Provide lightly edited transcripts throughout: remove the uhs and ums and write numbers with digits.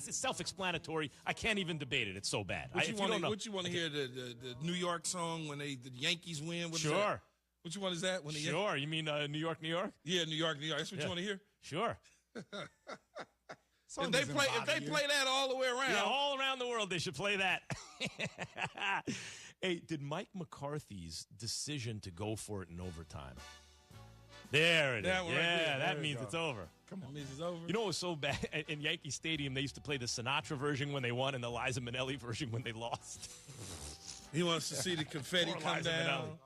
it's self-explanatory. I can't even debate it. It's so bad. What you want to hear, the New York song when the Yankees win? Sure. Which one is that? Sure. You mean New York, New York? Yeah, New York, New York. That's what you want to hear? Sure. If they play that all the way around. Yeah, all around the world they should play that. Hey, did Mike McCarthy's decision to go for it in overtime? There it is. Yeah, that means it's over. Come on. That means it's over. You know what was so bad? In Yankee Stadium, they used to play the Sinatra version when they won and the Liza Minnelli version when they lost. He wants to see the confetti come down. Minnelli.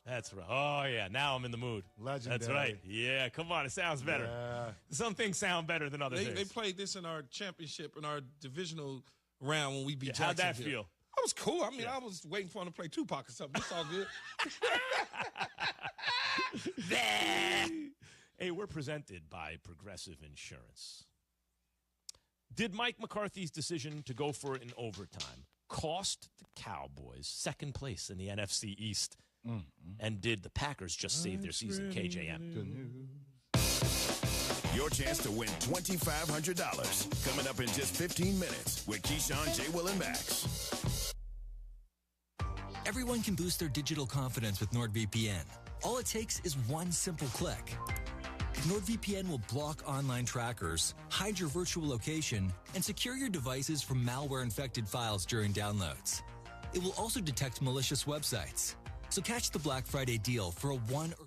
That's right. Oh, yeah. Now I'm in the mood. Legendary. That's right. Yeah, come on. It sounds better. Yeah. Some things sound better than other things. They played this in our championship, in our divisional round when we beat How'd Jacksonville. that feel? That was cool. I mean, I was waiting for him to play Tupac or something. It's all good. Hey, we're presented by Progressive Insurance. Did Mike McCarthy's decision to go for it in overtime cost the Cowboys second place in the NFC East? Mm-hmm. And did the Packers just save their season, KJM? Good news. Your chance to win $2,500 coming up in just 15 minutes with Keyshawn, J. Will, and Max. Everyone can boost their digital confidence with NordVPN. All it takes is one simple click. NordVPN will block online trackers, hide your virtual location, and secure your devices from malware-infected files during downloads. It will also detect malicious websites. So catch the Black Friday deal for a 1 or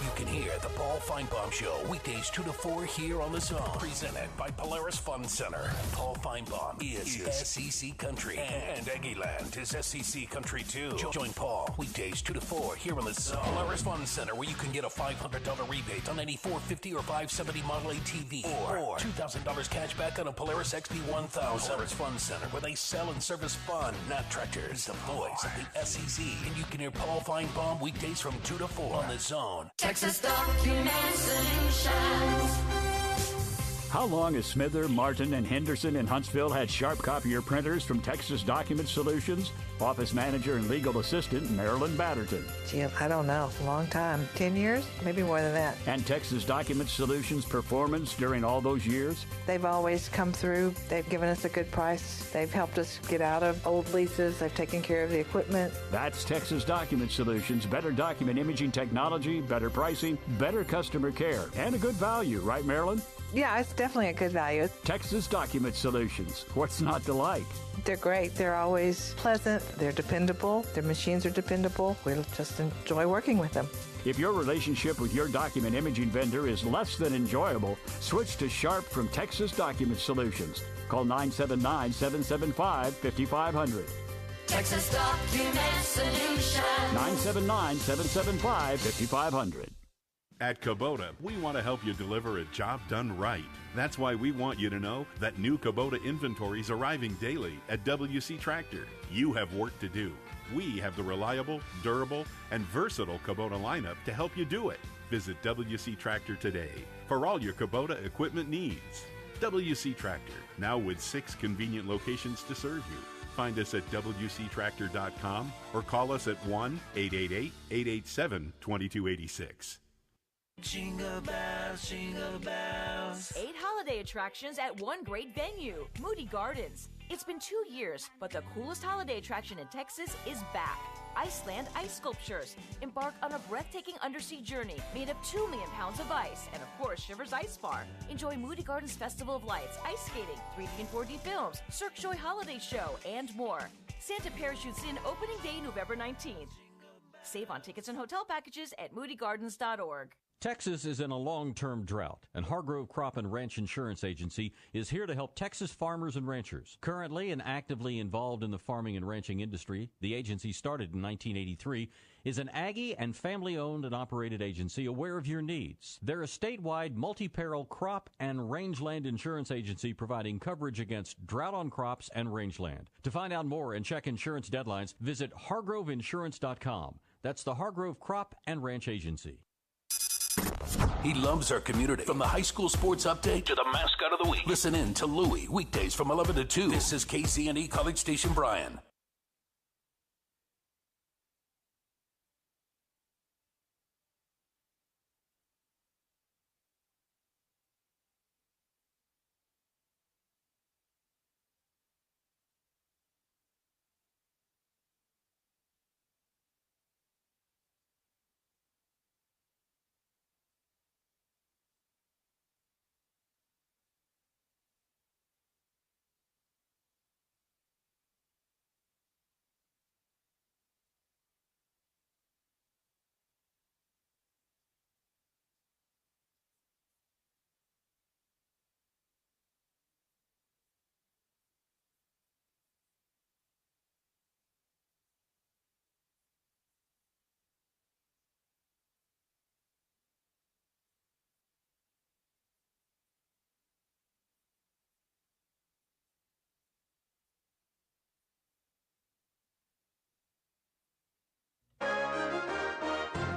You can hear the Paul Feinbaum Show weekdays 2 to 4 here on the Zone. Presented by Polaris Fund Center. Paul Feinbaum is SEC Country, and Aggie Land is SEC Country too. Join Paul weekdays 2 to 4 here on the Zone. Polaris Fund Center, where you can get a $500 rebate on any 450 or 570 Model A TV, or $2,000 cash back on a Polaris XP1000. Polaris Fund Center, where they sell and service fun, not tractors. The voice of the SEC, and you can hear Paul Feinbaum weekdays from 2 to 4 on the Zone. Texas Document Solutions. How long has Smither, Martin, and Henderson in Huntsville had sharp copier printers from Texas Document Solutions? Office manager and legal assistant Marilyn Batterton. Gee, I don't know. A long time. 10 years? Maybe more than that. And Texas Document Solutions performance during all those years? They've always come through. They've given us a good price. They've helped us get out of old leases. They've taken care of the equipment. That's Texas Document Solutions. Better document imaging technology, better pricing, better customer care, and a good value, right, Marilyn? Yeah, it's definitely a good value. Texas Document Solutions. What's not to like? They're great. They're always pleasant. They're dependable. Their machines are dependable. We'll just enjoy working with them. If your relationship with your document imaging vendor is less than enjoyable, switch to Sharp from Texas Document Solutions. Call 979-775-5500. Texas Document Solutions. 979-775-5500. At Kubota, we want to help you deliver a job done right. That's why we want you to know that new Kubota inventory is arriving daily at WC Tractor. You have work to do. We have the reliable, durable, and versatile Kubota lineup to help you do it. Visit WC Tractor today for all your Kubota equipment needs. WC Tractor, now with 6 convenient locations to serve you. Find us at WCTractor.com or call us at 1-888-887-2286. Jingle bells, jingle bells. 8 holiday attractions at one great venue, Moody Gardens. It's been 2 years, but the coolest holiday attraction in Texas is back. Iceland Ice Sculptures. Embark on a breathtaking undersea journey made of 2 million pounds of ice, and of course, Shivers Ice Bar. Enjoy Moody Gardens Festival of Lights, ice skating, 3D and 4D films, Cirque Joy Holiday Show, and more. Santa parachutes in opening day, November 19th. Save on tickets and hotel packages at moodygardens.org. Texas is in a long-term drought, and Hargrove Crop and Ranch Insurance Agency is here to help Texas farmers and ranchers. Currently and actively involved in the farming and ranching industry, the agency started in 1983, is an Aggie and family-owned and operated agency aware of your needs. They're a statewide multi-peril crop and rangeland insurance agency providing coverage against drought on crops and rangeland. To find out more and check insurance deadlines, visit hargroveinsurance.com. That's the Hargrove Crop and Ranch Agency. He loves our community. From the high school sports update to the mascot of the week. Listen in to Louie, weekdays from 11 to 2. This is KCNE College Station Bryan.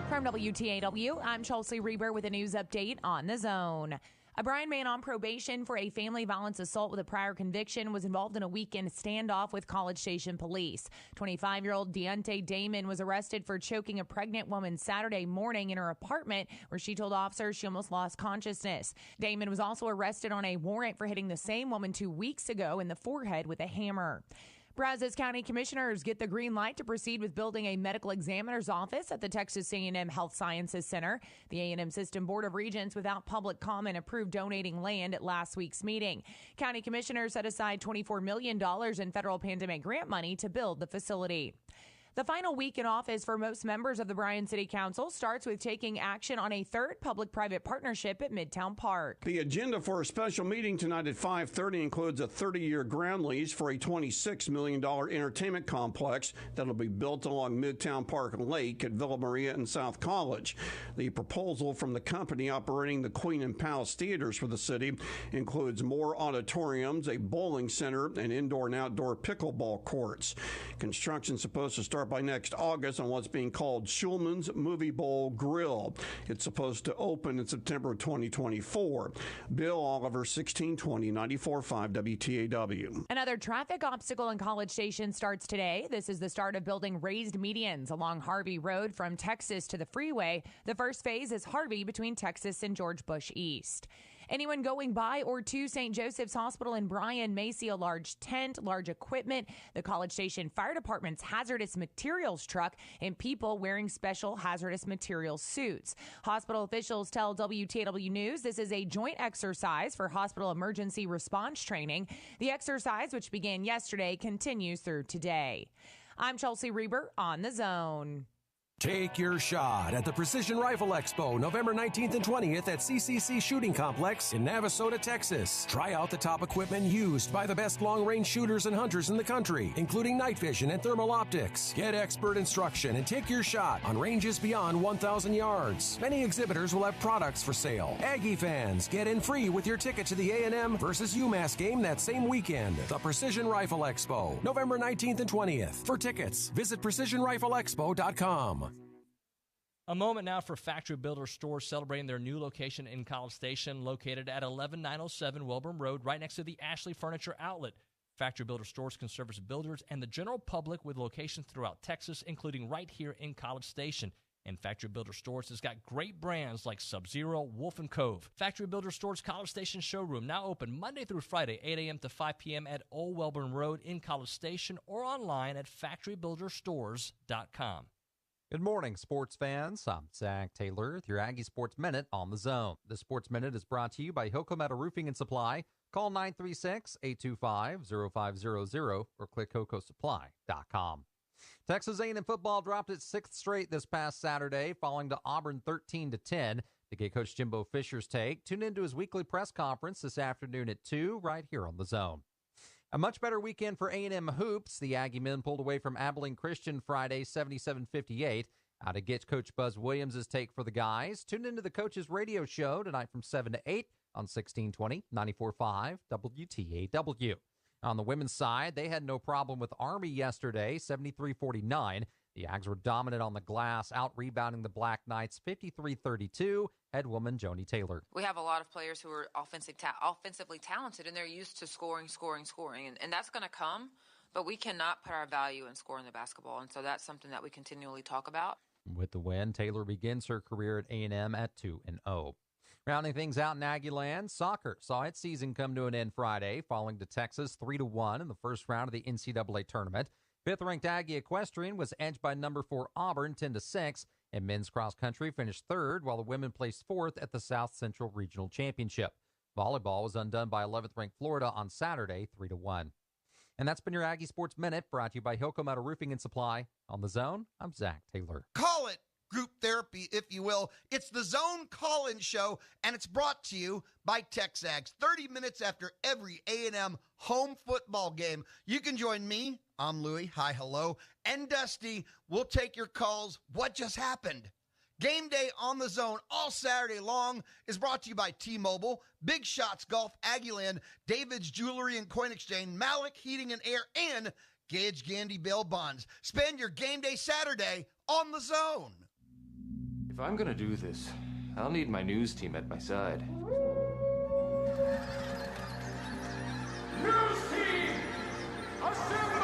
From WTAW, I'm Chelsea Reber with a news update on The Zone. A Bryan man on probation for a family violence assault with a prior conviction was involved in a weekend standoff with College Station police. 25-year-old Deontay Damon was arrested for choking a pregnant woman Saturday morning in her apartment, where she told officers she almost lost consciousness. Damon was also arrested on a warrant for hitting the same woman 2 weeks ago in the forehead with a hammer. Brazos County commissioners get the green light to proceed with building a medical examiner's office at the Texas A&M Health Sciences Center. The A&M System Board of Regents, without public comment, approved donating land at last week's meeting. County commissioners set aside $24 million in federal pandemic grant money to build the facility. The final week in office for most members of the Bryan City Council starts with taking action on a third public-private partnership at Midtown Park. The agenda for a special meeting tonight at 5:30 includes a 30-year ground lease for a $26 million entertainment complex that will be built along Midtown Park Lake at Villa Maria and South College. The proposal from the company operating the Queen and Palace Theaters for the city includes more auditoriums, a bowling center, and indoor and outdoor pickleball courts. Construction is supposed to start by next August on what's being called Schulman's Movie Bowl Grill. It's supposed to open in September 2024. Bill Oliver, 1620 94.5 WTAW. Another traffic obstacle in College Station starts today. This is the start of building raised medians along Harvey Road from Texas to the freeway. The first phase is Harvey between Texas and George Bush East. Anyone going by or to St. Joseph's Hospital in Bryan may see a large tent, large equipment, the College Station Fire Department's hazardous materials truck, and people wearing special hazardous materials suits. Hospital officials tell WTAW News this is a joint exercise for hospital emergency response training. The exercise, which began yesterday, continues through today. I'm Chelsea Reber on The Zone. Take your shot at the Precision Rifle Expo, November 19th and 20th at CCC Shooting Complex in Navasota, Texas. Try out the top equipment used by the best long-range shooters and hunters in the country, including night vision and thermal optics. Get expert instruction and take your shot on ranges beyond 1,000 yards. Many exhibitors will have products for sale. Aggie fans, get in free with your ticket to the A&M versus UMass game that same weekend. The Precision Rifle Expo, November 19th and 20th. For tickets, visit precisionrifleexpo.com. A moment now for Factory Builder Stores celebrating their new location in College Station, located at 11907 Wilburn Road, right next to the Ashley Furniture Outlet. Factory Builder Stores can service builders and the general public with locations throughout Texas, including right here in College Station. And Factory Builder Stores has got great brands like Sub-Zero, Wolf & Cove. Factory Builder Stores College Station showroom now open Monday through Friday, 8 a.m. to 5 p.m. at Old Welborn Road in College Station or online at factorybuilderstores.com. Good morning, sports fans. I'm Zach Taylor with your Aggie Sports Minute on the Zone. The Sports Minute is brought to you by Hilco Metal Roofing and Supply. Call 936-825-0500 or click HilcoSupply.com. Texas A&M football dropped its 6th straight this past Saturday, falling to Auburn 13-10. To get Coach Jimbo Fisher's take, tune into his weekly press conference this afternoon at 2 right here on the Zone. A much better weekend for A&M hoops. The Aggie men pulled away from Abilene Christian Friday 77-58. Now to get Coach Buzz Williams' take for the guys, tune into the Coach's radio show tonight from 7 to 8 on 1620 94.5 WTAW. On the women's side, they had no problem with Army yesterday, 73-49. The Ags were dominant on the glass, out-rebounding the Black Knights 53-32. Head woman Joni Taylor. We have a lot of players who are offensively talented, and they're used to scoring. And that's going to come, but we cannot put our value in scoring the basketball. And so that's something that we continually talk about. With the win, Taylor begins her career at A&M at 2-0. Rounding things out in Aggie land, soccer saw its season come to an end Friday, falling to Texas 3-1 in the first round of the NCAA tournament. Fifth-ranked Aggie Equestrian was edged by number 4 Auburn 10-6, and men's cross country finished third, while the women placed fourth at the South Central Regional Championship. Volleyball was undone by 11th-ranked Florida on Saturday 3-1. And that's been your Aggie Sports Minute, brought to you by Hilco Metal Roofing and Supply. On the Zone, I'm Zach Taylor. Call it group therapy, if you will. It's the Zone Call-In Show, and it's brought to you by TexAgs. 30 minutes after every A&M home football game. You can join me, I'm Louie, hi, hello, and Dusty. We'll take your calls. What just happened? Game day on the Zone all Saturday long is brought to you by T-Mobile, Big Shots Golf, Aggieland, David's Jewelry and Coin Exchange, Malik Heating and Air, and Gage Gandy Bail Bonds. Spend your game day Saturday on the Zone. If I'm going to do this, I'll need my news team at my side. News team, assemble!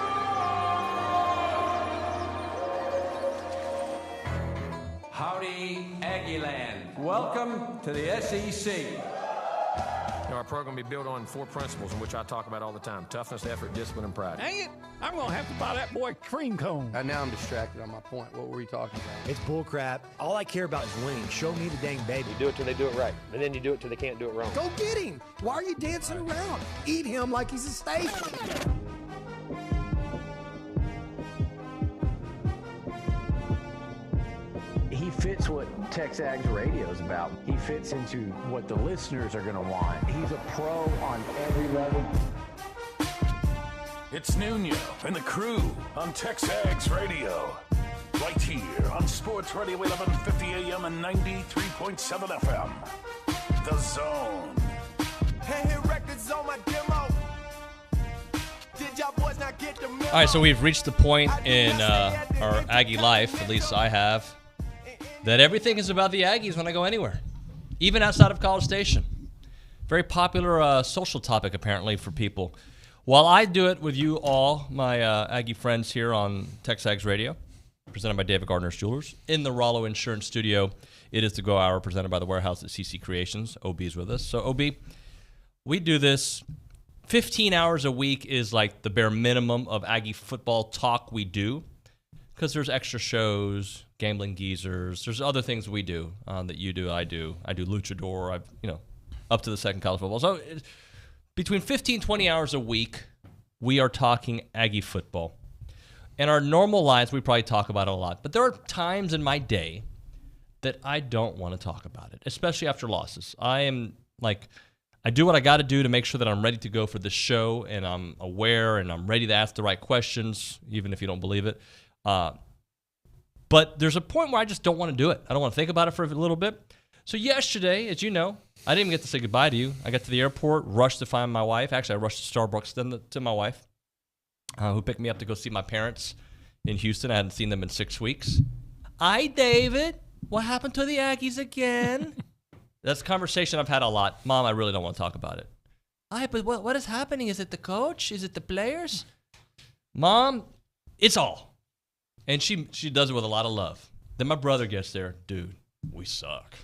Howdy, Aggieland. Welcome to the SEC. Our program will be built on 4 principles in which I talk about all the time: toughness, effort, discipline, and pride. Dang it! I'm going to have to buy that boy cream cone. Now I'm distracted on my point. What were you talking about? It's bullcrap. All I care about is winning. Show me the dang baby. You do it till they do it right, and then you do it till they can't do it wrong. Go get him! Why are you dancing around? Eat him like he's a steak. He fits what TexAgs radio is about. He fits into what the listeners are going to want. He's a pro on every level. It's Nuño and the crew on TexAgs Radio. Right here on Sports Radio 1150 AM and 93.7 FM. The Zone. Hey, records on my demo. Did y'all boys not get the memo? All right, so we've reached the point in our Aggie life, at least I have, that everything is about the Aggies when I go anywhere, even outside of College Station. Very popular social topic, apparently, for people. While I do it with you all, my Aggie friends here on TexAgs Radio, presented by David Gardner's Jewelers, in the Rollo Insurance Studio, it is the Go Hour, presented by the Warehouse at CC Creations. OB's with us. So, OB, we do this. 15 hours a week is like the bare minimum of Aggie football talk we do, because there's extra shows, Gambling Geezers. There's other things we do that you do, I do. I do Luchador. Up to the second college football. So between 15, 20 hours a week, we are talking Aggie football. In our normal lives, we probably talk about it a lot. But there are times in my day that I don't want to talk about it, especially after losses. I do what I got to do to make sure that I'm ready to go for the show, and I'm aware, and I'm ready to ask the right questions, even if you don't believe it. But there's a point where I just don't want to do it. I don't want to think about it for a little bit. So yesterday, as you know, I didn't even get to say goodbye to you. I got to the airport, rushed to find my wife. Actually, I rushed to Starbucks then to my wife, who picked me up to go see my parents in Houston. I hadn't seen them in 6 weeks. Hi, David. What happened to the Aggies again? That's a conversation I've had a lot. Mom, I really don't want to talk about it. Hi, but what is happening? Is it the coach? Is it the players? Mom, it's all. And she does it with a lot of love. Then my brother gets there. Dude, we suck.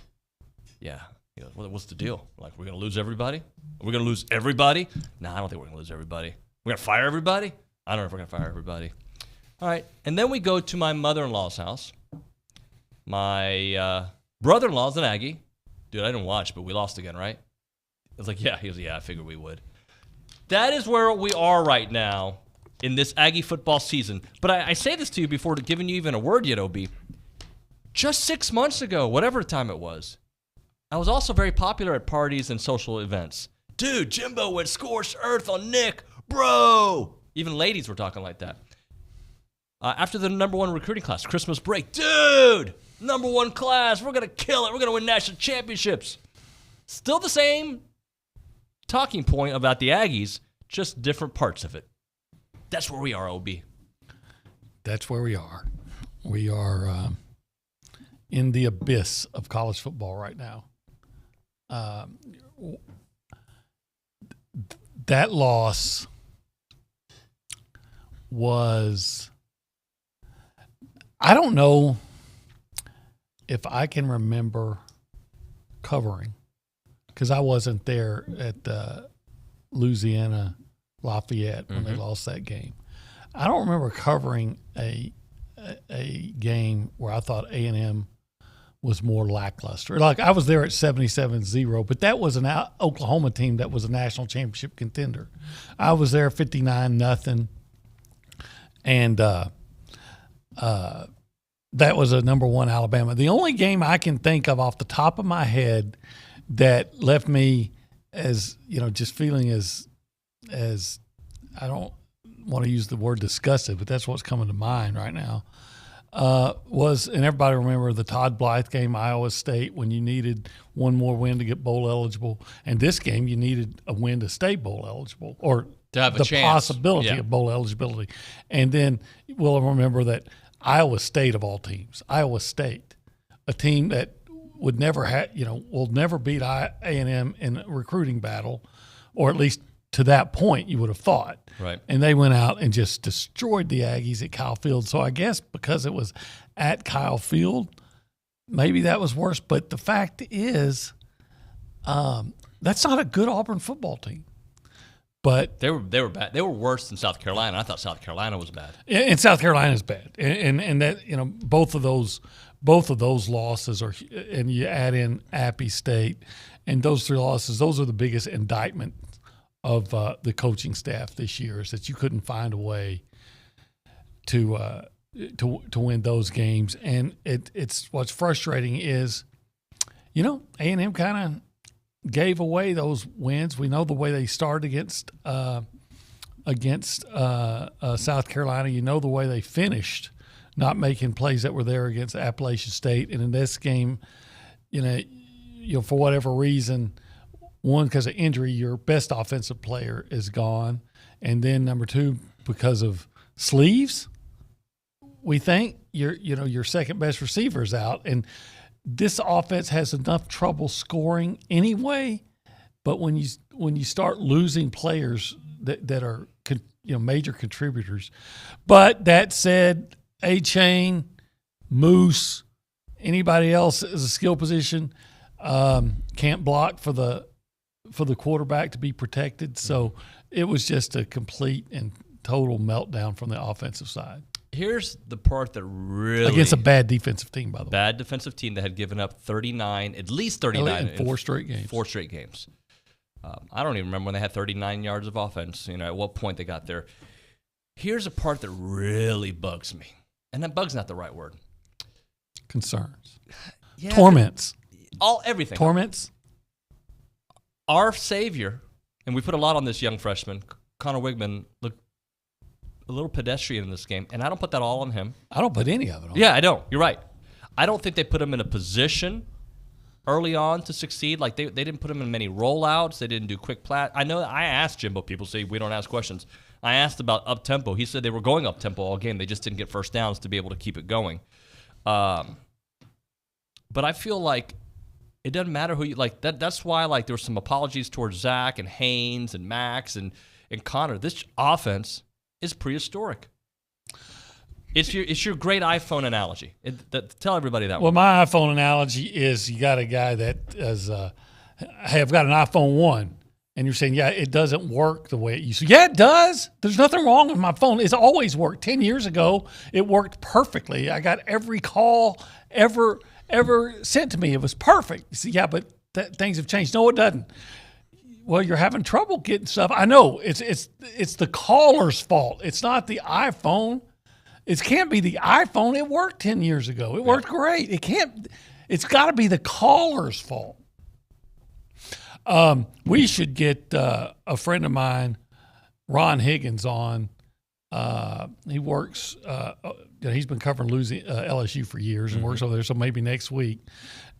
Yeah. He goes, what's the deal? Like, we're going to lose everybody? Are we going to lose everybody? Nah, I don't think we're going to lose everybody. We're going to fire everybody? I don't know if we're going to fire everybody. All right. And then we go to my mother-in-law's house. My brother-in-law's an Aggie. Dude, I didn't watch, but we lost again, right? I was like, yeah. He goes, yeah, I figured we would. That is where we are right now in this Aggie football season. But I say this to you before giving you even a word yet, OB. Just 6 months ago, whatever time it was, I was also very popular at parties and social events. Dude, Jimbo went scorched earth on Nick, bro. Even ladies were talking like that. After the number one recruiting class, Christmas break, dude, number one class, we're going to kill it. We're going to win national championships. Still the same talking point about the Aggies, just different parts of it. That's where we are, OB. That's where we are. We are in the abyss of college football right now. That loss was, I don't know if I can remember covering, because I wasn't there at Louisiana Lafayette when they lost that game. I don't remember covering a game where I thought A&M was more lackluster. Like, I was there at 77-0, but that was an Oklahoma team that was a national championship contender. I was there 59-0, and that was a number one Alabama. The only game I can think of off the top of my head that left me as, just feeling as I don't want to use the word disgusted, but that's what's coming to mind right now, was, and everybody remember the Todd Blythe game, Iowa State, when you needed one more win to get bowl eligible. And this game, you needed a win to stay bowl eligible, or to have the a chance. possibility of bowl eligibility. And then we'll remember that Iowa State, of all teams, Iowa State, a team that would never will never beat A&M in a recruiting battle, or at least to that point, you would have thought. Right. And they went out and just destroyed the Aggies at Kyle Field. So I guess because it was at Kyle Field, maybe that was worse. But the fact is, that's not a good Auburn football team. But they were bad. They were worse than South Carolina. I thought South Carolina was bad. And South Carolina is bad. And that, both of those losses are, and you add in Appy State, and those three losses, those are the biggest indictment of the coaching staff this year, is that you couldn't find a way to win those games. And it's what's frustrating is, A&M kind of gave away those wins. We know the way they started against South Carolina. The way they finished, not making plays that were there against Appalachian State. And in this game, for whatever reason, one, because of injury, your best offensive player is gone. And then number two, because of sleeves, we think your second best receiver is out. And this offense has enough trouble scoring anyway. But when you start losing players that are major contributors. But that said, A-Chain, Moose, anybody else is a skill position, can't block for the quarterback to be protected. So it was just a complete and total meltdown from the offensive side. Here's the part that really... Against a bad defensive team, by the way. Bad defensive team that had given up 39, at least 39. In 4 straight games. 4 straight games. I don't even remember when they had 39 yards of offense, at what point they got there. Here's a part that really bugs me. And that bug's not the right word. Concerns. Yeah, Torments. Everything. Torments. Our savior, and we put a lot on this young freshman, Connor Wigman, looked a little pedestrian in this game, and I don't put that all on him. I don't put any of it on him. Yeah, I don't. You're right. I don't think they put him in a position early on to succeed. Like, they didn't put him in many rollouts. They didn't do quick plat. I know I asked Jimbo. People say we don't ask questions. I asked about up-tempo. He said they were going up-tempo all game. They just didn't get first downs to be able to keep it going. But I feel like it doesn't matter who you like. That's why there were some apologies towards Zach and Haynes and Max and Connor. This offense is prehistoric. It's your great iPhone analogy. Tell everybody that Well, one. my iPhone analogy is you got a guy that is, hey, I've got an iPhone 1, and you're saying, yeah, it doesn't work the way it used to. Yeah, it does. There's nothing wrong with my phone. It's always worked. 10 years ago, it worked perfectly. I got every call ever sent to me. It was perfect. You see, yeah, but things have changed. No, it doesn't. Well, you're having trouble getting stuff. I know. It's the caller's fault. It's not the iPhone. It can't be the iPhone. It worked 10 years ago. It worked great. It's got to be the caller's fault. We should get a friend of mine, Ron Higgins, on. He works, he's been covering LSU for years and works over there, so maybe next week.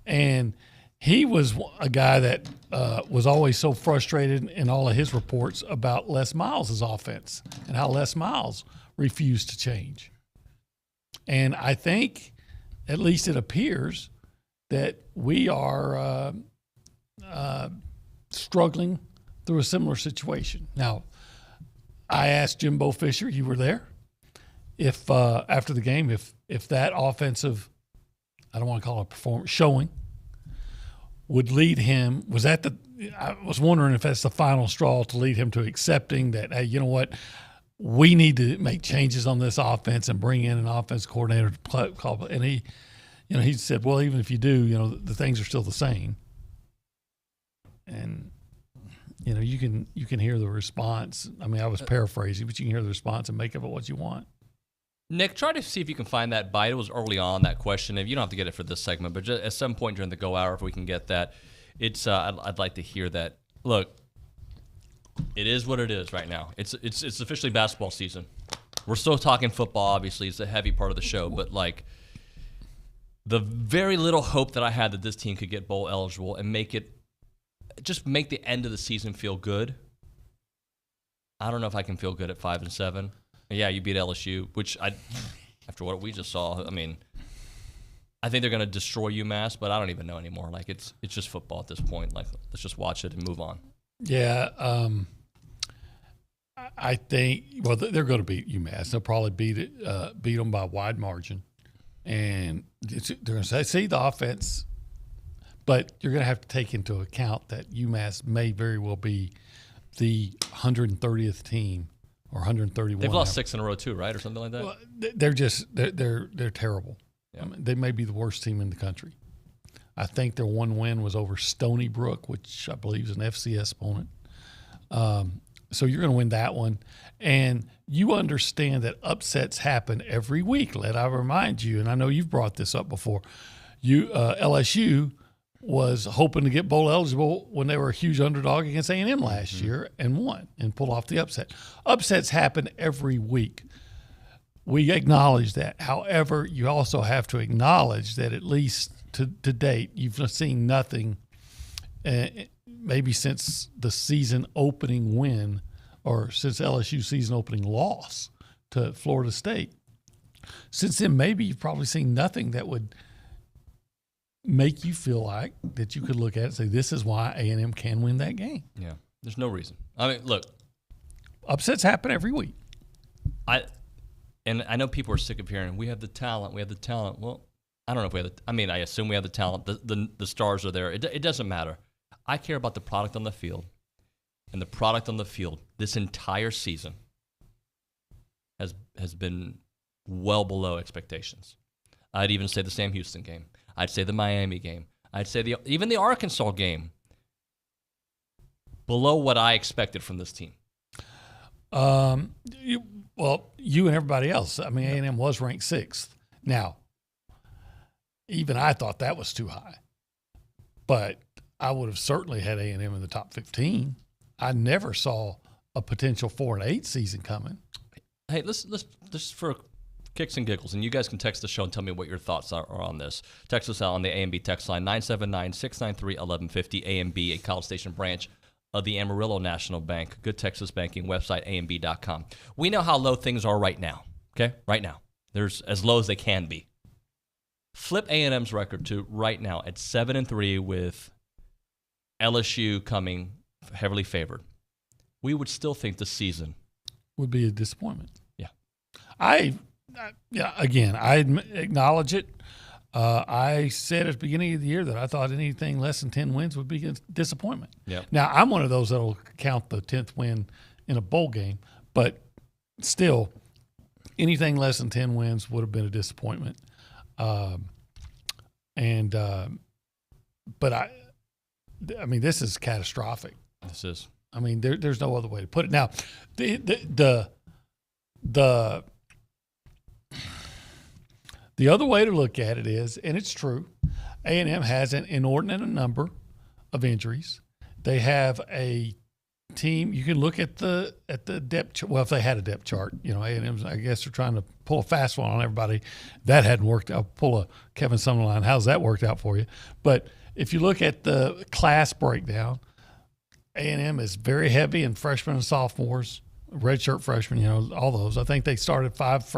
And he was a guy that was always so frustrated in all of his reports about Les Miles' offense and how Les Miles refused to change. And I think, at least it appears, that we are struggling through a similar situation. Now, I asked Jimbo Fisher, you were there, if after the game, if that offensive, I don't want to call it performance, showing, would lead him, I was wondering if that's the final straw to lead him to accepting that, hey, you know what, we need to make changes on this offense and bring in an offense coordinator to call. And he said, well, even if you do, the things are still the same. And you can hear the response. I mean, I was paraphrasing, but you can hear the response and make of it what you want. Nick, try to see if you can find that bite. It was early on, that question. If you don't have to get it for this segment, but just at some point during the go hour, if we can get that, it's I'd like to hear that. Look, it is what it is right now. It's officially basketball season. We're still talking football, obviously. It's a heavy part of the show, but like the very little hope that I had that this team could get bowl eligible and make the end of the season feel good. I don't know if I can feel good at 5-7. Yeah, you beat LSU, which after what we just saw, I mean, I think they're going to destroy UMass, but I don't even know anymore. Like it's just football at this point. Like let's just watch it and move on. Yeah, I think they're going to beat UMass. They'll probably beat them by a wide margin, and they're going to see the offense. But you're going to have to take into account that UMass may very well be the 130th team or 131. They've lost 6 in a row too, right, or something like that. Well, they're terrible. Yeah. I mean, they may be the worst team in the country. I think their one win was over Stony Brook, which I believe is an FCS opponent. So you're going to win that one. And you understand that upsets happen every week. Let I remind you, and I know you've brought this up before, LSU was hoping to get bowl eligible when they were a huge underdog against A&M last year and won and pulled off the upset. Upsets happen every week. We acknowledge that. However, you also have to acknowledge that at least to date, you've seen nothing maybe since the season opening win or since LSU season opening loss to Florida State. Since then, maybe you've probably seen nothing that would make you feel like that you could look at it and say, this is why A&M can win that game. Yeah, there's no reason. I mean, look. Upsets happen every week. I know people are sick of hearing, we have the talent. Well, I don't know if we have I assume we have the talent. The stars are there. It doesn't matter. I care about the product on the field. And the product on the field this entire season has been well below expectations. I'd even say the Sam Houston game. I'd say the Miami game. I'd say even the Arkansas game. Below what I expected from this team. You and everybody else. I mean, A&M was ranked 6th. Now, even I thought that was too high. But I would have certainly had A&M in the top 15. I never saw a potential 4-8 season coming. Hey, let's just for kicks and giggles, and you guys can text the show and tell me what your thoughts are on this. Text us out on the A&B text line, 979-693-1150, A&B, a College Station branch of the Amarillo National Bank. Good Texas banking website, amb.com. We know how low things are right now, okay? Right now. They're as low as they can be. Flip A&M's record to right now at 7-3 with LSU coming heavily favored. We would still think the season would be a disappointment. Yeah. I Again, I acknowledge it. I said at the beginning of the year that I thought anything less than 10 wins would be a disappointment. Yep. Now, I'm one of those that will count the 10th win in a bowl game, but still, anything less than 10 wins would have been a disappointment. But I mean, this is catastrophic. This is. I mean, there's no other way to put it. Now, the other way to look at it is, and it's true, A&M has an inordinate number of injuries. They have a team. You can look at the depth chart. Well, if they had a depth chart, A&M's, I guess they're trying to pull a fast one on everybody. That hadn't worked out. Pull a Kevin Summerline. How's that worked out for you? But if you look at the class breakdown, A&M is very heavy in freshmen and sophomores, redshirt freshmen, all those. I think they started 5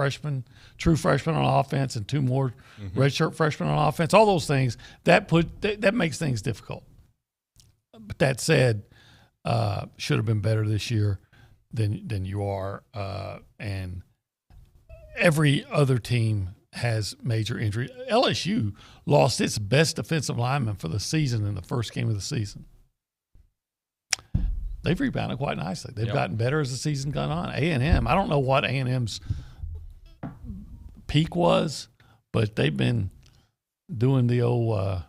true freshmen on offense and 2 more redshirt freshmen on offense. All those things, that makes things difficult. But that said, should have been better this year than you are. And every other team has major injury. LSU lost its best defensive lineman for the season in the first game of the season. They've rebounded quite nicely. They've gotten better as the season gone on. A&M, I don't know what A&M's peak was, but they've been doing the old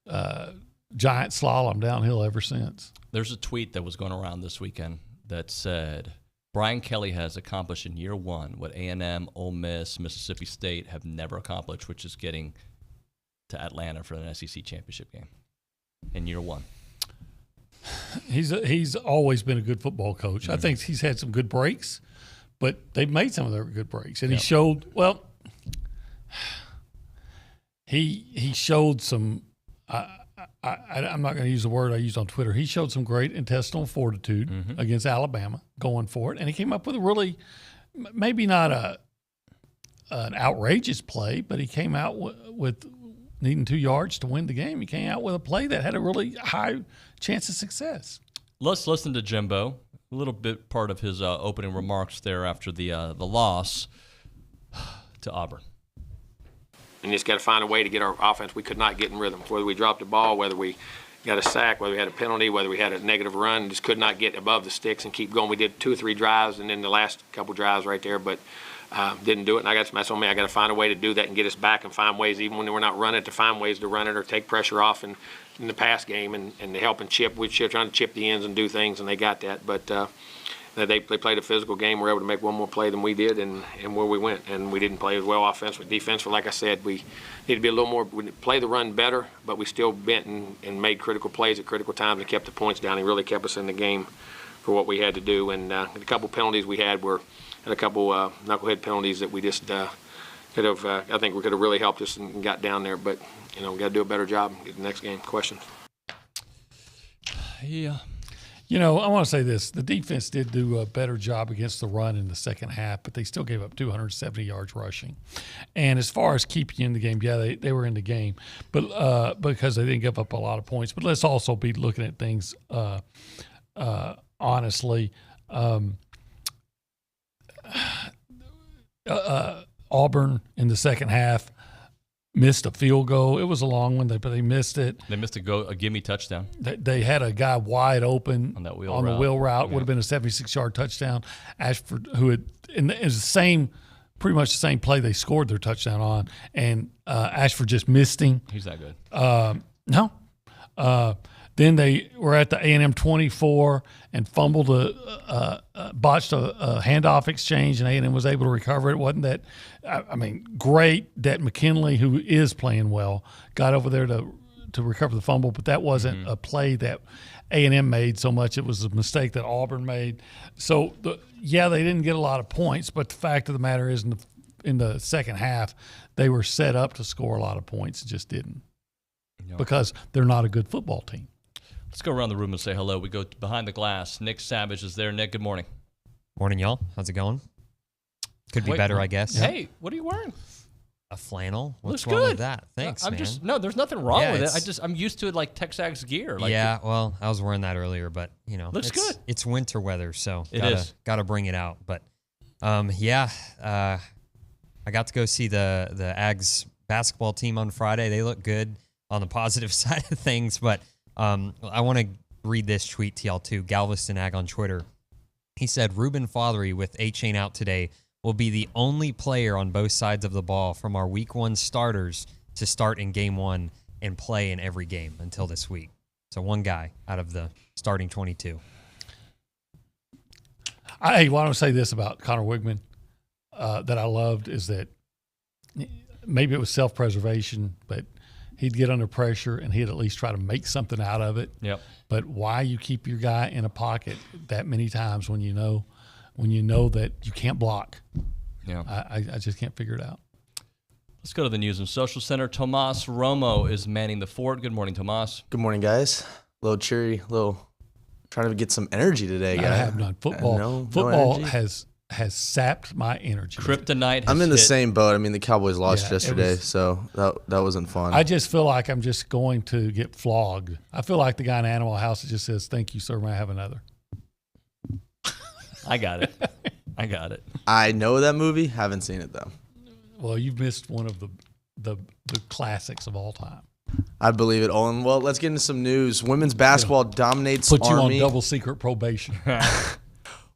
giant slalom downhill ever since. There's a tweet that was going around this weekend that said, Brian Kelly has accomplished in year 1 what A&M, Ole Miss, Mississippi State have never accomplished, which is getting to Atlanta for an SEC championship game in year 1. He's always been a good football coach. Mm-hmm. I think he's had some good breaks, but they've made some of their good breaks. And he showed, he showed some, I'm not going to use the word I used on Twitter. He showed some great intestinal fortitude against Alabama going for it. And he came up with a really, maybe not an outrageous play, but he came out with needing 2 yards to win the game. He came out with a play that had a really high chance of success. Let's listen to Jimbo. A little bit part of his opening remarks there after the loss to Auburn. And just got to find a way to get our offense. We could not get in rhythm. Whether we dropped the ball, whether we got a sack, whether we had a penalty, whether we had a negative run, just could not get above the sticks and keep going. We did 2 or 3 drives, and then the last couple drives right there, but didn't do it. And that's on me. I got to find a way to do that and get us back and find ways, even when we're not running it, to find ways to run it or take pressure off in the pass game and to help and chip. We're trying to chip the ends and do things, and they got that. But they played a physical game. We were able to make one more play than we did, and where we went. And we didn't play as well offensively. Defensively, like I said, we need to be a little more, we play the run better, but we still bent and made critical plays at critical times and kept the points down. He really kept us in the game for what we had to do. And a couple penalties we had a couple knucklehead penalties that we just could have, I think we could have really helped us and got down there. But, we got to do a better job in the next game. Questions? Yeah. I want to say this. The defense did do a better job against the run in the second half, but they still gave up 270 yards rushing. And as far as keeping you in the game, they were in the game, but because they didn't give up a lot of points. But let's also be looking at things honestly. Auburn in the second half missed a field goal. It was a long one, but they missed it. They missed a gimme touchdown. They had a guy wide open on the wheel route. Yeah. Would have been a 76-yard touchdown. Ashford, who had it was pretty much the same play they scored their touchdown on, and Ashford just missed him. He's that good. No. Then they were at the A&M 24 and fumbled botched a handoff exchange, and A&M was able to recover it. Wasn't that great that McKinley, who is playing well, got over there to recover the fumble, but that wasn't a play that A&M made so much. It was a mistake that Auburn made. So, they didn't get a lot of points, but the fact of the matter is in the second half, they were set up to score a lot of points and just didn't because they're not a good football team. Let's go around the room and say hello. We go behind the glass. Nick Savage is there. Nick, good morning. Morning, y'all. How's it going? Could be better, I guess. Hey, what are you wearing? A flannel. What's Looks wrong good. with that? Thanks, man. There's nothing wrong with it. I'm used to it like TexAgs gear. Well, I was wearing that earlier, but looks good. It's winter weather, so it is. Gotta bring it out. But I got to go see the Ags basketball team on Friday. They look good on the positive side of things, but I want to read this tweet to y'all too. Galveston Ag on Twitter. He said, Ruben Fothery with A-Chain out today will be the only player on both sides of the ball from our week 1 starters to start in game 1 and play in every game until this week. So one guy out of the starting 22. I want to say this about Connor Wigman that I loved is that maybe it was self-preservation, but he'd get under pressure and he'd at least try to make something out of it. Yep. But why you keep your guy in a pocket that many times when you know that you can't block? Yeah. I just can't figure it out. Let's go to the News and Social Center. Tomas Romo is manning the fort. Good morning, Tomas. Good morning, guys. A little cheery, trying to get some energy today, guys. I have none. Football has sapped my energy. Kryptonite has I'm in the hit. same boat. I mean, the Cowboys lost yesterday, so that wasn't fun. I just feel like I'm just going to get flogged. I feel like the guy in Animal House that just says, "Thank you, sir. May I have another?" I got it. I know that movie. Haven't seen it, though. Well, you've missed one of the classics of all time. I believe it, Olin. Well, let's get into some news. Women's basketball dominates Put you Army. on double secret probation.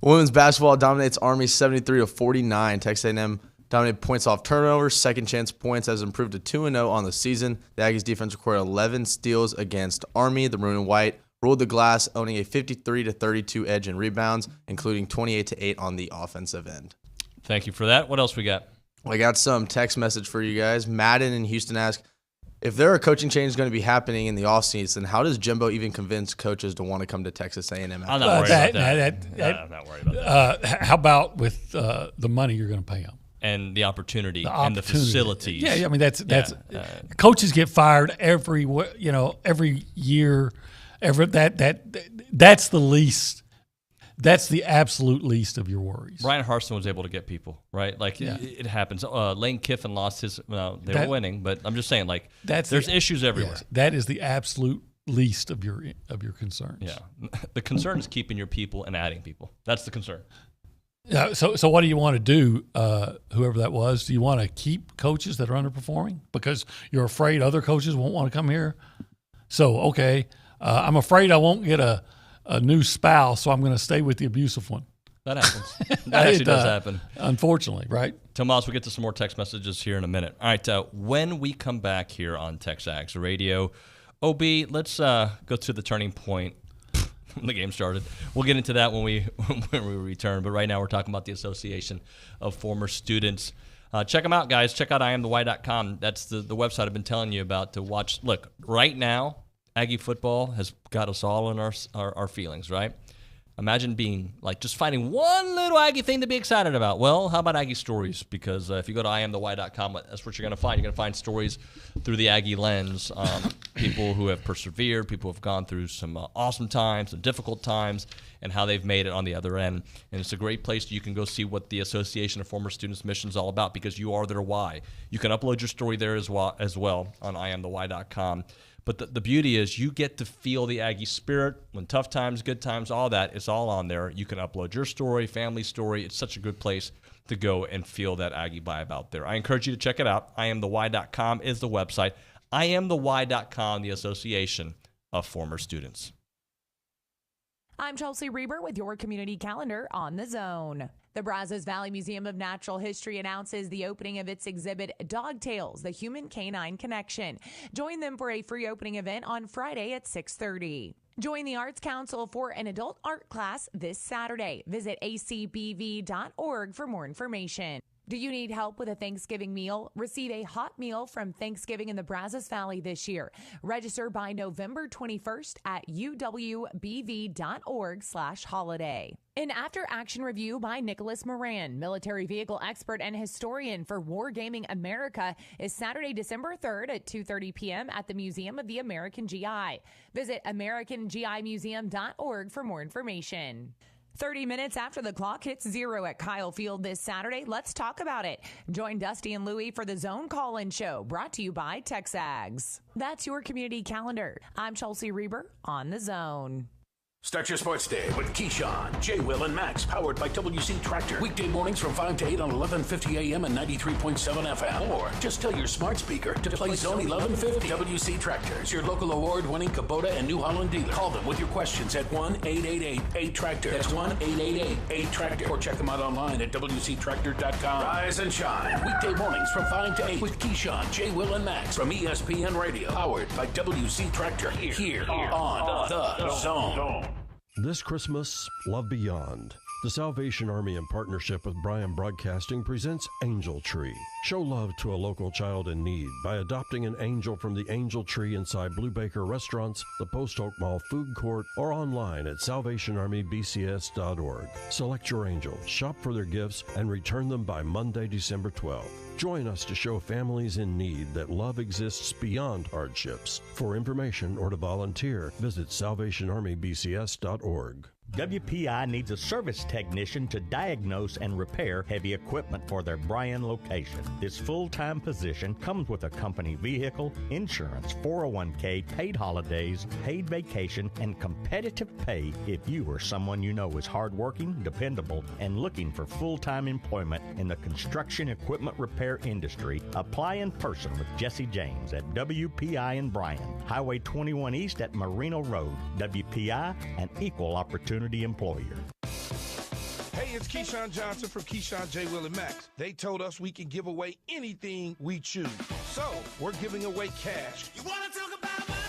Women's basketball dominates Army 73-49. Texas A&M dominated points off turnovers. Second chance points has improved to 2-0 on the season. The Aggies defense recorded 11 steals against Army. The Maroon and White ruled the glass, owning a 53-32 edge in rebounds, including 28-8 on the offensive end. Thank you for that. What else we got? I got some text message for you guys. Madden in Houston asked, if there are coaching changes going to be happening in the offseason, how does Jimbo even convince coaches to want to come to Texas A&M? I'm not worried about that. I'm not worried about that. How about with the money you're going to pay them? And the opportunity and the facilities. Yeah, I mean that's coaches get fired every year. That's the least. That's the absolute least of your worries. Brian Harston was able to get people, right? Like, it happens. Lane Kiffin lost his – they were winning, but I'm just saying, like, there's issues everywhere. Yes, that is the absolute least of your concerns. Yeah. The concern is keeping your people and adding people. That's the concern. Yeah. So what do you want to do, whoever that was? Do you want to keep coaches that are underperforming because you're afraid other coaches won't want to come here? So, okay, I'm afraid I won't get a new spouse, so I'm going to stay with the abusive one. That happens. That actually does happen. Unfortunately, right? Tomas, we'll get to some more text messages here in a minute. All right, when we come back here on TexAgs Radio, OB, let's go to the turning point when the game started. We'll get into that when we return, but right now we're talking about the Association of Former Students. Check them out, guys. Check out IamTheY.com. That's the website I've been telling you about to watch. Look, right now, Aggie football has got us all in our feelings, right? Imagine being like just finding one little Aggie thing to be excited about. Well, how about Aggie stories? Because if you go to IamTheY.com, that's what you're going to find. You're going to find stories through the Aggie lens. People who have persevered, people who have gone through some awesome times, some difficult times, and how they've made it on the other end. And it's a great place you can go see what the Association of Former Students mission is all about because you are their why. You can upload your story there as well on IamTheY.com. But the beauty is you get to feel the Aggie spirit when tough times, good times, all that. It's all on there. You can upload your story, family story. It's such a good place to go and feel that Aggie vibe out there. I encourage you to check it out. IamTheY.com is the website. IamTheY.com, the Association of Former Students. I'm Chelsea Reber with your community calendar on the Zone. The Brazos Valley Museum of Natural History announces the opening of its exhibit, Dog Tales, the Human Canine Connection. Join them for a free opening event on Friday at 6:30. Join the Arts Council for an adult art class this Saturday. Visit acbv.org for more information. Do you need help with a Thanksgiving meal? Receive a hot meal from Thanksgiving in the Brazos Valley this year. Register by November 21st at uwbv.org/holiday. An after-action review by Nicholas Moran, military vehicle expert and historian for Wargaming America, is Saturday, December 3rd at 2:30 p.m. at the Museum of the American GI. Visit AmericanGIMuseum.org for more information. 30 minutes after the clock hits 0 at Kyle Field this Saturday, let's talk about it. Join Dusty and Louie for the Zone Call-In Show, brought to you by TexAgs. That's your community calendar. I'm Chelsea Reber on the Zone. Start your sports day with Keyshawn, J. Will, and Max, powered by WC Tractor. Weekday mornings from 5 to 8 on 1150 AM and 93.7 FM. Or just tell your smart speaker to play Zone 1150. WC Tractor is your local award-winning Kubota and New Holland dealer. Call them with your questions at 1-888-8-TRACTOR. That's 1-888-8-TRACTOR. Or check them out online at WCTractor.com. Rise and shine. Weekday mornings from 5 to 8 with Keyshawn, J. Will, and Max from ESPN Radio. Powered by WC Tractor. Here on The Zone. This Christmas, love beyond. The Salvation Army, in partnership with Bryan Broadcasting, presents Angel Tree. Show love to a local child in need by adopting an angel from the Angel Tree inside Blue Baker Restaurants, the Post Oak Mall Food Court, or online at salvationarmybcs.org. Select your angel, shop for their gifts, and return them by Monday, December 12th. Join us to show families in need that love exists beyond hardships. For information or to volunteer, visit salvationarmybcs.org. WPI needs a service technician to diagnose and repair heavy equipment for their Bryan location. This full-time position comes with a company vehicle, insurance, 401k, paid holidays, paid vacation, and competitive pay if you or someone you know is hardworking, dependable, and looking for full-time employment in the construction equipment repair industry. Apply in person with Jesse James at WPI in Bryan, Highway 21 East at Marino Road. WPI, an equal opportunity employer. Hey, it's Keyshawn Johnson from Keyshawn, J. Will, and Max. They told us we can give away anything we choose. So, we're giving away cash. You want to talk about money?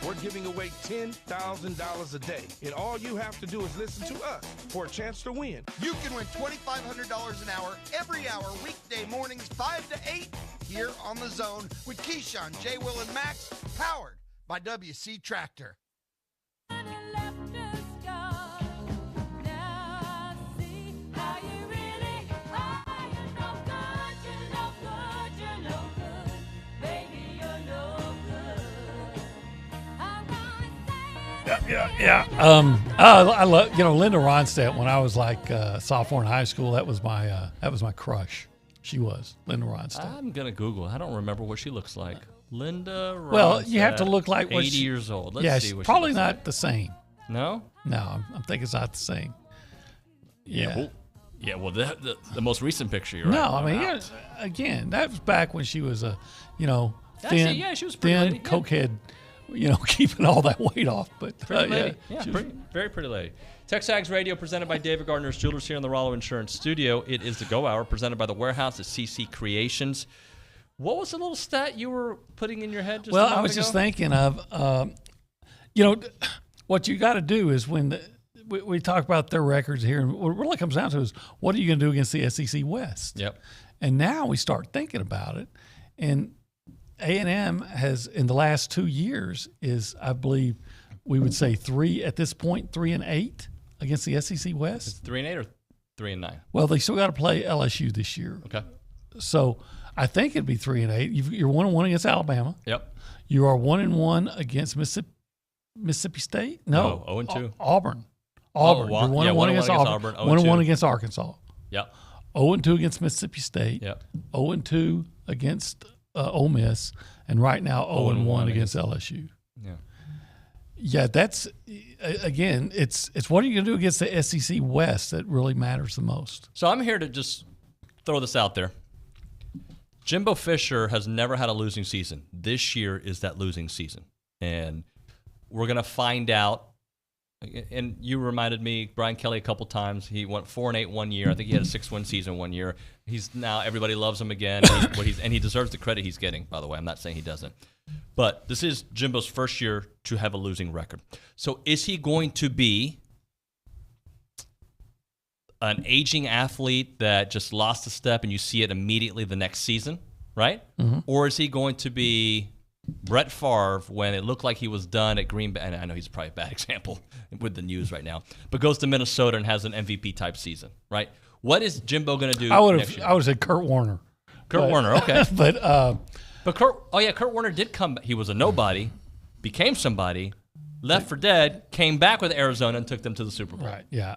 We're giving away $10,000 a day. And all you have to do is listen to us for a chance to win. You can win $2,500 an hour every hour, weekday mornings 5 to 8 here on The Zone with Keyshawn, J. Will, and Max, powered by WC Tractor. Yeah. I love, Linda Ronstadt. When I was like sophomore in high school, that was my crush. She was Linda Ronstadt. I'm gonna Google. I don't remember what she looks like. Linda Ronstadt. Well, you have to look like 80 years old. Let's see what probably she looks not like. the same. No. No, I'm thinking it's not the same. Yeah. Well, the most recent picture. You're No, right. I mean, again, that was back when she was a, thin, Actually, she was a pretty lady. cokehead. Keeping all that weight off, but pretty lady. Very pretty lady. TexAgs Radio presented by David Gardner's Jewelers here in the Rollo Insurance Studio. It is the Go Hour presented by the Warehouse at CC Creations. What was the little stat you were putting in your head just a moment I was ago? just thinking of, what you got to do is when we talk about their records here, and what it really comes down to is what are you going to do against the SEC West? Yep. And now we start thinking about it, and A&M has, in the last 2 years, is, I believe, we would say 3-8 against the SEC West. It's 3-8 or 3-9? Well, they still got to play LSU this year. Okay. So I think it'd be 3-8. You're 1-1 against Alabama. Yep. You are 1-1 against Mississippi State. No, 0-2. Auburn. Well, You're 1-1 against Auburn. 1-1 against Arkansas. Yep. 0-2 against Mississippi State. Yep. 0-2 against Ole Miss, and right now 0-1 against LSU. Yeah. Yeah, that's again. It's what are you going to do against the SEC West that really matters the most. So I'm here to just throw this out there. Jimbo Fisher has never had a losing season. This year is that losing season, and we're going to find out. And you reminded me, Brian Kelly, a couple times. He went 4-8 one year. I think he had a 6-win season one year. He's now everybody loves him again, and he deserves the credit he's getting. By the way, I'm not saying he doesn't, but this is Jimbo's first year to have a losing record. So is he going to be an aging athlete that just lost a step and you see it immediately the next season, right? Mm-hmm. Or is he going to be Brett Favre when it looked like he was done at Green Bay? And I know he's probably a bad example with the news right now, but goes to Minnesota and has an MVP type season, right? What is Jimbo going to do next year? I would have said Kurt Warner. Warner, okay. but Kurt Warner did come. He was a nobody, became somebody, left for dead, came back with Arizona and took them to the Super Bowl. Right. Yeah.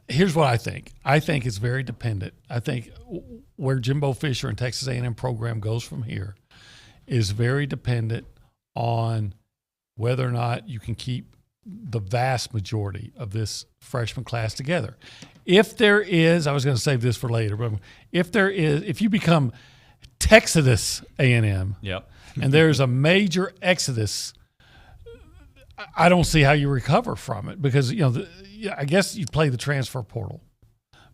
Here's what I think. I think it's very dependent. I think where Jimbo Fisher and Texas A&M program goes from here is very dependent on whether or not you can keep the vast majority of this freshman class together. If there is, I was going to save this for later, but if you become Texas A&M, yep. and there's a major exodus, I don't see how you recover from it because, I guess you play the transfer portal,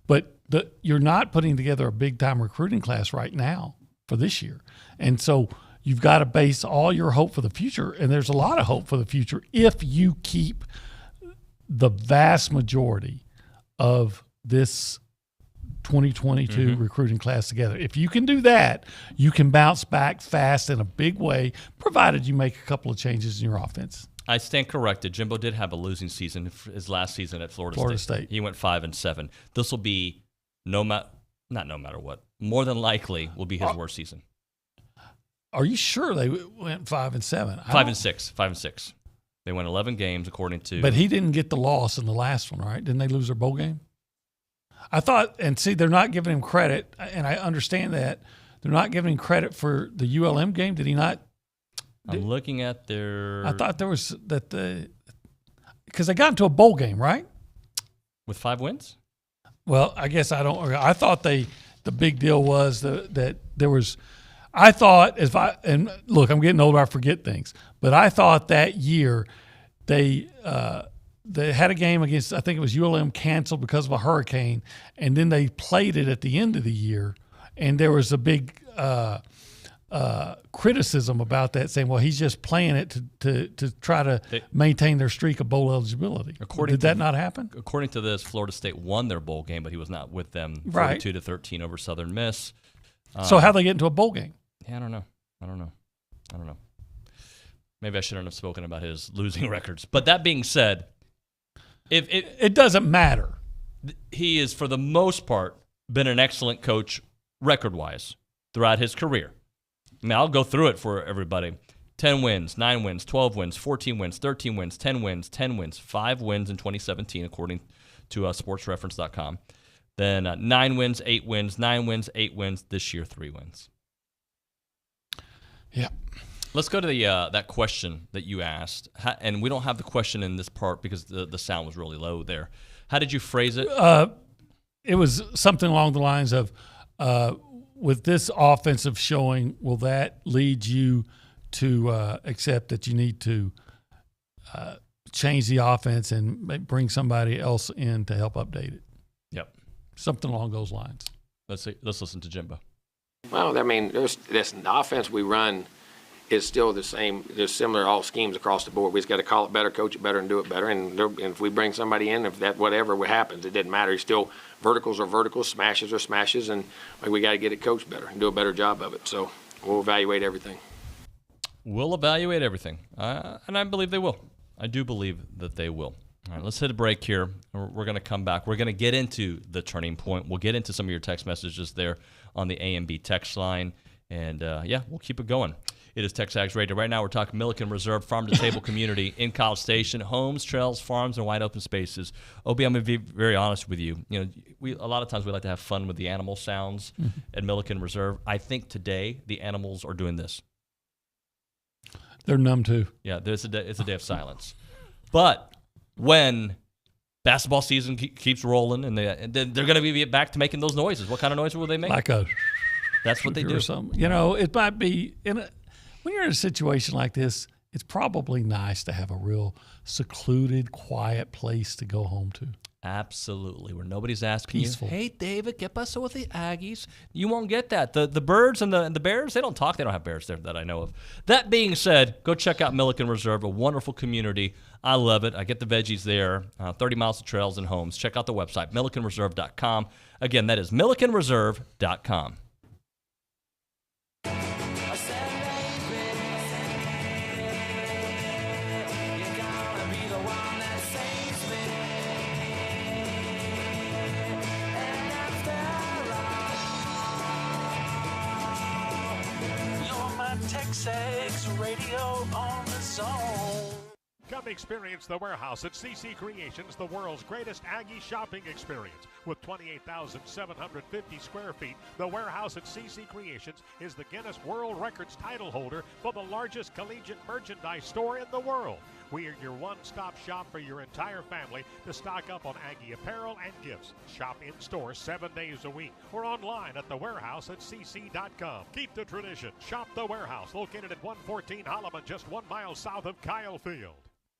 but you're not putting together a big-time recruiting class right now for this year. And so you've got to base all your hope for the future, and there's a lot of hope for the future if you keep the vast majority of this 2022 recruiting class together. If you can do that, you can bounce back fast in a big way, provided you make a couple of changes in your offense. I stand corrected. Jimbo did have a losing season his last season at Florida State. He went 5-7. This will be not no matter what, more than likely will be his worst season. Are you sure they went 5-7? 5-6. They won 11 games according to. But he didn't get the loss in the last one, right? Didn't they lose their bowl game? I thought, and see, they're not giving him credit, and I understand that they're not giving him credit for the ULM game. Did he not? I'm looking at their. I thought there was because they got into a bowl game, right? With 5 wins? Well, I guess I don't. I thought the big deal was that there was. I thought and look, I'm getting older, I forget things, but I thought that year they had a game against, I think it was ULM canceled because of a hurricane, and then they played it at the end of the year, and there was a big criticism about that, saying, well, he's just playing it to try to maintain their streak of bowl eligibility. Did that not happen? According to this, Florida State won their bowl game, but he was not with them. Right. 42-13 over Southern Miss. So how they get into a bowl game? Yeah, I don't know. Maybe I shouldn't have spoken about his losing records. But that being said, if it doesn't matter. He is, for the most part, been an excellent coach record-wise throughout his career. I mean, I'll go through it for everybody. 10 wins, 9 wins, 12 wins, 14 wins, 13 wins, 10 wins, 10 wins, 5 wins in 2017, according to sportsreference.com. Then 9 wins, 8 wins, 9 wins, 8 wins. This year, 3 wins. Yeah. Let's go to the that question that you asked. And we don't have the question in this part because the sound was really low there. How did you phrase it? It was something along the lines of, with this offensive showing, will that lead you to accept that you need to change the offense and bring somebody else in to help update it? Yep. Something along those lines. Let's listen to Jimbo. Well, I mean, the offense we run is still the same. There's similar all schemes across the board. We just got to call it better, coach it better, and do it better. And if we bring somebody in, if that whatever happens, it didn't matter. He's still verticals are verticals, smashes are smashes, and we got to get it coached better and do a better job of it. So we'll evaluate everything. We'll evaluate everything, and I believe they will. I do believe that they will. All right, let's hit a break here. We're going to come back. We're going to get into the turning point. We'll get into some of your text messages there on the A&B text line. And, we'll keep it going. It is TexAgs Radio. Right now we're talking Milliken Reserve farm-to-table community in College Station. Homes, trails, farms, and wide open spaces. Obi, I'm going to be very honest with you. A lot of times we like to have fun with the animal sounds at Milliken Reserve. I think today the animals are doing this. They're numb too. Yeah, it's a day of silence. But when basketball season keeps rolling and they're going to be back to making those noises, what kind of noise will they make? Like a. That's what they do. Or something. It might be when you're in a situation like this, it's probably nice to have a real secluded, quiet place to go home to. Absolutely, where nobody's asking Peaceful. you, hey, David, get us with the Aggies. You won't get that. The birds and the bears, they don't talk. They don't have bears there that I know of. That being said, go check out Milliken Reserve, a wonderful community. I love it. I get the veggies there, 30 miles of trails and homes. Check out the website, millikenreserve.com. Again, that is millikenreserve.com. TexAgs Radio on the Zone. Come experience the warehouse at CC Creations, the world's greatest Aggie shopping experience. With 28,750 square feet, the warehouse at CC Creations is the Guinness World Records title holder for the largest collegiate merchandise store in the world. We are your one-stop shop for your entire family to stock up on Aggie apparel and gifts. Shop in-store 7 days a week or online at thewarehouse@cc.com. Keep the tradition. Shop the warehouse, located at 114 Holloman, just 1 mile south of Kyle Field.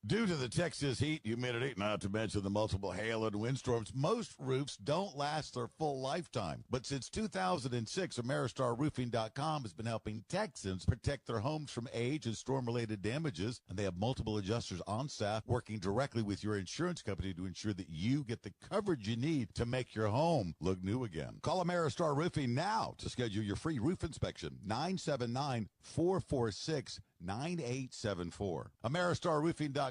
Due to the Texas heat, humidity, not to mention the multiple hail and windstorms, most roofs don't last their full lifetime. But since 2006, AmeriStarRoofing.com has been helping Texans protect their homes from age and storm-related damages, and they have multiple adjusters on staff working directly with your insurance company to ensure that you get the coverage you need to make your home look new again. Call Ameristar Roofing now to schedule your free roof inspection, 979-446-9874. AmeriStarRoofing.com.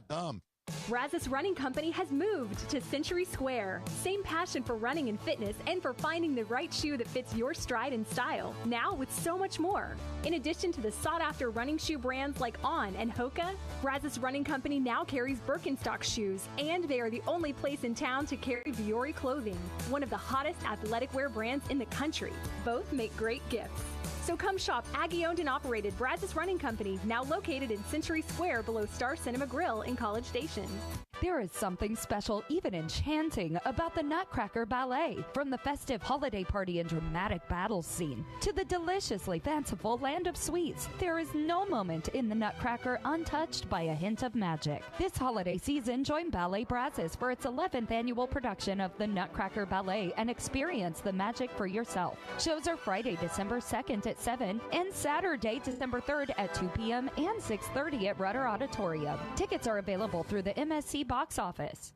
Brazos Running Company has moved to Century Square. Same passion for running and fitness and for finding the right shoe that fits your stride and style, now with so much more. In addition to the sought-after running shoe brands like On and Hoka, Brazos Running Company now carries Birkenstock shoes, and they are the only place in town to carry Viore clothing, one of the hottest athletic wear brands in the country. Both make great gifts. So come shop Aggie-owned and operated Brazos Running Company, now located in Century Square below Star Cinema Grill in College Station. There is something special, even enchanting, about the Nutcracker Ballet. From the festive holiday party and dramatic battle scene to the deliciously fanciful land of sweets, there is no moment in the Nutcracker untouched by a hint of magic. This holiday season, join Ballet Brazos for its 11th annual production of the Nutcracker Ballet and experience the magic for yourself. Shows are Friday, December 2nd at 7 and Saturday, December 3rd at 2 p.m. and 6:30 at Rudder Auditorium. Tickets are available through the MSC box office.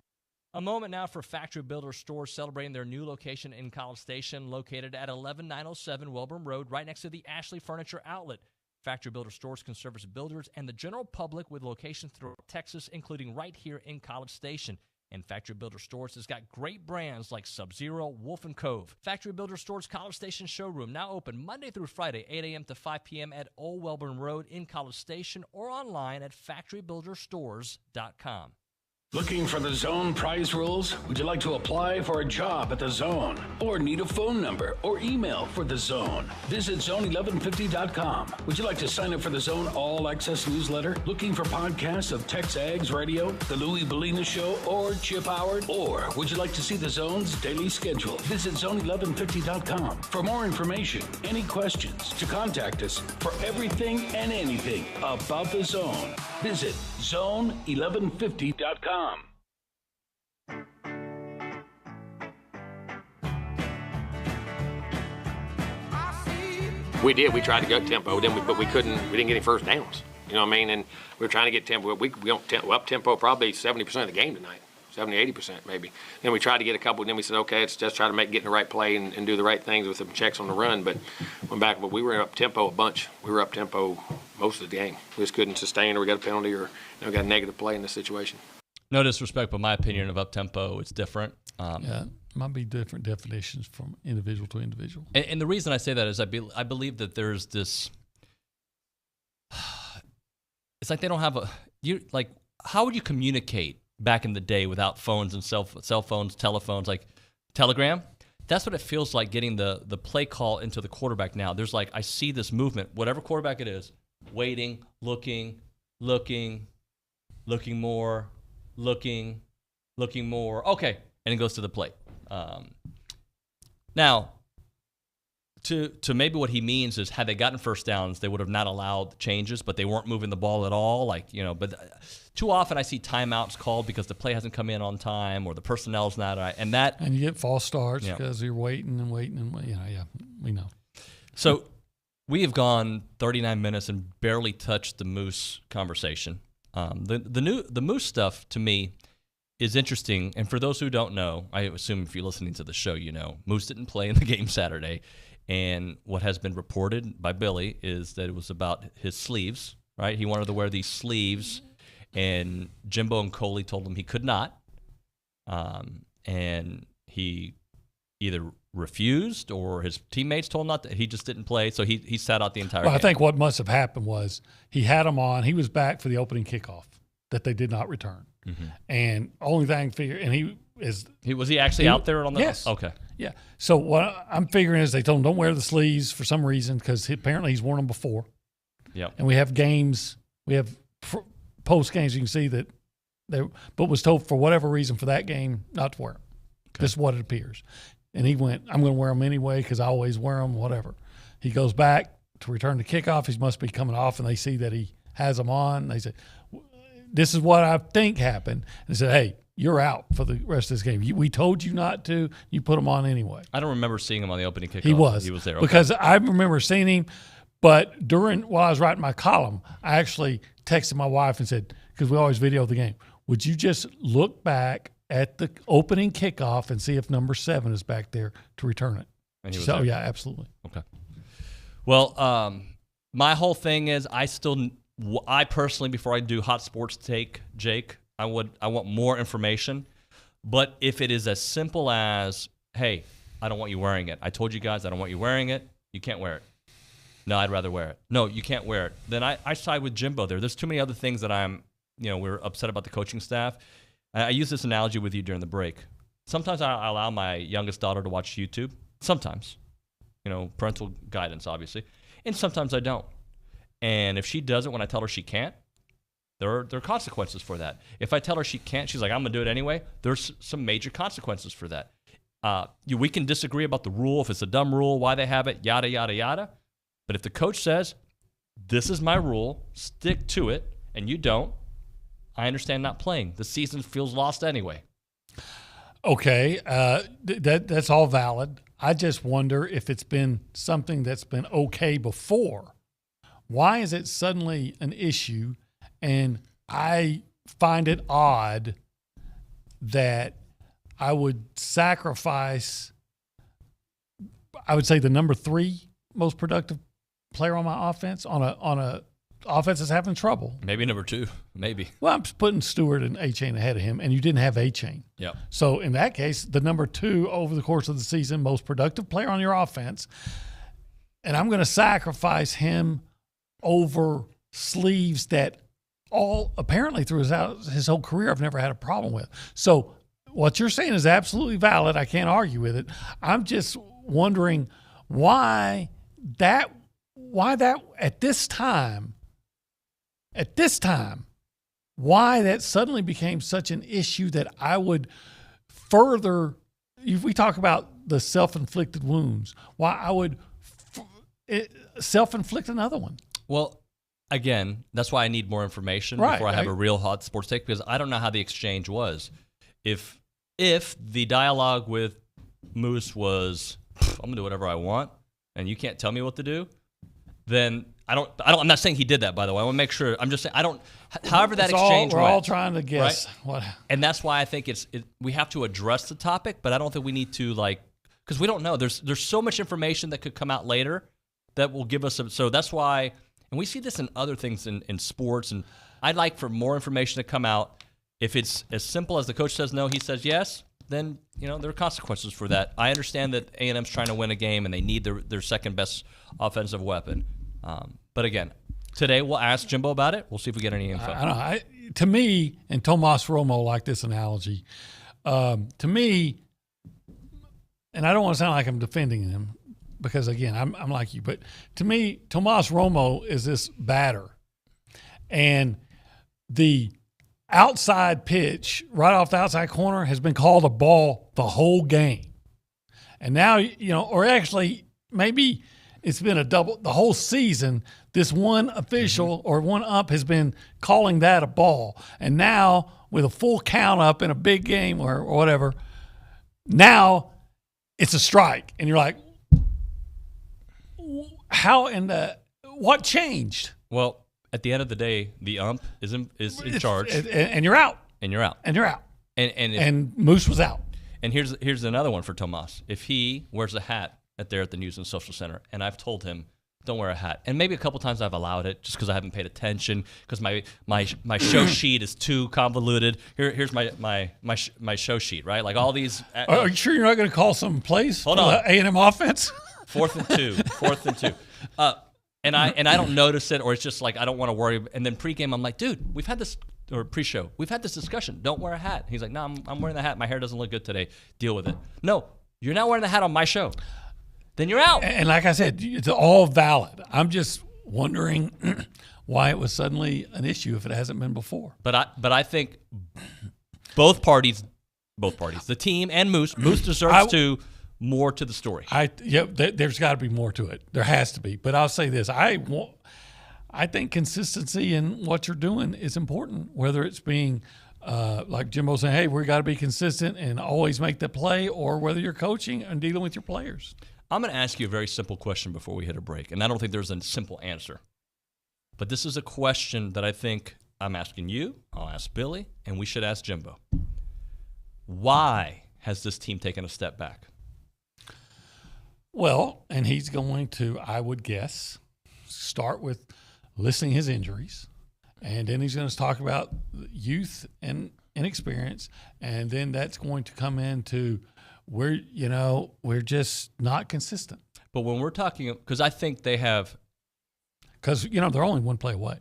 A moment now for Factory Builder Stores celebrating their new location in College Station, located at 11907 Welborn Road, right next to the Ashley Furniture Outlet. Factory Builder Stores can service builders and the general public with locations throughout Texas, including right here in College Station. And Factory Builder Stores has got great brands like Sub-Zero, Wolf & Cove. Factory Builder Stores College Station showroom now open Monday through Friday, 8 a.m. to 5 p.m. at Old Welborn Road in College Station or online at factorybuilderstores.com. Looking for the Zone prize rules? Would you like to apply for a job at the Zone? Or need a phone number or email for the Zone? Visit zone1150.com. Would you like to sign up for the Zone All Access newsletter? Looking for podcasts of TexAgs Radio, The Louis Bellina Show, or Chip Howard? Or would you like to see the Zone's daily schedule? Visit zone1150.com for more information, any questions, to contact us for everything and anything about the Zone. Visit zone1150.com. We did. We tried to go tempo, but we couldn't. We didn't get any first downs. You know what I mean? And we were trying to get tempo. We went up tempo probably 70% of the game tonight, 70, 80% maybe. Then we tried to get a couple. Then we said, okay, let's just try to get in the right play and do the right things with some checks on the run. But went back. But we were up tempo a bunch. We were up tempo most of the game. We just couldn't sustain, or we got a penalty, or got a negative play in this situation. No disrespect, but my opinion of up tempo, it's different. Yeah, might be different definitions from individual to individual. And the reason I say that is I believe that there's this. It's like they don't have how would you communicate back in the day without phones and cell phones, telephones, like telegram? That's what it feels like getting the play call into the quarterback now. There's I see this movement, whatever quarterback it is, waiting, looking more, looking more. Okay, and it goes to the plate. Now, to maybe what he means is, had they gotten first downs, they would have not allowed changes, but they weren't moving the ball at all. But too often I see timeouts called because the play hasn't come in on time or the personnel's not right, and you get false starts because you're waiting and we know. So we have gone 39 minutes and barely touched the Moose conversation. The Moose stuff to me is interesting, and for those who don't know, I assume if you're listening to the show, you know Moose didn't play in the game Saturday, and what has been reported by Billy is that it was about his sleeves. Right, he wanted to wear these sleeves, and Jimbo and Coley told him he could not, and he either refused or his teammates told him not to. He just didn't play, so he sat out the entire game. I think what must have happened was he had them on. He was back for the opening kickoff. that they did not return. And only thing was he actually out there on the? Yes. Okay. Yeah. So what I'm figuring is they told him don't wear the sleeves for some reason because apparently he's worn them before. Yep. And we have games, post games. You can see that but was told for whatever reason for that game not to wear them. Okay. This is what it appears. And he went, I'm going to wear them anyway because I always wear them. Whatever. He goes back to return the kickoff. He must be coming off, and they see that he has them on. They said, "This is what I think happened." And they said, "Hey, you're out for the rest of this game. We told you not to. You put them on anyway." I don't remember seeing him on the opening kickoff. He was there. Okay. Because I remember seeing him, but while I was writing my column, I actually texted my wife and said, because we always video the game, would you just look back at the opening kickoff and see if number 7 is back there to return it? And he was so there. Yeah, absolutely. Okay. Well, my whole thing is I personally, before I do hot sports take, Jake, I want more information. But if it is as simple as, hey, I don't want you wearing it. I told you guys I don't want you wearing it. You can't wear it. No, I'd rather wear it. No, you can't wear it. Then I side with Jimbo there. There's too many other things that we're upset about the coaching staff. I use this analogy with you during the break. Sometimes I allow my youngest daughter to watch YouTube. Sometimes. Parental guidance, obviously. And sometimes I don't. And if she does it when I tell her she can't, there are consequences for that. If I tell her she can't, she's like, I'm going to do it anyway. There's some major consequences for that. We can disagree about the rule, if it's a dumb rule, why they have it, yada, yada, yada. But if the coach says, this is my rule, stick to it, and you don't, I understand not playing. The season feels lost anyway. Okay, that's all valid. I just wonder if it's been something that's been okay before. Why is it suddenly an issue? And I find it odd that I would sacrifice, I would say, the number 3 most productive player on my offense on a offense that's having trouble. Maybe number 2, maybe. Well, I'm putting Stewart and A-Chain ahead of him, and you didn't have A-Chain. Yeah. So in that case, the number 2 over the course of the season, most productive player on your offense, and I'm going to sacrifice him over sleeves that apparently through his whole career I've never had a problem with. So what you're saying is absolutely valid. I can't argue with it. I'm just wondering why that at this time, why that suddenly became such an issue that I would further, if we talk about the self-inflicted wounds, why I would self-inflict another one. Well, again, that's why I need more information before I have a real hot sports take, because I don't know how the exchange was. If the dialogue with Moose was, I'm going to do whatever I want, and you can't tell me what to do, then I'm not saying he did that, by the way. I want to make sure. I'm just saying, however that exchange went. We're all trying to guess. Right? What. And that's why I think we have to address the topic, but I don't think we need to, because we don't know. There's so much information that could come out later that will give us so that's why, and we see this in other things in sports, and I'd like for more information to come out. If it's as simple as the coach says no, he says yes, then there are consequences for that. I understand that A&M's trying to win a game and they need their second best offensive weapon. But again, today we'll ask Jimbo about it. We'll see if we get any info. I don't know. To me, and Tomas Romo liked this analogy. To me, and I don't want to sound like I'm defending him because, again, I'm like you. But to me, Tomas Romo is this batter. And the outside pitch right off the outside corner has been called a ball the whole game. And now, or actually maybe it's been a double the whole season. This one official or one ump has been calling that a ball. And now with a full count up in a big game or whatever, now it's a strike. And you're like, what changed? Well, at the end of the day, the ump is in charge, and you're out. And you're out. And Moose was out. And here's another one for Tomas. If he wears a hat at the News and Social Center, and I've told him, don't wear a hat, and maybe a couple times I've allowed it just because I haven't paid attention because my show sheet is too convoluted. Here's my show sheet, right? Like all these. Are you sure you're not going to call some plays? Hold on. A&M offense. 4th and 2. And I don't notice it, or it's just like I don't want to worry. And then pregame, I'm like, dude, we've had this or pre-show. We've had this discussion. Don't wear a hat. He's like, no, I'm wearing the hat. My hair doesn't look good today. Deal with it. No, you're not wearing the hat on my show. Then you're out. And like I said, it's all valid. I'm just wondering why it was suddenly an issue if it hasn't been before. But I think both parties, the team and Moose deserves more to the story. There's got to be more to it. There has to be. But I'll say this: I think consistency in what you're doing is important. Whether it's being like Jimbo saying, "Hey, we got to be consistent and always make the play," or whether you're coaching and dealing with your players. I'm going to ask you a very simple question before we hit a break, and I don't think there's a simple answer. But this is a question that I think I'm asking you, I'll ask Billy, and we should ask Jimbo. Why has this team taken a step back? Well, and he's going to, I would guess, start with listing his injuries, and then he's going to talk about youth and inexperience, and then that's going to come into we're just not consistent. But when we're talking, because I think they have, because they're only one play away.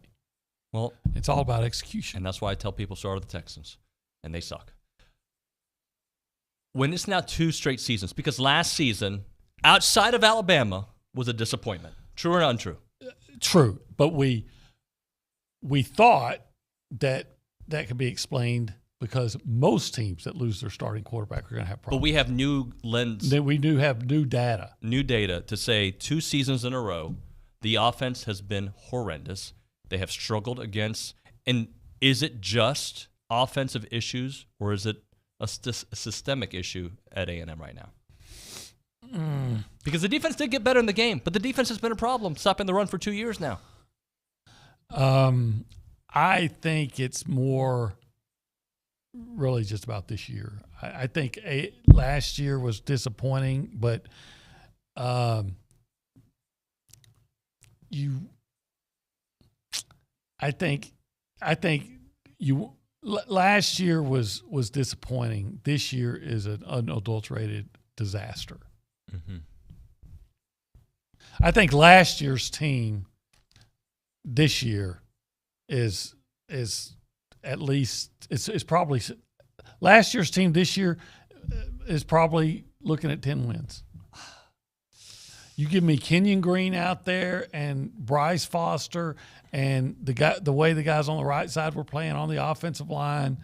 Well, it's all about execution, and that's why I tell people so are the Texans, and they suck. When it's now 2 straight seasons, because last season, outside of Alabama, was a disappointment. True or untrue? True, but we thought that could be explained because most teams that lose their starting quarterback are going to have problems. But we have new lens. We do have new data. New data to say 2 seasons in a row, the offense has been horrendous. They have struggled against. And is it just offensive issues, or is it a systemic issue at A&M right now? Because the defense did get better in the game, but the defense has been a problem stopping the run for 2 years now. I think it's more really just about this year. I think last year was disappointing, but last year was disappointing. This year is an unadulterated disaster. Mm-hmm. I think last year's team this year is at least it's probably last year's team this year is probably looking at 10 wins. You give me Kenyon Green out there and Bryce Foster and the way the guys on the right side were playing on the offensive line,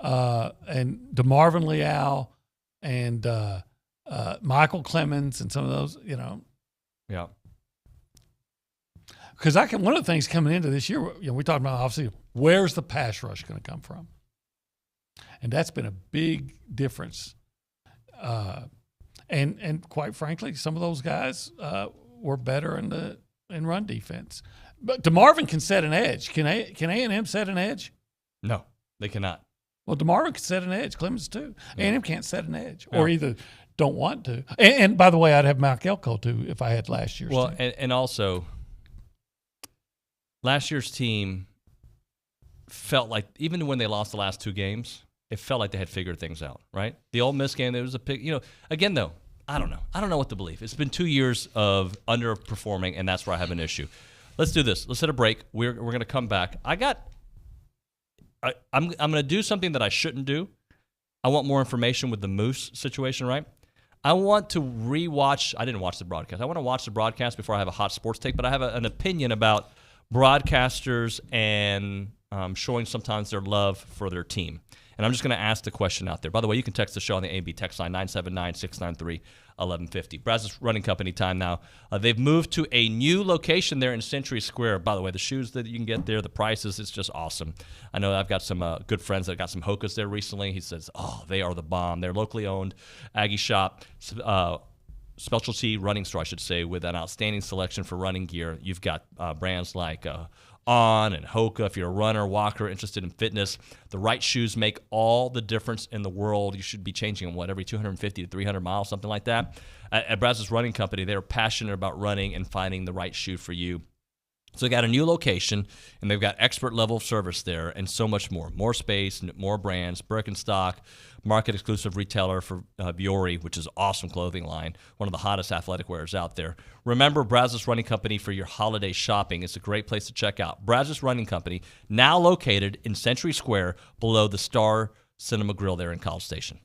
and DeMarvin Leal and Michael Clemens and some of those, Yeah. Because one of the things coming into this year, we talked about obviously where's the pass rush going to come from, and that's been a big difference. And quite frankly, some of those guys were better in run defense. But DeMarvin can set an edge. Can A&M set an edge? No, they cannot. Well, DeMarvin can set an edge. Clemens too. No. A&M can't set an edge, or either don't want to. And by the way, I'd have Mike Elko too if I had last year's team. And also, last year's team felt like, even when they lost the last 2 games, it felt like they had figured things out, right? The Ole Miss game, there was a pick. Again, though, I don't know. I don't know what to believe. It's been 2 years of underperforming, and that's where I have an issue. Let's do this. Let's hit a break. We're going to come back. I'm going to do something that I shouldn't do. I want more information with the Moose situation, right? I want to rewatch. I didn't watch the broadcast. I want to watch the broadcast before I have a hot sports take, but I have an opinion about broadcasters and showing sometimes their love for their team. And I'm just going to ask the question out there. By the way, you can text the show on the AB text line 979-693-1150. Brazos Running Company time now. They've moved to a new location there in Century Square. By the way, the shoes that you can get there, the prices, it's just awesome. I know I've got some good friends that got some Hokas there recently. He says, they are the bomb. They're locally owned Aggie shop, specialty running store, I should say, with an outstanding selection for running gear. You've got brands like On and Hoka. If you're a runner, walker, interested in fitness, the right shoes make all the difference in the world. You should be changing them, every 250 to 300 miles, something like that. At Brazos Running Company, they're passionate about running and finding the right shoe for you. So they got a new location, and they've got expert level of service there and so much more. More space, more brands, Birkenstock, market-exclusive retailer for Biore, which is an awesome clothing line, one of the hottest athletic wears out there. Remember Brazos Running Company for your holiday shopping. It's a great place to check out. Brazos Running Company, now located in Century Square below the Star Cinema Grill there in College Station.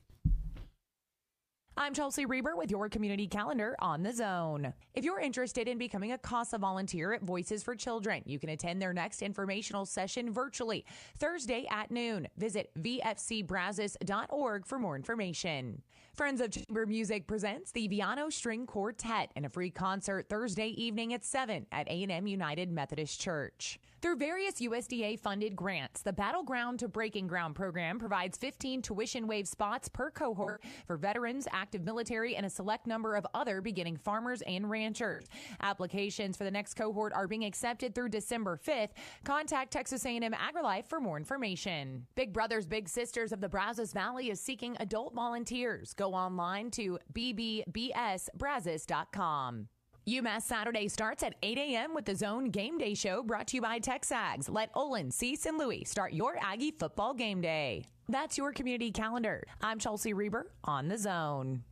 I'm Chelsea Reber with your community calendar on The Zone. If you're interested in becoming a CASA volunteer at Voices for Children, you can attend their next informational session virtually Thursday at noon. Visit vfcbrazos.org for more information. Friends of Chamber Music presents the Viano String Quartet in a free concert Thursday evening at 7 at A&M United Methodist Church. Through various USDA-funded grants, the Battleground to Breaking Ground program provides 15 tuition waive spots per cohort for veterans, active military, and a select number of other beginning farmers and ranchers. Applications for the next cohort are being accepted through December 5th. Contact Texas A&M AgriLife for more information. Big Brothers Big Sisters of the Brazos Valley is seeking adult volunteers. Go online to bbbsbrazos.com. UMass Saturday starts at 8 a.m. with the Zone Game Day Show brought to you by TexAgs. Let Olin, Cease, and Louie start your Aggie football game day. That's your community calendar. I'm Chelsea Reber on The Zone.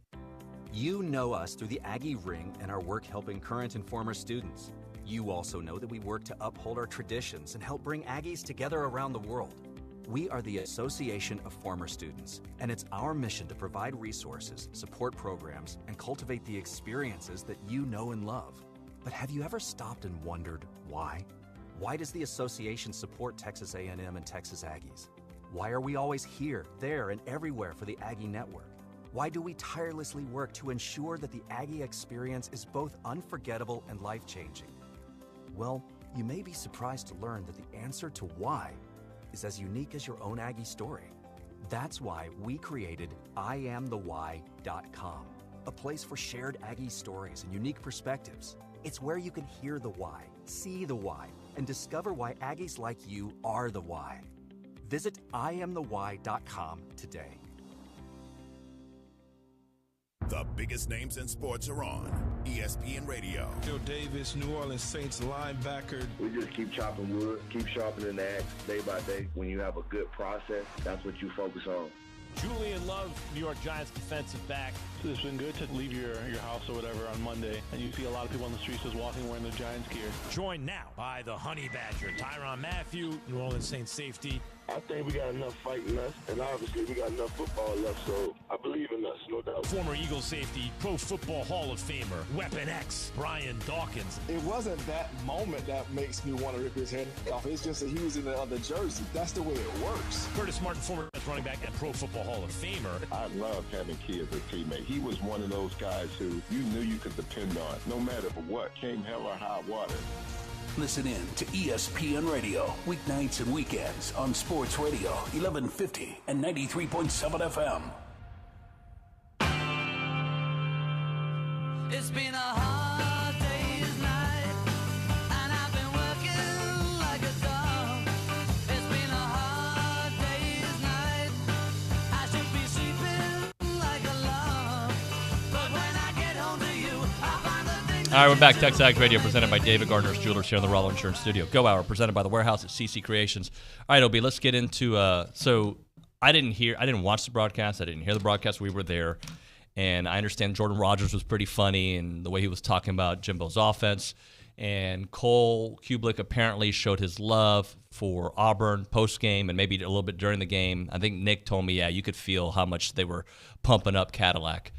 You know us through the Aggie Ring and our work helping current and former students. You also know that we work to uphold our traditions and help bring Aggies together around the world. We are the Association of Former Students, and it's our mission to provide resources, support programs, and cultivate the experiences that you know and love. But have you ever stopped and wondered why? Why does the association support Texas A&M and Texas Aggies? Why are we always here, there, and everywhere for the Aggie Network? Why do we tirelessly work to ensure that the Aggie experience is both unforgettable and life-changing? Well, you may be surprised to learn that the answer to why is as unique as your own Aggie story. That's why we created IamTheWhy.com, a place for shared Aggie stories and unique perspectives. It's where you can hear the why, see the why, and discover why Aggies like you are the why. Visit IamTheWhy.com today. The biggest names in sports are on ESPN Radio. Phil Davis, New Orleans Saints linebacker. We just keep chopping wood, keep sharpening the axe day by day. When you have a good process, that's what you focus on. Julian Love, New York Giants defensive back. So it's been good to leave your house or whatever on Monday, and you see a lot of people on the streets just walking wearing the Giants gear. Joined now by the Honey Badger, Tyrann Mathieu, New Orleans Saints safety. I think we got enough fight in us, and obviously we got enough football left, so I believe in us, no doubt. Former Eagles safety, Pro Football Hall of Famer, Weapon X, Brian Dawkins. It wasn't that moment that makes me want to rip his head off. It's just that he was in the other jersey. That's the way it works. Curtis Martin, former running back and Pro Football Hall of Famer. I loved having Key as a teammate. He was one of those guys who you knew you could depend on, no matter what, came hell or high water. Listen in to ESPN Radio, weeknights and weekends on Sports Radio, 1150 and 93.7 FM. It's been a hard day's night, and I've been working like a dog. It's been a hard day's night, I should be sleeping like a log. But when I get home to you, I find the things. All right, we're back. TexAgs Radio presented by David Gardner's Jewelers here in the Rollo Insurance Studio. Go Hour presented by the Warehouse at CC Creations. All right, Obi, let's get into so I didn't watch the broadcast. I didn't hear the broadcast. We were there. And I understand Jordan Rogers was pretty funny and the way he was talking about Jimbo's offense. And Cole Kubelik apparently showed his love for Auburn post-game and maybe a little bit during the game. I think Nick told me, yeah, you could feel how much they were pumping up Cadillac.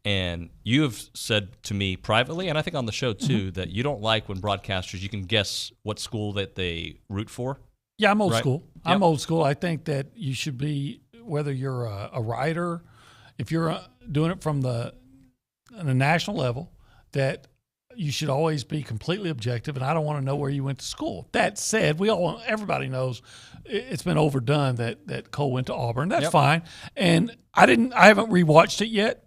And you have said to me privately, and I think on the show too, that you don't like when broadcasters, you can guess what school that they root for. Yeah, I'm old right? school. Yep. I'm old school. I think that you should be, whether you're a writer, if you're doing it from on a national level, that you should always be completely objective, and I don't want to know where you went to school. That said, everybody knows it's been overdone that Cole went to Auburn. That's fine. And I haven't rewatched it yet,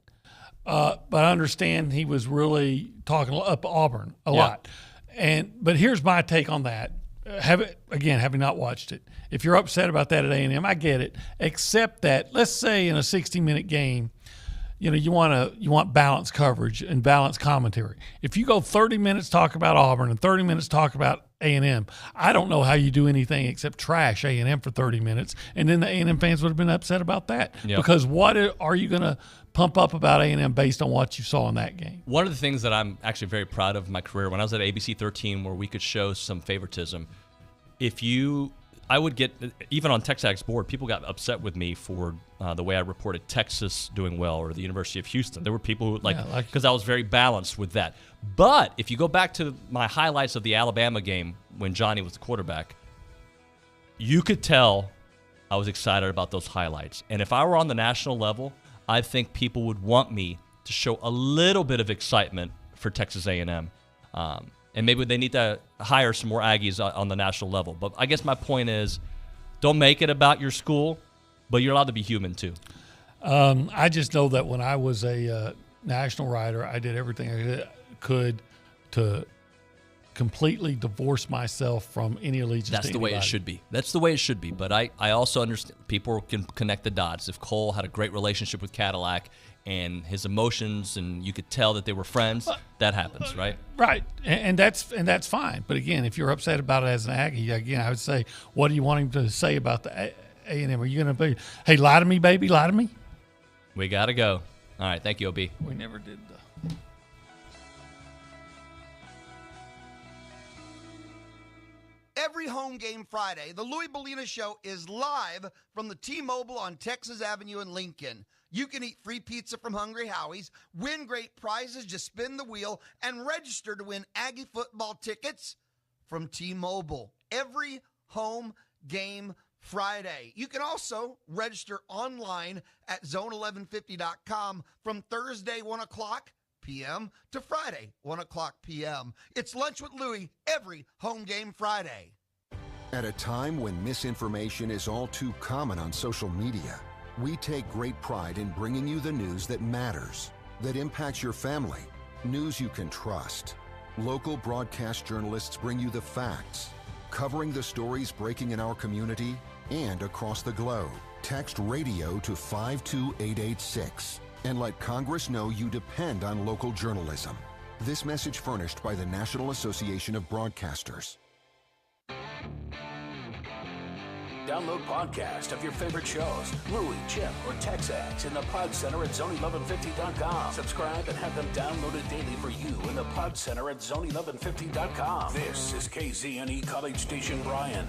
but I understand he was really talking up Auburn a lot. But here's my take on that. Having not watched it, if you're upset about that at A&M, I get it. Except that, let's say in a 60-minute game, you want balanced coverage and balanced commentary. If you go 30 minutes talk about Auburn and 30 minutes talk about A&M, I don't know how you do anything except trash A&M for 30 minutes, and then the A&M fans would have been upset about that. Yep. Because what are you going to pump up about A&M based on what you saw in that game? One of the things that I'm actually very proud of in my career, when I was at ABC 13, where we could show some favoritism, I would get, even on TexAgs board, people got upset with me for the way I reported Texas doing well or the University of Houston. There were people who, because I was very balanced with that. But if you go back to my highlights of the Alabama game when Johnny was the quarterback, you could tell I was excited about those highlights. And if I were on the national level, I think people would want me to show a little bit of excitement for Texas A&M. And maybe they need to hire some more Aggies on the national level. But I guess my point is, don't make it about your school, but you're allowed to be human too. I just know that when I was a national writer, I did everything I could to completely divorce myself from any allegiance That's to the way anybody. it should be. That's the way it should be. But I also understand people can connect the dots. If Cole had a great relationship with Cadillac and his emotions, and you could tell that they were friends, that happens, right? Right, and that's fine. But again, if you're upset about it as an Aggie, again, I would say, what do you want him to say about the A&M? Are you going to be, hey, lie to me, baby, lie to me? We got to go. All right, thank you, OB. We never did the... Every home game Friday, the Louis Bellina Show is live from the T-Mobile on Texas Avenue in Lincoln. You can eat free pizza from Hungry Howie's, win great prizes, just spin the wheel, and register to win Aggie football tickets from T-Mobile. Every home game Friday. You can also register online at zone1150.com from Thursday, 1 o'clock p.m. to Friday, 1 o'clock p.m. It's Lunch with Louie every home game Friday. At a time when misinformation is all too common on social media, we take great pride in bringing you the news that matters, that impacts your family, news you can trust. Local broadcast journalists bring you the facts, covering the stories breaking in our community and across the globe. Text radio to 52886 and let Congress know you depend on local journalism. This message furnished by the National Association of Broadcasters. Download podcast of your favorite shows, Louie, Jim, or TexAgs in the Pod Center at zone1150.com. Subscribe and have them downloaded daily for you in the Pod Center at zone1150.com. This is KZNE College Station Bryan.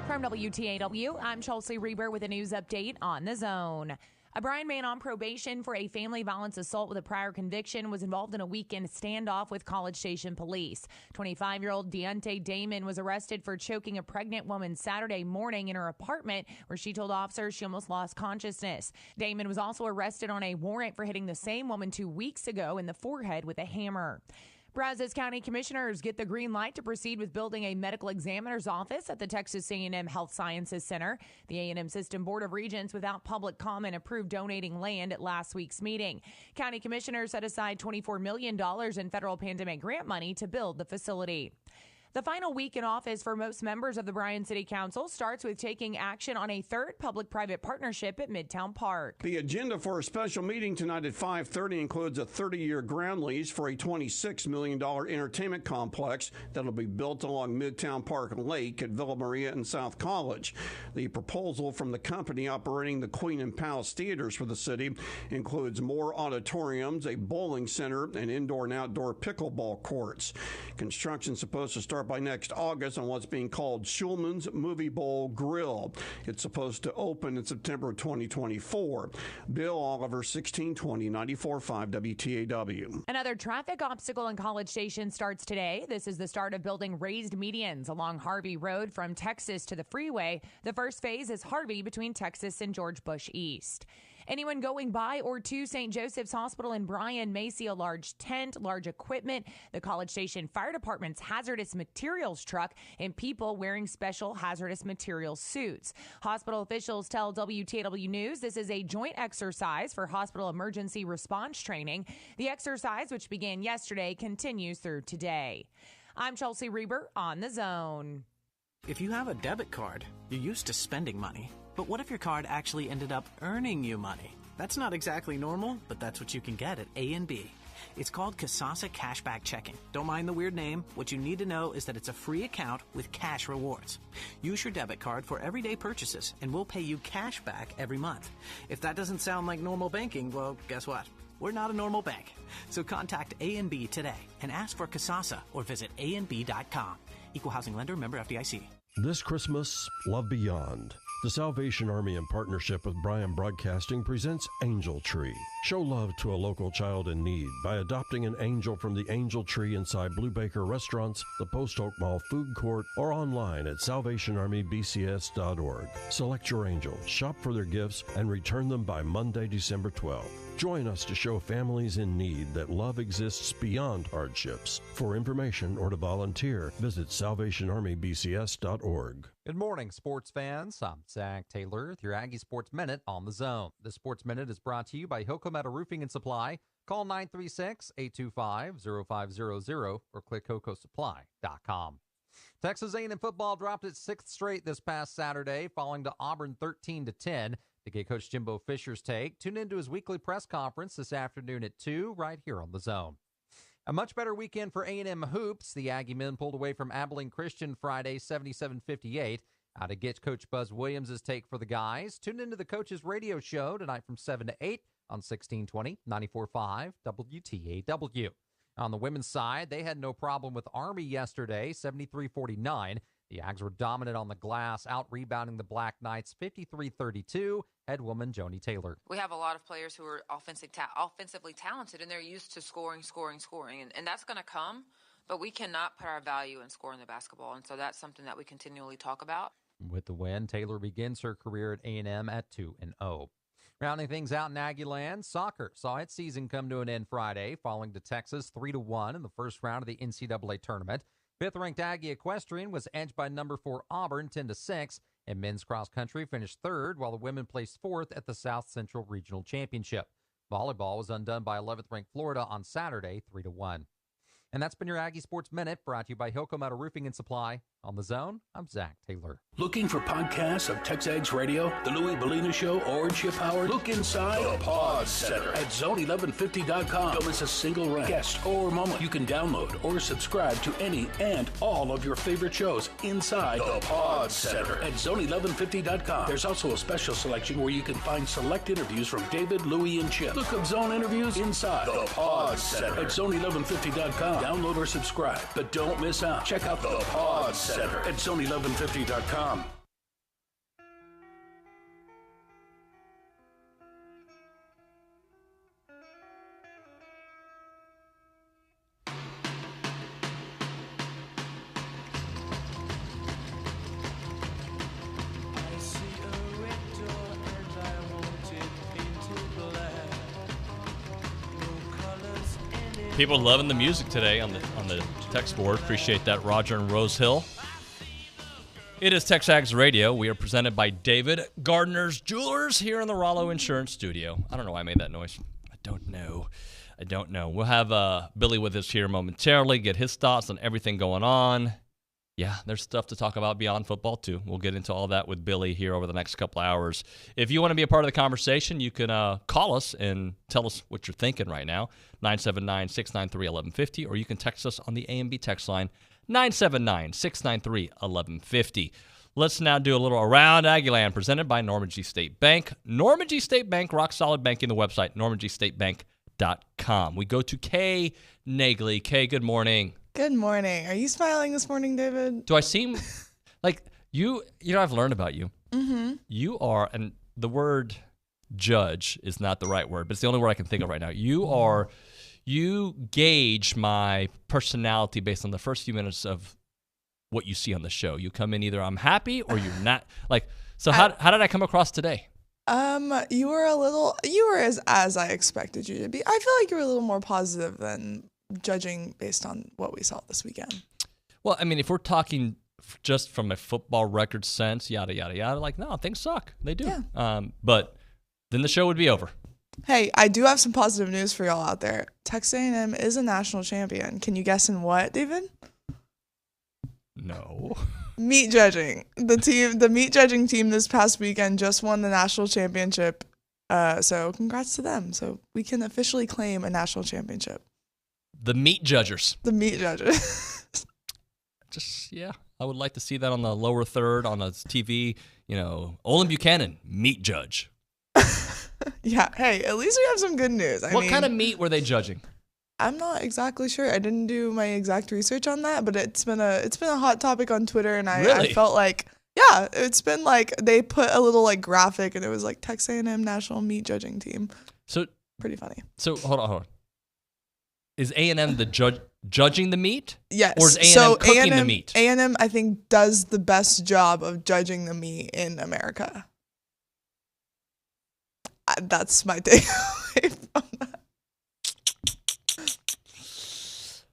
From WTAW, I'm Chelsea Reber with a news update on the Zone. A Bryan man on probation for a family violence assault with a prior conviction was involved in a weekend standoff with College Station police. 25-year-old Deontay Damon was arrested for choking a pregnant woman Saturday morning in her apartment, where she told officers she almost lost consciousness. Damon was also arrested on a warrant for hitting the same woman 2 weeks ago in the forehead with a hammer. Brazos County commissioners get the green light to proceed with building a medical examiner's office at the Texas A&M Health Sciences Center. The A&M System Board of Regents, without public comment, approved donating land at last week's meeting. County commissioners set aside $24 million in federal pandemic grant money to build the facility. The final week in office for most members of the Bryan City Council starts with taking action on a third public-private partnership at Midtown Park. The agenda for a special meeting tonight at 5:30 includes a 30-year ground lease for a $26 million entertainment complex that will be built along Midtown Park and Lake at Villa Maria and South College. The proposal from the company operating the Queen and Palace Theaters for the city includes more auditoriums, a bowling center, and indoor and outdoor pickleball courts. Construction is supposed to start by next August on what's being called Schulman's Movie Bowl Grill. It's supposed to open in September 2024. Bill Oliver, 1620 94.5 WTAW. Another traffic obstacle in College Station starts today. This is the start of building raised medians along Harvey Road from Texas to the freeway. The first phase is Harvey between Texas and George Bush East. Anyone going by or to St. Joseph's Hospital in Bryan may see a large tent, large equipment, the College Station Fire Department's hazardous materials truck, and people wearing special hazardous materials suits. Hospital officials tell WTAW News this is a joint exercise for hospital emergency response training. The exercise, which began yesterday, continues through today. I'm Chelsea Reber on The Zone. If you have a debit card, you're used to spending money. But what if your card actually ended up earning you money? That's not exactly normal, but that's what you can get at A&B. It's called Kasasa Cashback Checking. Don't mind the weird name. What you need to know is that it's a free account with cash rewards. Use your debit card for everyday purchases, and we'll pay you cash back every month. If that doesn't sound like normal banking, well, guess what? We're not a normal bank. So contact A&B today and ask for Kasasa or visit ANB.com. Equal housing lender, member FDIC. This Christmas, love beyond. The Salvation Army, in partnership with Bryan Broadcasting, presents Angel Tree. Show love to a local child in need by adopting an angel from the Angel Tree inside Blue Baker Restaurants, the Post Oak Mall Food Court, or online at salvationarmybcs.org. Select your angel, shop for their gifts, and return them by Monday, December 12th. Join us to show families in need that love exists beyond hardships. For information or to volunteer, visit salvationarmybcs.org. Good morning, sports fans. I'm Zach Taylor with your Aggie Sports Minute on the Zone. The Sports Minute is brought to you by Hilco Metal Roofing and Supply. Call 936-825-0500 or click HilcoSupply.com. Texas A&M football dropped its sixth straight this past Saturday, falling to Auburn 13-10. To get Coach Jimbo Fisher's take, tune into his weekly press conference this afternoon at 2 right here on the Zone. A much better weekend for A&M hoops. The Aggie men pulled away from Abilene Christian Friday 77-58. To get Coach Buzz Williams' take for the guys, tune into the Coach's Radio Show tonight from 7 to 8 on 1620 94.5 WTAW. On the women's side, they had no problem with Army yesterday, 73-49. The Ags were dominant on the glass, out-rebounding the Black Knights 53-32. Head woman Joni Taylor. We have a lot of players who are offensively talented, and they're used to scoring. And that's going to come, but we cannot put our value in scoring the basketball. And so that's something that we continually talk about. With the win, Taylor begins her career at A&M at 2-0. Rounding things out in Aggieland, soccer saw its season come to an end Friday, falling to Texas 3-1 in the first round of the NCAA tournament. Fifth-ranked Aggie Equestrian was edged by number 4 Auburn 10-6, and men's cross country finished third, while the women placed fourth at the South Central Regional Championship. Volleyball was undone by 11th-ranked Florida on Saturday 3-1. And that's been your Aggie Sports Minute, brought to you by Hilco Metal Roofing and Supply. On the Zone, I'm Zach Taylor. Looking for podcasts of TexAgs Radio, The Louis Bellina Show, or Chip Howard? Look inside the Pod Center at zone1150.com. Don't miss a single rant, guest, or moment. You can download or subscribe to any and all of your favorite shows inside the Pod Center at zone1150.com. There's also a special selection where you can find select interviews from David, Louis, and Chip. Look up Zone interviews inside the Pod Center at zone1150.com. Download or subscribe, but don't miss out. Check out the Pod Center at zone1150.com. People loving the music today on the text board. Appreciate that, Roger and Rose Hill. It is TexAgs Radio. We are presented by David Gardner's Jewelers here in the Rollo Insurance Studio. I don't know why I made that noise. I don't know. We'll have Billy with us here momentarily, get his thoughts on everything going on. Yeah, there's stuff to talk about beyond football, too. We'll get into all that with Billy here over the next couple hours. If you want to be a part of the conversation, you can call us and tell us what you're thinking right now, 979-693-1150, or you can text us on the A&B text line, 979-693-1150. Let's now do a little Around Aggieland, presented by Normandy State Bank. Normandy State Bank, rock solid banking, the website, normandystatebank.com. We go to Kay Nagley. Kay, good morning. Good morning. Are you smiling this morning, David? Do I seem like you know, I've learned about you. Mm-hmm. You are, and the word judge is not the right word, but it's the only word I can think of right now. You gauge my personality based on the first few minutes of what you see on the show. You come in either I'm happy or you're not. Like, so how did I come across today? You were as I expected you to be. I feel like you were a little more positive than judging based on what we saw this weekend. Well, I mean, if we're talking just from a football record sense, yada, yada, yada, like, no, things suck. They do. Yeah. But then the show would be over. Hey, I do have some positive news for y'all out there. Texas A&M is a national champion. Can you guess in what, David? No. Meat judging. The meat judging team this past weekend just won the national championship. So congrats to them. So we can officially claim a national championship. The meat judgers. The meat judges. Yeah. I would like to see that on the lower third on a TV. Olin Buchanan, meat judge. Yeah. Hey, at least we have some good news. What kind of meat were they judging? I'm not exactly sure. I didn't do my exact research on that, but it's been a hot topic on Twitter, and I felt like, yeah, it's been like they put a little like graphic, and it was like Texas A&M national meat judging team. So pretty funny. So hold on. Is A&M the judging the meat? Yes. Or is A&M cooking the meat? A&M, I think, does the best job of judging the meat in America. That's my takeaway from that.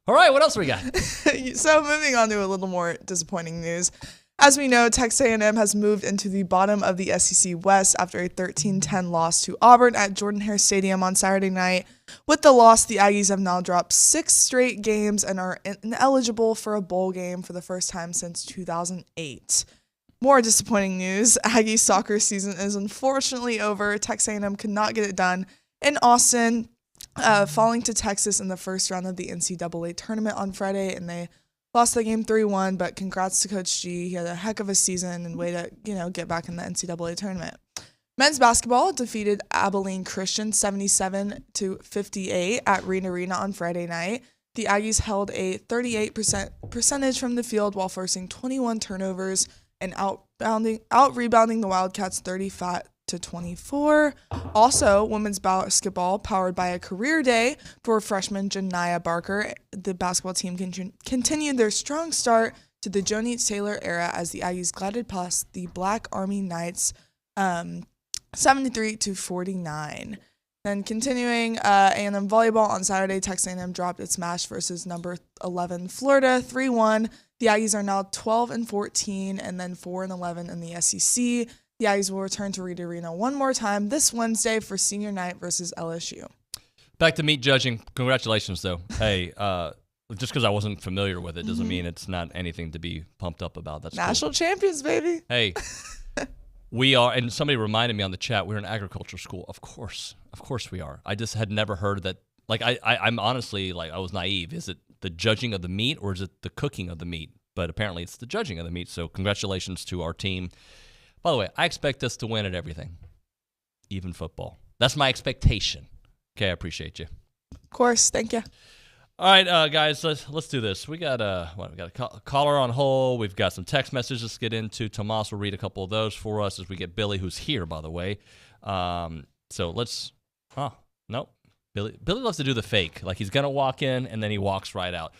All right, what else we got? So moving on to a little more disappointing news. As we know, Texas A&M has moved into the bottom of the SEC West after a 13-10 loss to Auburn at Jordan-Hare Stadium on Saturday night. With the loss, the Aggies have now dropped 6 straight games and are ineligible for a bowl game for the first time since 2008. More disappointing news, Aggie soccer season is unfortunately over. Texas A&M could not get it done in Austin, falling to Texas in the first round of the NCAA tournament on Friday, and they lost the game 3-1, but congrats to Coach G. He had a heck of a season and way to, get back in the NCAA tournament. Men's basketball defeated Abilene Christian 77-58 at Reed Arena on Friday night. The Aggies held a 38% percentage from the field while forcing 21 turnovers and out-rebounding the Wildcats 35-24. Also, women's basketball powered by a career day for freshman Janiah Barker. The basketball team continued their strong start to the Joni Taylor era as the Aggies glided past the Black Army Knights 73-49. Then continuing A&M volleyball on Saturday, Texas A&M dropped its match versus number 11 Florida 3-1. The Aggies are now 12-14 and then 4-11 in the SEC. The Aggies will return to Reed Arena one more time this Wednesday for senior night versus LSU. Back to meat judging. Congratulations, though. Hey, just because I wasn't familiar with it doesn't mean it's not anything to be pumped up about. That's national cool. champions, baby. Hey, we are, and somebody reminded me on the chat, we're an agriculture school. Of course we are. I just had never heard that. Like, I'm honestly, like, I was naive. Is it the judging of the meat or is it the cooking of the meat? But apparently it's the judging of the meat. So congratulations to our team. By the way, I expect us to win at everything, even football. That's my expectation. Okay, I appreciate you. Of course, thank you. All right, guys, let's do this. We got a caller on hold. We've got some text messages to get into. Tomas will read a couple of those for us as we get Billy, who's here, by the way. So let's. Oh no, Billy loves to do the fake. Like he's gonna walk in and then he walks right out.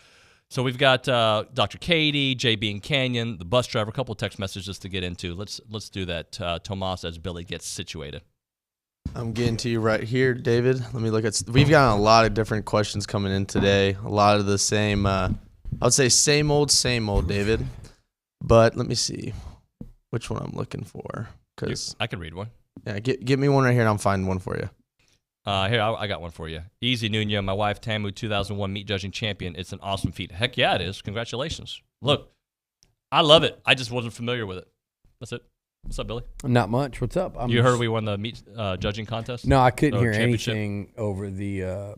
So we've got Dr. Katie, JB and Canyon, the bus driver, a couple of text messages to get into. Let's do that, Tomas, as Billy gets situated. I'm getting to you right here, David. Let me look at. We've got a lot of different questions coming in today. A lot of the same. I would say same old, David. But let me see which one I'm looking for. Cause I can read one. Yeah, get me one right here, and I'll find one for you. Here, I got one for you. Easy, Nuño. My wife, Tamu, 2001 meat judging champion. It's an awesome feat. Heck yeah, it is. Congratulations. Look, I love it. I just wasn't familiar with it. That's it. What's up, Billy? Not much. What's up? You heard we won the meat judging contest? No, I couldn't hear anything over the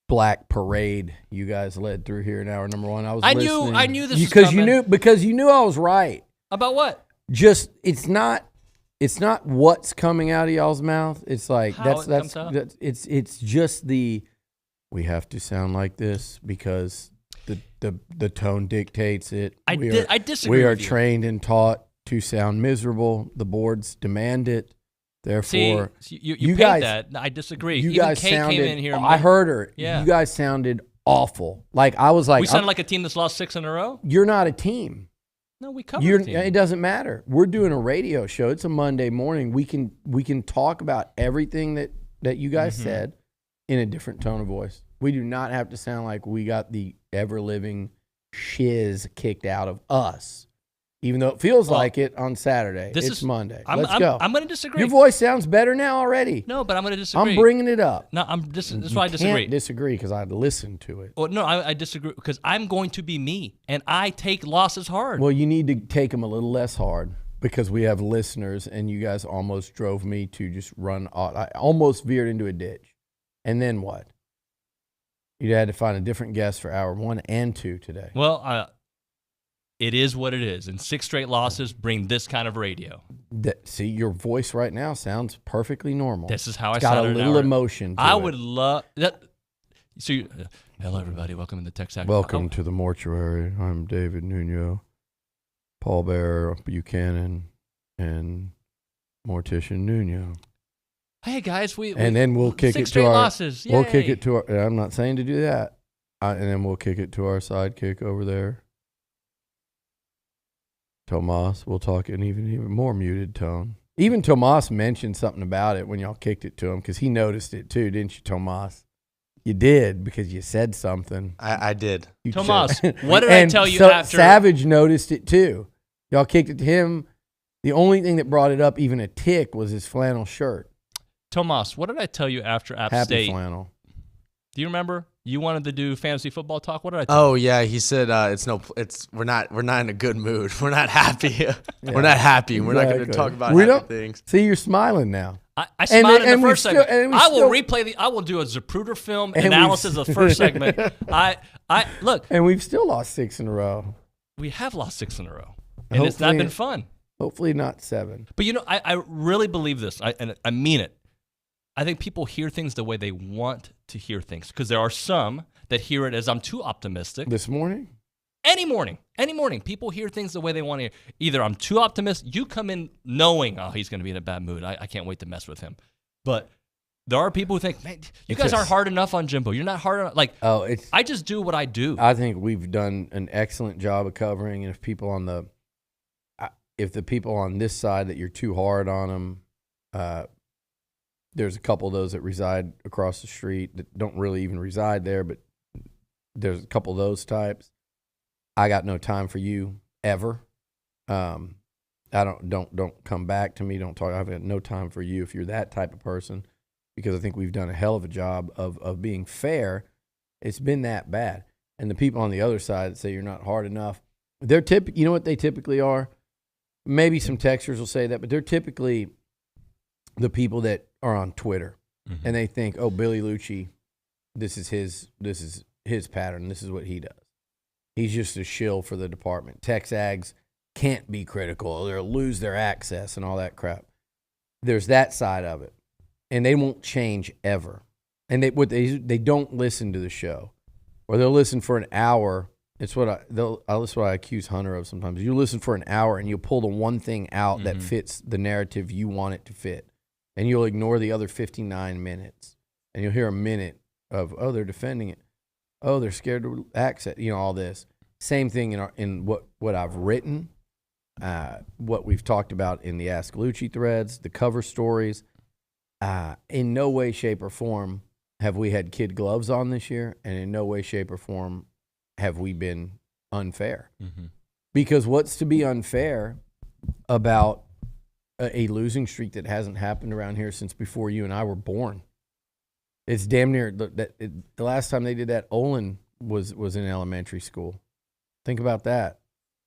black parade you guys led through here in hour number one. I knew this was coming. Because you knew I was right. About what? Just it's not what's coming out of y'all's mouth. It's like it's just we have to sound like this because the tone dictates it. I disagree. We are with you. trained and taught to sound miserable. The boards demand it. Therefore, you guys, that. I disagree. You Even guys Kate sounded. came in here. I heard her. Yeah. You guys sounded awful. Like I was like, we sounded like a team that's lost 6 in a row. You're not a team. No, we cover the team. It doesn't matter. We're doing a radio show. It's a Monday morning. We can talk about everything that you guys said in a different tone of voice. We do not have to sound like we got the ever-living shiz kicked out of us, even though it feels like it on Saturday. It's Monday. Let's go. I'm going to disagree. Your voice sounds better now already. No, but I'm going to disagree. I'm bringing it up. No, that's why I disagree. You can't disagree because I listened to it. Well, no, I disagree because I'm going to be me, and I take losses hard. Well, you need to take them a little less hard because we have listeners, and you guys almost drove me to just run. I almost veered into a ditch. And then what? You had to find a different guest for hour 1 and 2 today. Well, it is what it is, and 6 straight losses bring this kind of radio. See, your voice right now sounds perfectly normal. This is how it's I got sound. a little emotion to I it. would love that. So, hello everybody, welcome to the TexAgs. Welcome to the mortuary. I'm David Nuño, pallbearer Buchanan, and mortician Nuño. Hey guys, and then we'll kick 6 it straight to our. losses. We'll kick Yay. it to our. I'm not saying to do that. And then we'll kick it to our sidekick over there, Tomas. We'll talk in even more muted tone. Even Tomas mentioned something about it when y'all kicked it to him because he noticed it too, didn't you, Tomas? You did because you said something. I did. Tomas, what did I tell you after? Savage noticed it too. Y'all kicked it to him. The only thing that brought it up even a tick was his flannel shirt. Tomas, what did I tell you after App Happy State? flannel. Do you remember? You wanted to do fantasy football talk. What did I tell you? Oh yeah, he said we're not in a good mood. We're not happy. We're not happy. We're not going to talk about happy things. See, you're smiling now. I smiled in the first segment. I will do a Zapruder film analysis of the first segment. Look. And we've still lost 6 in a row. We have lost 6 in a row. And it's not been fun. Hopefully not 7. But I really believe this. And I mean it. I think people hear things the way they want to hear things because there are some that hear it as I'm too optimistic. This morning? Any morning. People hear things the way they want to hear. Either I'm too optimistic. You come in knowing, he's going to be in a bad mood. I can't wait to mess with him. But there are people who think, man, you guys aren't hard enough on Jimbo. You're not hard enough. Like, I just do what I do. I think we've done an excellent job of covering. And if the people on this side that you're too hard on them, there's a couple of those that reside across the street that don't really even reside there, but there's a couple of those types. I got no time for you ever. I don't come back to me. Don't talk. I've got no time for you if you're that type of person, because I think we've done a hell of a job of being fair. It's been that bad. And the people on the other side that say you're not hard enough, you know what they typically are? Maybe some texters will say that, but they're typically the people that are on Twitter, and they think, "Oh, Billy Lucci, this is his pattern. This is what he does. He's just a shill for the department. TexAgs can't be critical; they'll lose their access and all that crap." There's that side of it, and they won't change ever. And they don't listen to the show, or they'll listen for an hour. That's what I accuse Hunter of sometimes. You listen for an hour and you'll pull the one thing out that fits the narrative you want it to fit. And you'll ignore the other 59 minutes. And you'll hear a minute of, they're defending it. Oh, they're scared to access, all this. Same thing in what I've written, what we've talked about in the Ask Lucci threads, the cover stories. In no way, shape, or form have we had kid gloves on this year, and in no way, shape, or form have we been unfair. Because what's to be unfair about a losing streak that hasn't happened around here since before you and I were born? It's damn near the last time they did that, Olin was in elementary school. Think about that.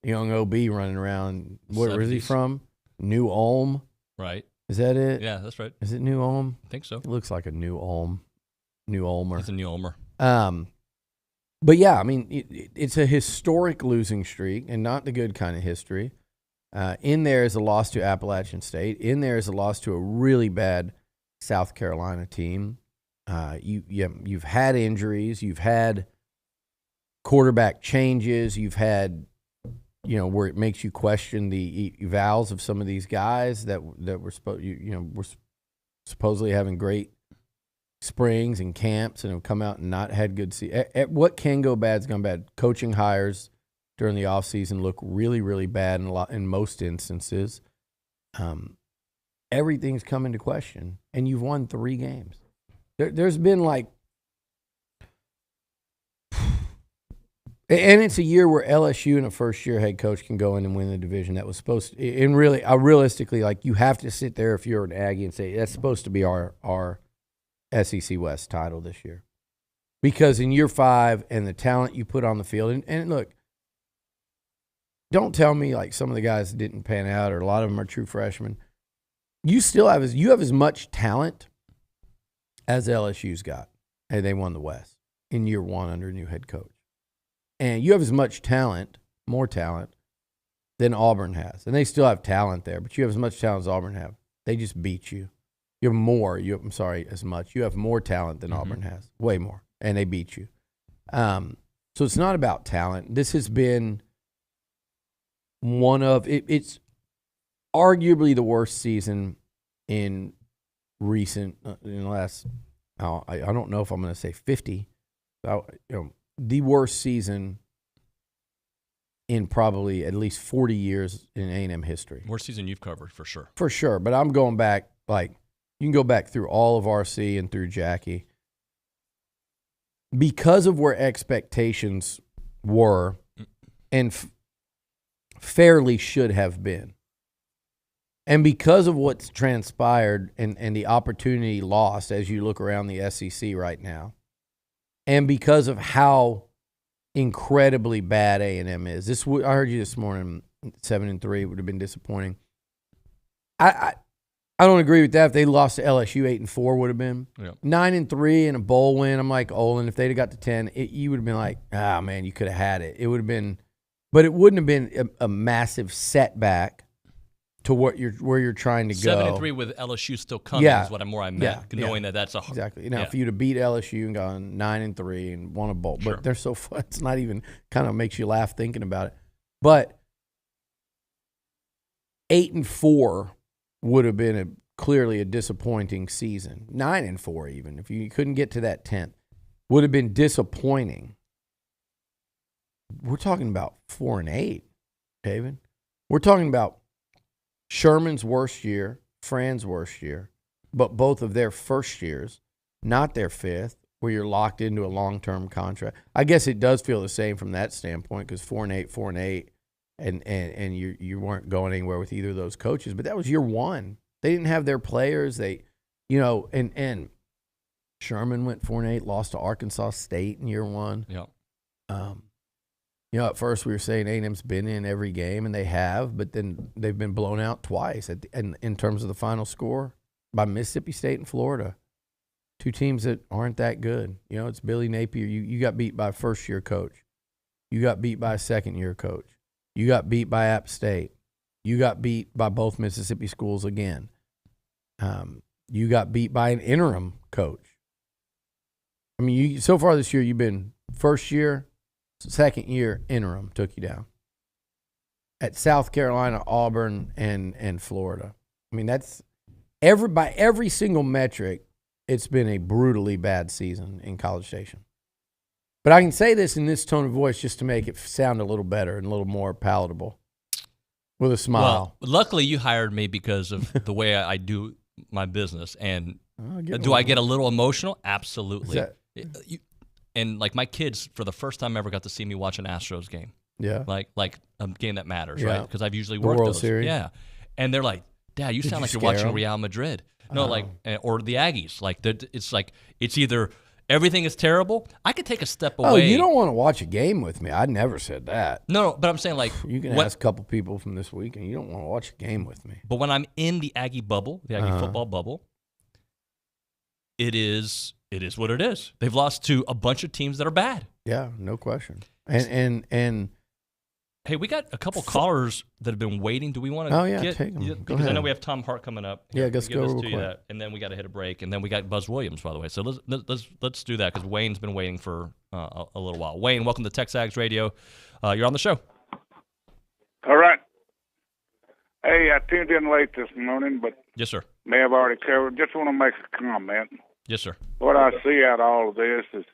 Young OB running around. Where is he from? New Ulm. Right. Is that it? Yeah, that's right. Is it New Ulm? I think so. It looks like a New Ulm. New Ulmer. He's a New Ulmer. But yeah, I mean, it's a historic losing streak, and not the good kind of history. In there is a loss to Appalachian State. In there is a loss to a really bad South Carolina team. You've had injuries. You've had quarterback changes. You've had, where it makes you question the evals of some of these guys that were were supposedly having great springs and camps and have come out and not had good what can go bad's gone bad. Coaching hires during the offseason look really, really bad in most instances. Everything's come into question, and you've won 3 games. There's been like, and it's a year where LSU and a first-year head coach can go in and win the division. That was supposed to, and really, realistically, like you have to sit there if you're an Aggie and say that's supposed to be our SEC West title this year, because in year 5 and the talent you put on the field, and look, don't tell me like some of the guys didn't pan out or a lot of them are true freshmen. You have as much talent as LSU's got, and they won the West in year 1 under a new head coach. And you have as much talent, more talent, than Auburn has. And they still have talent there, but you have as much talent as Auburn have. They just beat you. You have more. As much. You have more talent than Auburn has. Way more. And they beat you. So it's not about talent. This has been it's arguably the worst season in the last, I don't know if I'm going to say 50. The worst season in probably at least 40 years in A&M history. Worst season you've covered, for sure. For sure, but I'm going back, like, you can go back through all of RC and through Jackie. Because of where expectations were and fairly should have been, and because of what's transpired and the opportunity lost as you look around the SEC right now, and because of how incredibly bad A&M is, I heard you this morning, 7-3 would have been disappointing. I don't agree with that. If they lost to LSU, 8-4 would have been. Yeah. 9-3 and a bowl win. I'm like Olin. If they'd have got to 10, you would have been like, man, you could have had it. It would have been, but it wouldn't have been a massive setback to where you're trying to go. 7-3 with LSU still coming is what I meant, knowing that that's a exactly. Now, for you to beat LSU and gone 9-3 and won a bowl, but they're so fun. It's not even kind of makes you laugh thinking about it. But 8-4 would have been clearly a disappointing season. 9-4 even, if you couldn't get to that 10th, would have been disappointing. We're talking about 4-8, David. We're talking about Sherman's worst year, Fran's worst year, but both of their first years, not their 5th, where you're locked into a long-term contract. I guess it does feel the same from that standpoint because 4-8, and you weren't going anywhere with either of those coaches. But that was year 1. They didn't have their players. And Sherman went 4-8, lost to Arkansas State in year 1. Yeah. At first we were saying A&M's been in every game, and they have, but then they've been blown out twice in terms of the final score by Mississippi State and Florida, 2 teams that aren't that good. It's Billy Napier. You got beat by a first-year coach. You got beat by a second-year coach. You got beat by App State. You got beat by both Mississippi schools again. You got beat by an interim coach. I mean, so far this year you've been first year, second year, interim took you down. At South Carolina, Auburn, and Florida. I mean, that's by every single metric, it's been a brutally bad season in College Station. But I can say this in this tone of voice just to make it sound a little better and a little more palatable. With a smile. Well, luckily you hired me because of the way I do my business. And do I get a little emotional? Absolutely. And like my kids, for the first time ever, got to see me watch an Astros game. Yeah. Like a game that matters, right? Because I've usually worked the World those. Series. Yeah. And they're like, Dad, you sound like you're watching Real Madrid. No, or the Aggies. It's either everything is terrible. I could take a step away. Oh, you don't want to watch a game with me. I never said that. No, but I'm saying you can ask a couple people from this week, and you don't want to watch a game with me. But when I'm in the Aggie bubble, the Aggie football bubble, it is what it is. They've lost to a bunch of teams that are bad. Yeah, no question. And hey, we got a couple callers that have been waiting. Do we want to take them. Because I know we have Tom Hart coming up. Yeah, let's go real quick. That, and then we got to hit a break, and then we got Buzz Williams, by the way. So let's do that because Wayne's been waiting for a little while. Wayne, welcome to TexAgs Radio. You're on the show. All right. Hey, I tuned in late this morning, but yes, sir. May have already covered. Just want to make a comment. Yes, sir. What I see out of all of this is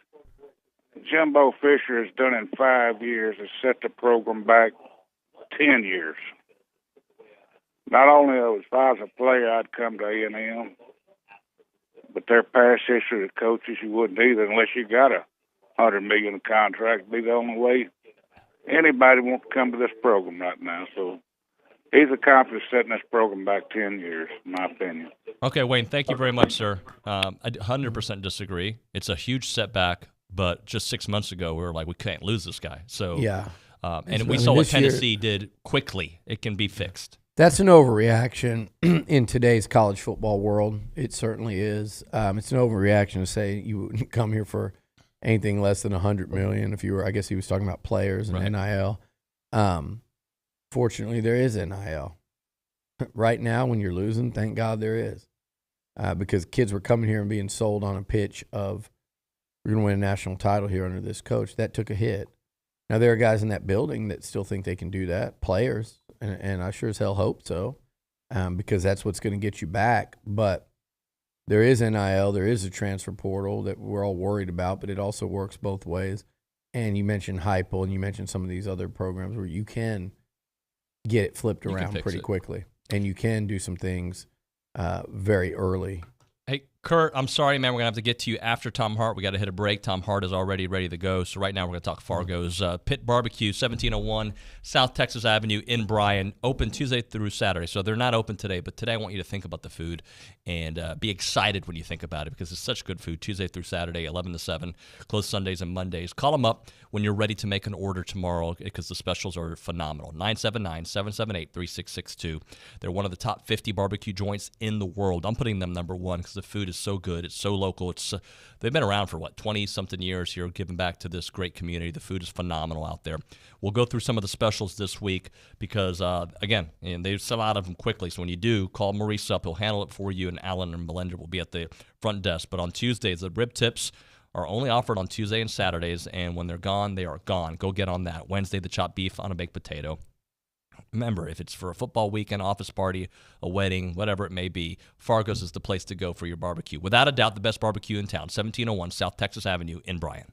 Jimbo Fisher has done in 5 years is set the program back 10 years. Not only if I was a player, I'd come to A&M, but their past history of coaches, you wouldn't either unless you got a $100 million contract. It'd be the only way anybody wants to come to this program right now. So he's accomplished setting this program back 10 years, in my opinion. Okay, Wayne, thank you very much, sir. I 100% disagree. It's a huge setback, but just 6 months ago, we were like, we can't lose this guy. So yeah. And we saw what Tennessee did quickly. It can be fixed. That's an overreaction in today's college football world. It certainly is. It's an overreaction to say you wouldn't come here for anything less than $100 million. If you were, I guess he was talking about players and NIL. Fortunately, there is NIL. Right now, when you're losing, thank God there is, because kids were coming here and being sold on a pitch of we're going to win a national title here under this coach. That took a hit. Now, there are guys in that building that still think they can do that, players, and I sure as hell hope so, because that's what's going to get you back. But there is NIL, there is a transfer portal that we're all worried about, but it also works both ways. And you mentioned Heupel, and you mentioned some of these other programs where you can get it flipped around pretty quickly, and you can do some things very early. Hey, Kurt, I'm sorry, man. We're going to have to get to you after Tom Hart. We got to hit a break. Tom Hart is already ready to go. So right now we're going to talk Fargo's Pit Barbecue, 1701 South Texas Avenue in Bryan, open Tuesday through Saturday. So they're not open today, but today I want you to think about the food and be excited when you think about it because it's such good food. Tuesday through Saturday, 11 to 7, closed Sundays and Mondays. Call them up when you're ready to make an order tomorrow because the specials are phenomenal. 979-778-3662. They're one of the top 50 barbecue joints in the world. I'm putting them number one because the food is so good. It's so local. They've been around for, 20-something years here, giving back to this great community. The food is phenomenal out there. We'll go through some of the specials this week because, again, and they sell out of them quickly. So when you do, call Maurice up. He'll handle it for you, and Alan and Melinda will be at the front desk. But on Tuesdays, the rib tips are only offered on Tuesday and Saturdays, and when they're gone, they are gone. Go get on that. Wednesday, the chopped beef on a baked potato. Remember, if it's for a football weekend, office party, a wedding, whatever it may be, Fargo's is the place to go for your barbecue. Without a doubt, the best barbecue in town, 1701 South Texas Avenue in Bryan.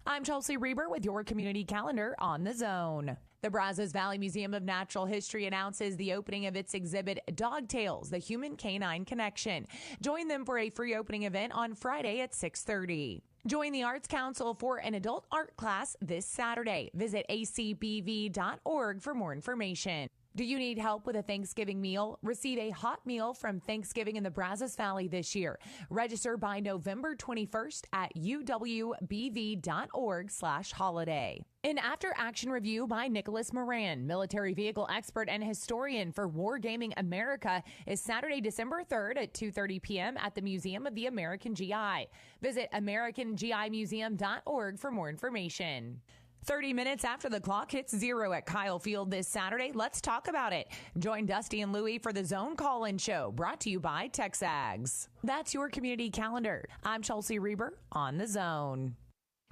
I'm Chelsea Reber with your community calendar on The Zone. The Brazos Valley Museum of Natural History announces the opening of its exhibit, Dog Tales, The Human Canine Connection. Join them for a free opening event on Friday at 6:30. Join the Arts Council for an adult art class this Saturday. Visit acbv.org for more information. Do you need help with a Thanksgiving meal? Receive a hot meal from Thanksgiving in the Brazos Valley this year. Register by November 21st at uwbv.org/holiday. An after-action review by Nicholas Moran, military vehicle expert and historian for Wargaming America, is Saturday, December 3rd at 2:30 p.m. at the Museum of the American GI. Visit AmericanGIMuseum.org for more information. 30 minutes after the clock hits zero at Kyle Field this Saturday, let's talk about it. Join Dusty and Louie for the Zone Call-In Show, brought to you by TexAgs. That's your community calendar. I'm Chelsea Reber on The Zone.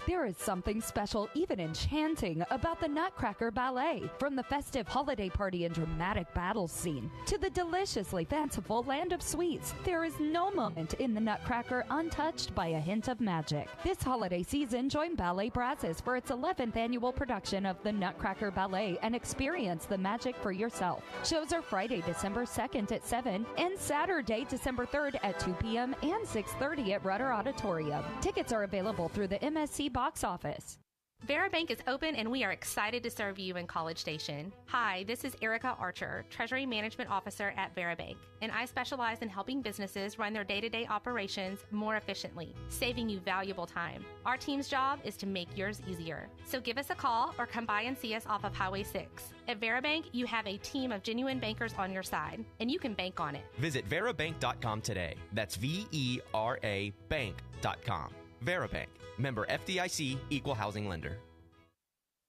There is something special, even enchanting, about the Nutcracker Ballet. From the festive holiday party and dramatic battle scene to the deliciously fanciful land of sweets, there is no moment in the Nutcracker untouched by a hint of magic. This holiday season, join Ballet Brazos for its 11th annual production of the Nutcracker Ballet and experience the magic for yourself. Shows are Friday, December 2nd at 7 and Saturday, December 3rd at 2 p.m. and 6:30 at Rudder Auditorium. Tickets are available through the MSC box office. VeraBank is open and we are excited to serve you in College Station. Hi, this is Erica Archer, Treasury Management Officer at VeraBank, and I specialize in helping businesses run their day-to-day operations more efficiently, saving you valuable time. Our team's job is to make yours easier. So give us a call or come by and see us off of Highway 6. At VeraBank, you have a team of genuine bankers on your side, and you can bank on it. Visit verabank.com today. That's VERA bank.com. VeraBank. Member FDIC, Equal Housing Lender.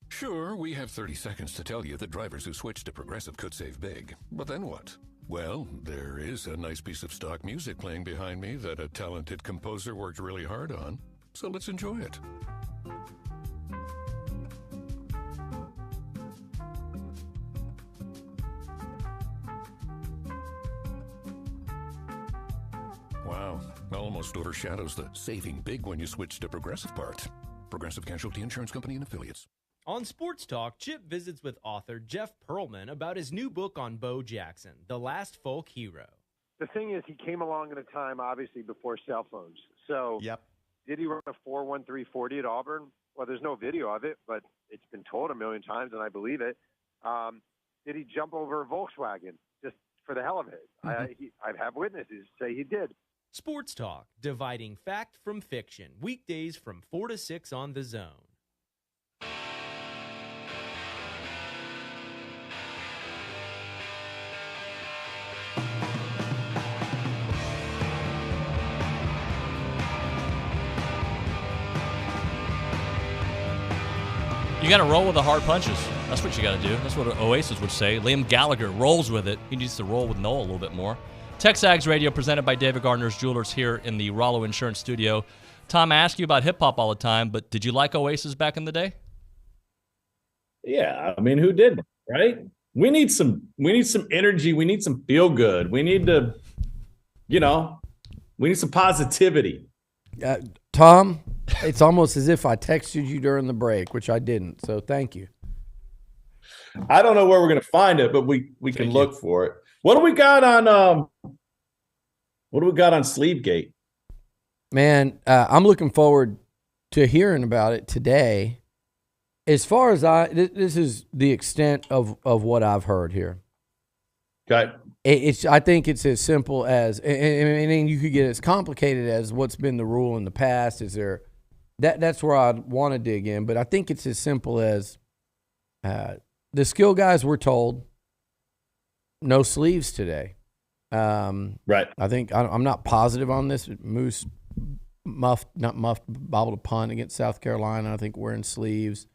Sure, we have 30 seconds to tell you that drivers who switch to Progressive could save big. But then what? Well, there is a nice piece of stock music playing behind me that a talented composer worked really hard on. So let's enjoy it. Wow, almost overshadows the saving big when you switch to Progressive part. Progressive Casualty Insurance Company and Affiliates. On Sports Talk, Chip visits with author Jeff Pearlman about his new book on Bo Jackson, The Last Folk Hero. The thing is, he came along at a time, obviously, before cell phones. So did he run a 4.1340 at Auburn? Well, there's no video of it, but it's been told a million times, and I believe it. Did he jump over a Volkswagen just for the hell of it? I have witnesses say he did. Sports Talk, dividing fact from fiction. Weekdays from 4 to 6 on The Zone. You got to roll with the hard punches. That's what you got to do. That's what Oasis would say. Liam Gallagher rolls with it. He needs to roll with Noel a little bit more. TexAgs Radio presented by David Gardner's Jewelers here in the Rollo Insurance Studio. Tom, I ask you about hip-hop all the time, but did you like Oasis back in the day? Yeah, I mean, who didn't, right? We need some energy. We need some feel good. We need to, we need some positivity. Tom, it's almost as if I texted you during the break, which I didn't. So thank you. I don't know where we're going to find it, but we can look for it. What do we got on Sleevegate? Man, I'm looking forward to hearing about it today. As far as this is the extent of what I've heard here. Okay. I think it's as simple as, and you could get as complicated as what's been the rule in the past. Is there that's where I'd want to dig in, but I think it's as simple as the skill guys were told no sleeves today. Right. I think I'm not positive on this. Moose bobbled a punt against South Carolina. I think wearing sleeves.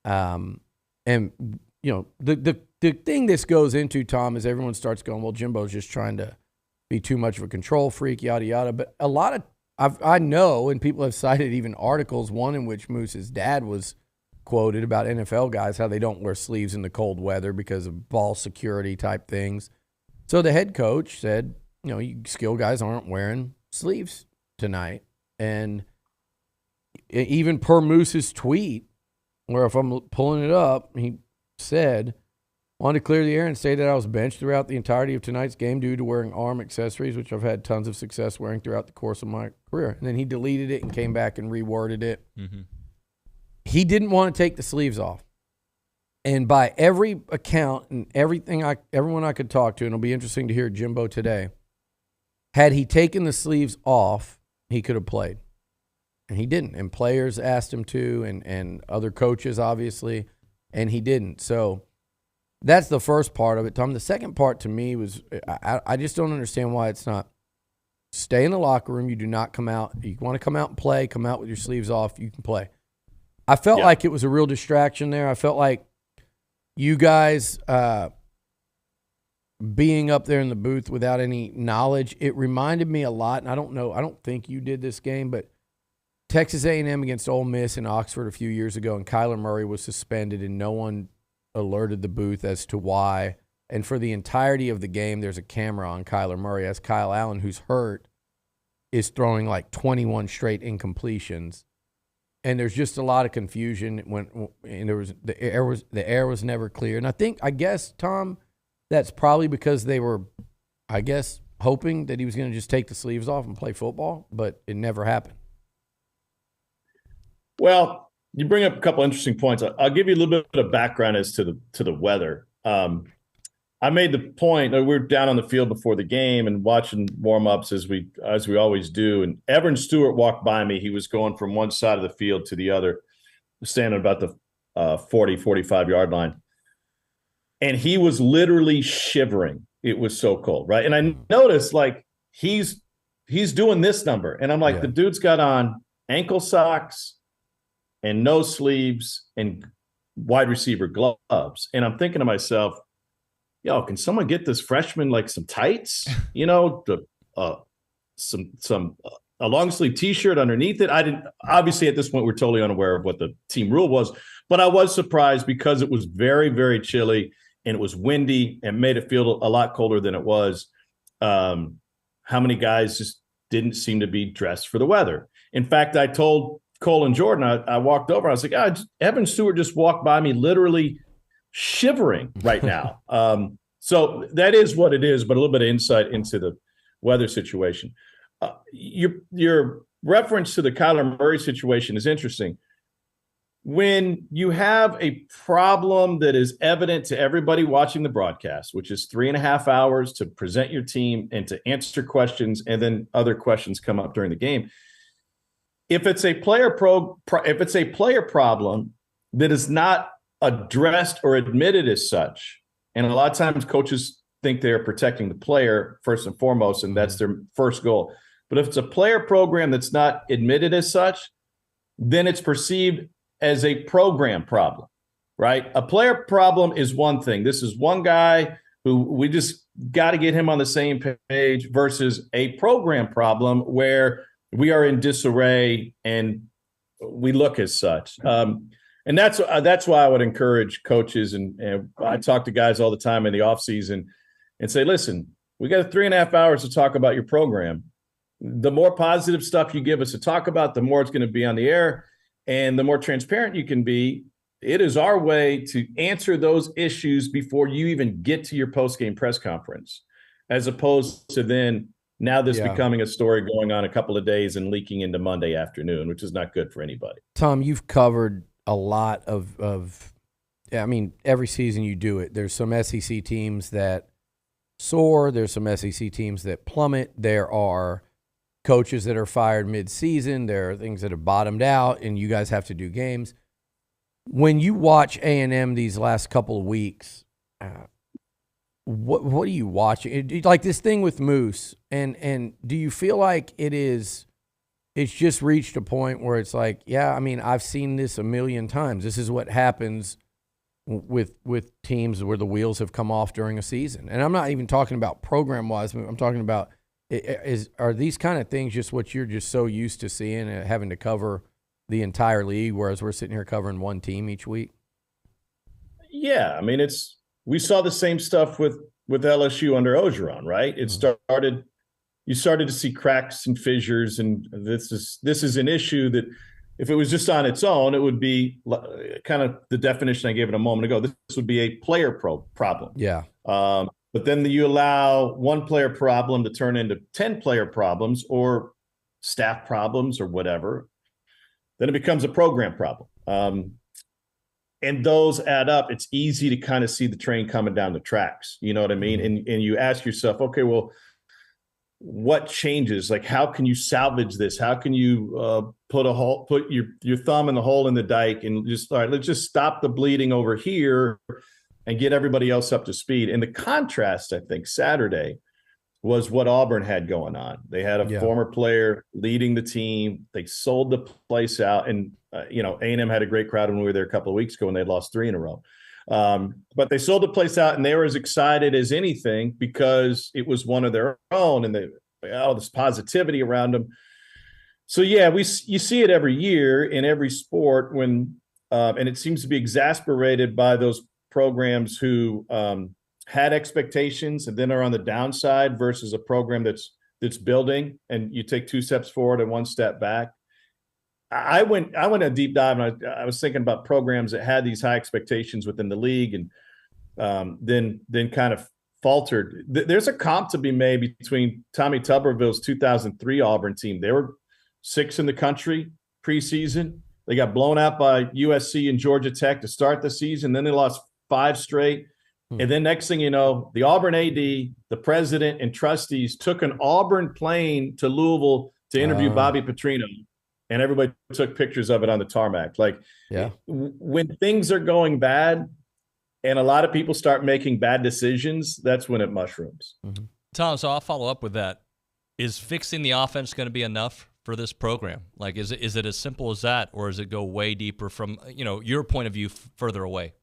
And the thing this goes into, Tom, is everyone starts going, well, Jimbo's just trying to be too much of a control freak, yada yada. But a lot of I know, and people have cited even articles, one in which Moose's dad was quoted about NFL guys, how they don't wear sleeves in the cold weather because of ball security type things. So the head coach said, you skill guys aren't wearing sleeves tonight. And even per Moose's tweet, where if I'm pulling it up, he said, wanted to clear the air and say that I was benched throughout the entirety of tonight's game due to wearing arm accessories, which I've had tons of success wearing throughout the course of my career. And then he deleted it and came back and reworded it. Mm-hmm. He didn't want to take the sleeves off. And by every account and everyone I could talk to, and it'll be interesting to hear Jimbo today, had he taken the sleeves off, he could have played. And he didn't. And players asked him to, and other coaches, obviously, and he didn't. So that's the first part of it, Tom. The second part to me was I just don't understand why it's not stay in the locker room. You do not come out. You want to come out and play, come out with your sleeves off, you can play. I felt like it was a real distraction there. I felt like you guys being up there in the booth without any knowledge, it reminded me a lot, and I don't think you did this game, but Texas A&M against Ole Miss in Oxford a few years ago, and Kyler Murray was suspended, and no one alerted the booth as to why. And for the entirety of the game, there's a camera on Kyler Murray as Kyle Allen, who's hurt, is throwing like 21 straight incompletions. And there's just a lot of confusion and there was the air was never clear. And I guess, Tom, that's probably because they were, hoping that he was going to just take the sleeves off and play football, but it never happened. Well, you bring up a couple interesting points. I'll give you a little bit of background as to the weather. I made the point that we were down on the field before the game and watching warm-ups as we always do. And Everin Stewart walked by me. He was going from one side of the field to the other, standing about the 45-yard line. And he was literally shivering. It was so cold, right? And I noticed, he's doing this number. And I'm like, The dude's got on ankle socks and no sleeves and wide receiver gloves. And I'm thinking to myself, can someone get this freshman some tights? A long sleeve T-shirt underneath it. I didn't. Obviously, at this point, we're totally unaware of what the team rule was, but I was surprised because it was very, very chilly and it was windy and made it feel a lot colder than it was. How many guys just didn't seem to be dressed for the weather. In fact, I told Cole and Jordan, I walked over, I was like, Evan Stewart just walked by me literally shivering right now. So that is what it is, but a little bit of insight into the weather situation. Your reference to the Kyler Murray situation is interesting. When you have a problem that is evident to everybody watching the broadcast, which is 3.5 hours to present your team and to answer questions, and then other questions come up during the game. If it's a player problem that is not addressed or admitted as such, and a lot of times coaches think they're protecting the player first and foremost, and that's their first goal. But if it's a player program that's not admitted as such, then it's perceived as a program problem, right? A player problem is one thing. This is one guy who we just got to get him on the same page versus a program problem where we are in disarray and we look as such. And that's why I would encourage coaches, and I talk to guys all the time in the offseason and say, listen, we got 3.5 hours to talk about your program. The more positive stuff you give us to talk about, the more it's going to be on the air. And the more transparent you can be, it is our way to answer those issues before you even get to your post-game press conference, as opposed to then now this becoming a story going on a couple of days and leaking into Monday afternoon, which is not good for anybody. Tom, you've covered a lot of every season you do it. There's some SEC teams that soar. There's some SEC teams that plummet. There are coaches that are fired mid-season. There are things that have bottomed out, and you guys have to do games. When you watch A&M these last couple of weeks, what are you watching? Like this thing with Moose, and do you feel like it's just reached a point where it's like, I've seen this a million times. This is what happens with teams where the wheels have come off during a season. And I'm not even talking about program-wise. I'm talking about are these kind of things just what you're just so used to seeing and having to cover the entire league, whereas we're sitting here covering one team each week? Yeah, we saw the same stuff with LSU under Orgeron, right? You started to see cracks and fissures, and this is an issue that if it was just on its own, it would be kind of the definition I gave it a moment ago. This would be a player problem. Yeah. But then you allow one player problem to turn into 10 player problems or staff problems or whatever. Then it becomes a program problem. And those add up. It's easy to kind of see the train coming down the tracks. You know what I mean? And you ask yourself, okay, well, what changes? Like, how can you salvage this? How can you put your thumb in the hole in the dike and just, all right, let's just stop the bleeding over here and get everybody else up to speed. And the contrast, I think, Saturday was what Auburn had going on. They had a former player leading the team. They sold the place out. And, A&M had a great crowd when we were there a couple of weeks ago and they lost 3 in a row. But they sold the place out and they were as excited as anything because it was one of their own and this positivity around them. So, you see it every year in every sport when and it seems to be exasperated by those programs who had expectations and then are on the downside versus a program that's building and you take 2 steps forward and 1 step back. I went a deep dive and I was thinking about programs that had these high expectations within the league and then kind of faltered. There's a comp to be made between Tommy Tuberville's 2003 Auburn team. They were 6th in the country preseason. They got blown out by USC and Georgia Tech to start the season. Then they lost 5 straight. And then next thing you know, the Auburn AD, the president, and trustees took an Auburn plane to Louisville to interview Bobby Petrino, and everybody took pictures of it on the tarmac. Like, when things are going bad and a lot of people start making bad decisions, that's when it mushrooms. Mm-hmm. Tom, so I'll follow up with that. Is fixing the offense going to be enough for this program? Like, is it as simple as that, or does it go way deeper from, your point of view further away?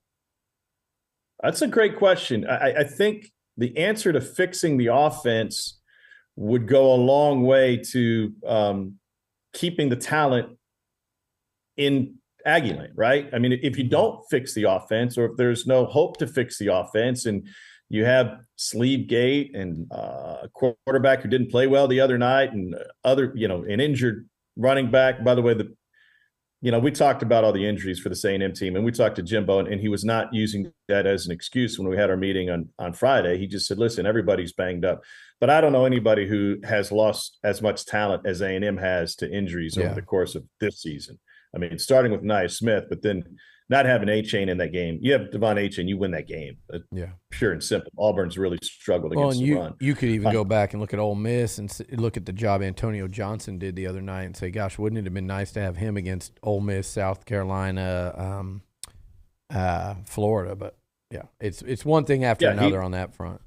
That's a great question. I think the answer to fixing the offense would go a long way to keeping the talent in Aggie land, right? I mean, if you don't fix the offense or if there's no hope to fix the offense and you have Sleeve Gate and a quarterback who didn't play well the other night, and an injured running back. By the way, we talked about all the injuries for the A&M team, and we talked to Jimbo, and he was not using that as an excuse when we had our meeting on Friday. He just said, listen, everybody's banged up. But I don't know anybody who has lost as much talent as A&M has to injuries over the course of this season. I mean, starting with Nia Smith, but then not having A-Chain in that game. You have Devon A-Chain, you win that game. Pure and simple. Auburn's really struggled against the run. You could even go back and look at Ole Miss and look at the job Antonio Johnson did the other night and say, gosh, wouldn't it have been nice to have him against Ole Miss, South Carolina, Florida? But, yeah, it's one thing after another on that front.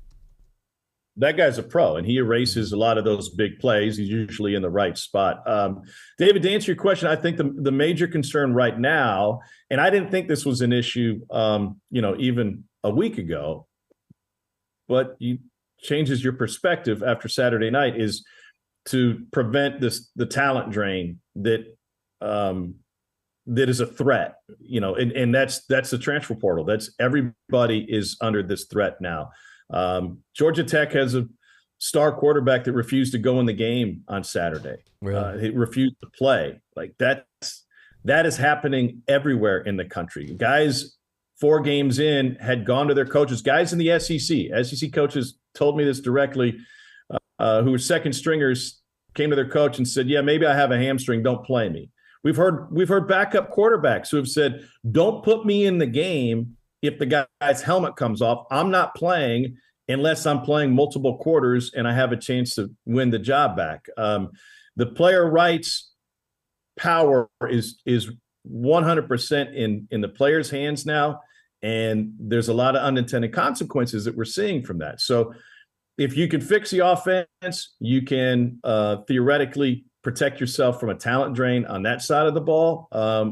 That guy's a pro, and he erases a lot of those big plays. He's usually in the right spot. David, to answer your question, I think the major concern right now, and I didn't think this was an issue, even a week ago, but it changes your perspective after Saturday night, is to prevent the talent drain that is a threat. And that's the transfer portal. That's everybody is under this threat now. Georgia Tech has a star quarterback that refused to go in the game on Saturday. Really? He refused to play. Like that is happening everywhere in the country. Guys 4 games in had gone to their coaches. Guys in the SEC coaches told me this directly, who were second stringers, came to their coach and said, yeah, maybe I have a hamstring. Don't play me. We've heard backup quarterbacks who have said, don't put me in the game. If the guy's helmet comes off, I'm not playing unless I'm playing multiple quarters and I have a chance to win the job back. The player rights power is 100% in the player's hands now, and there's a lot of unintended consequences that we're seeing from that. So if you can fix the offense, you can theoretically protect yourself from a talent drain on that side of the ball,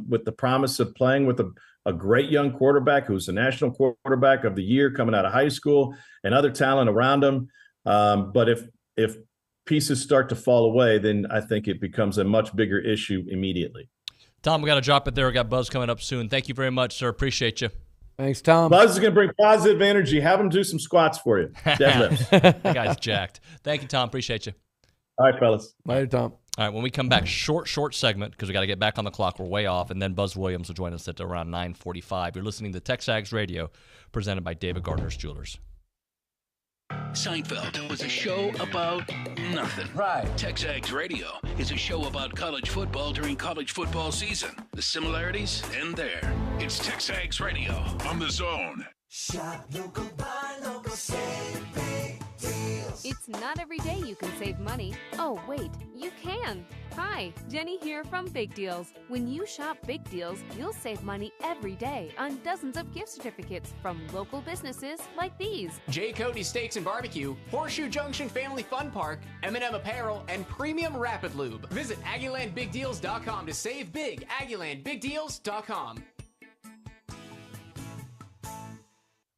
with the promise of playing with a great young quarterback who's the national quarterback of the year coming out of high school and other talent around him. But if pieces start to fall away, then I think it becomes a much bigger issue immediately. Tom, we got to drop it there. We got Buzz coming up soon. Thank you very much, sir. Appreciate you. Thanks, Tom. Buzz is going to bring positive energy. Have him do some squats for you. Deadlifts. That guy's jacked. Thank you, Tom. Appreciate you. All right, fellas. Later, Tom. All right, when we come back, short segment, because we got to get back on the clock. We're way off, and then Buzz Williams will join us at around 9:45. You're listening to TexAgs Radio, presented by David Gardner's Jewelers. Seinfeld was a show about nothing. Right. TexAgs Radio is a show about college football during college football season. The similarities end there. It's TexAgs Radio on The Zone. Shop local, buy local, save big deals. It's not every day you can save money. Oh, wait, you can. Hi, Jenny here from Big Deals. When you shop Big Deals, you'll save money every day on dozens of gift certificates from local businesses like these. J. Cody Steaks and Barbecue, Horseshoe Junction Family Fun Park, M&M Apparel, and Premium Rapid Lube. Visit AggielandBigDeals.com to save big. AggielandBigDeals.com.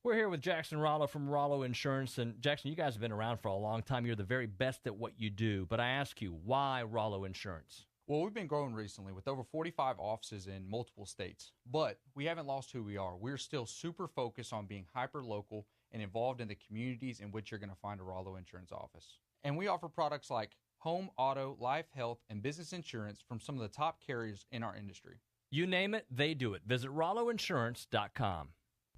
We're here with Jackson Rollo from Rollo Insurance. And Jackson, you guys have been around for a long time. You're the very best at what you do. But I ask you, why Rollo Insurance? Well, we've been growing recently with over 45 offices in multiple states. But we haven't lost who we are. We're still super focused on being hyper-local and involved in the communities in which you're going to find a Rollo Insurance office. And we offer products like home, auto, life, health, and business insurance from some of the top carriers in our industry. You name it, they do it. Visit RolloInsurance.com.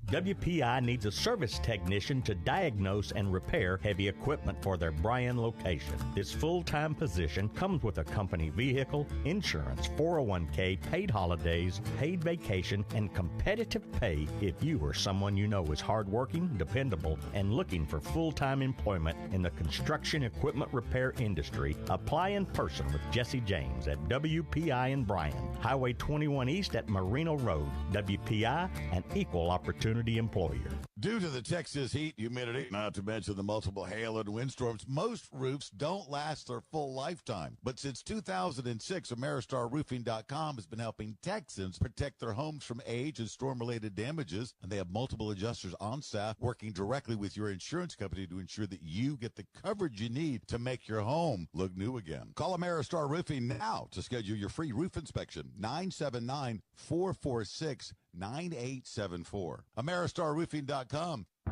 WPI needs a service technician to diagnose and repair heavy equipment for their Bryan location. This full-time position comes with a company vehicle, insurance, 401k, paid holidays, paid vacation, and competitive pay if you or someone you know is hardworking, dependable, and looking for full-time employment in the construction equipment repair industry. Apply in person with Jesse James at WPI in Bryan, Highway 21 East at Marino Road. WPI, an equal opportunity employer. Due to the Texas heat, humidity, not to mention the multiple hail and windstorms, most roofs don't last their full lifetime. But since 2006, AmeriStarRoofing.com has been helping Texans protect their homes from age and storm-related damages, and they have multiple adjusters on staff working directly with your insurance company to ensure that you get the coverage you need to make your home look new again. Call Ameristar Roofing now to schedule your free roof inspection, 979-446-9874. AmeriStarRoofing.com.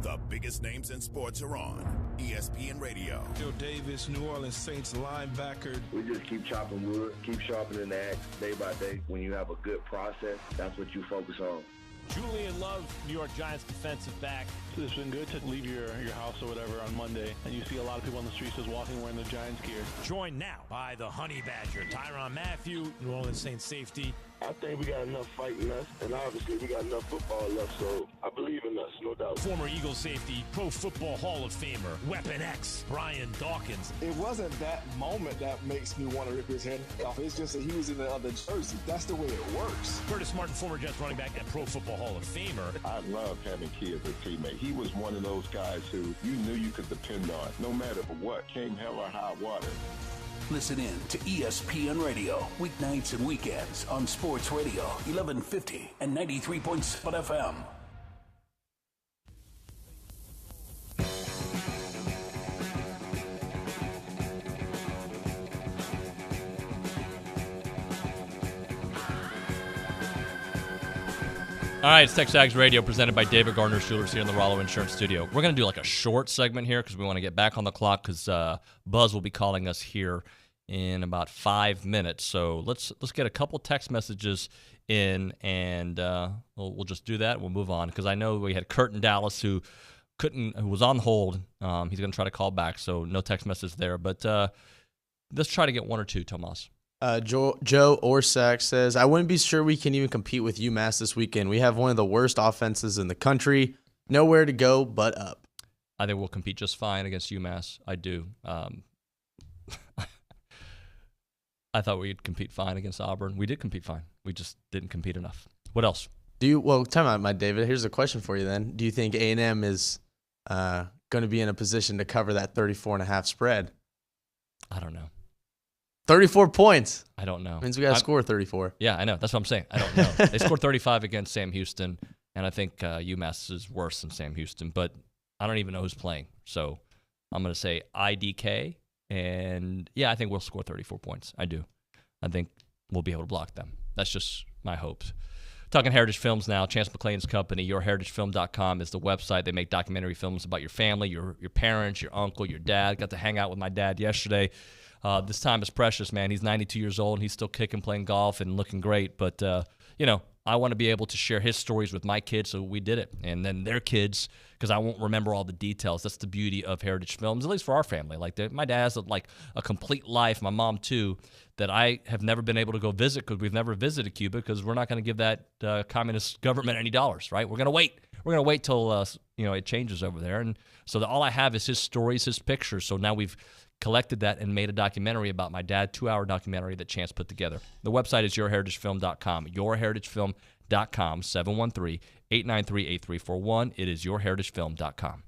The biggest names in sports are on ESPN Radio. Joe Davis, New Orleans Saints linebacker. We just keep chopping wood, keep sharpening the axe day by day. When you have a good process, that's what you focus on. Julian Love, New York Giants defensive back. It's been good to leave your house or whatever on Monday, and you see a lot of people on the streets just walking wearing the Giants gear. Joined now by the Honey Badger, Tyrann Mathieu, New Orleans Saints safety. I think we got enough fight in us, and obviously we got enough football left, so I believe in us, no doubt. Former Eagles safety, Pro Football Hall of Famer, Weapon X, Brian Dawkins. It wasn't that moment that makes me want to rip his head off. It's just that he was in the other jersey. That's the way it works. Curtis Martin, former Jets running back and Pro Football Hall of Famer. I love having kids as teammates. He was one of those guys who you knew you could depend on, no matter what, came hell or high water. Listen in to ESPN Radio, weeknights and weekends on Sports Radio, 1150 and 93.7 FM. All right, it's TexAgs Radio presented by David Gardner Jewelers here in the Rollo Insurance Studio. We're going to do like a short segment here because we want to get back on the clock because Buzz will be calling us here in about 5 minutes. So let's get a couple text messages in, and we'll just do that. We'll move on because I know we had Kurt in Dallas who was on hold. He's going to try to call back, so no text message there. But let's try to get one or two, Tomas. Joe Orsak says, I wouldn't be sure we can even compete with UMass this weekend. We have one of the worst offenses in the country. Nowhere to go but up. I think we'll compete just fine against UMass. I do. I thought we'd compete fine against Auburn. We did compete fine. We just didn't compete enough. What else? Time out, my David. Here's a question for you then. Do you think A&M is going to be in a position to cover that 34.5 spread? I don't know. 34 points. I don't know. Means we got to score 34. Yeah, I know. That's what I'm saying. I don't know. They scored 35 against Sam Houston, and I think UMass is worse than Sam Houston, but I don't even know who's playing. So I'm going to say IDK, and yeah, I think we'll score 34 points. I do. I think we'll be able to block them. That's just my hopes. Talking Heritage Films now. Chance McClain's company, yourheritagefilm.com is the website. They make documentary films about your family, your parents, your uncle, your dad. Got to hang out with my dad yesterday. This time is precious, man. He's 92 years old, and he's still kicking, playing golf, and looking great. But, I want to be able to share his stories with my kids, so we did it. And then their kids, because I won't remember all the details. That's the beauty of Heritage Films, at least for our family. Like my dad has a complete life, my mom too, that I have never been able to go visit because we've never visited Cuba because we're not going to give that communist government any dollars, right? We're going to wait. We're going to wait till it changes over there. And so all I have is his stories, his pictures. So now we've collected that and made a documentary about my dad, 2-hour documentary that Chance put together. The website is yourheritagefilm.com, yourheritagefilm.com, 713-893-8341. It is yourheritagefilm.com.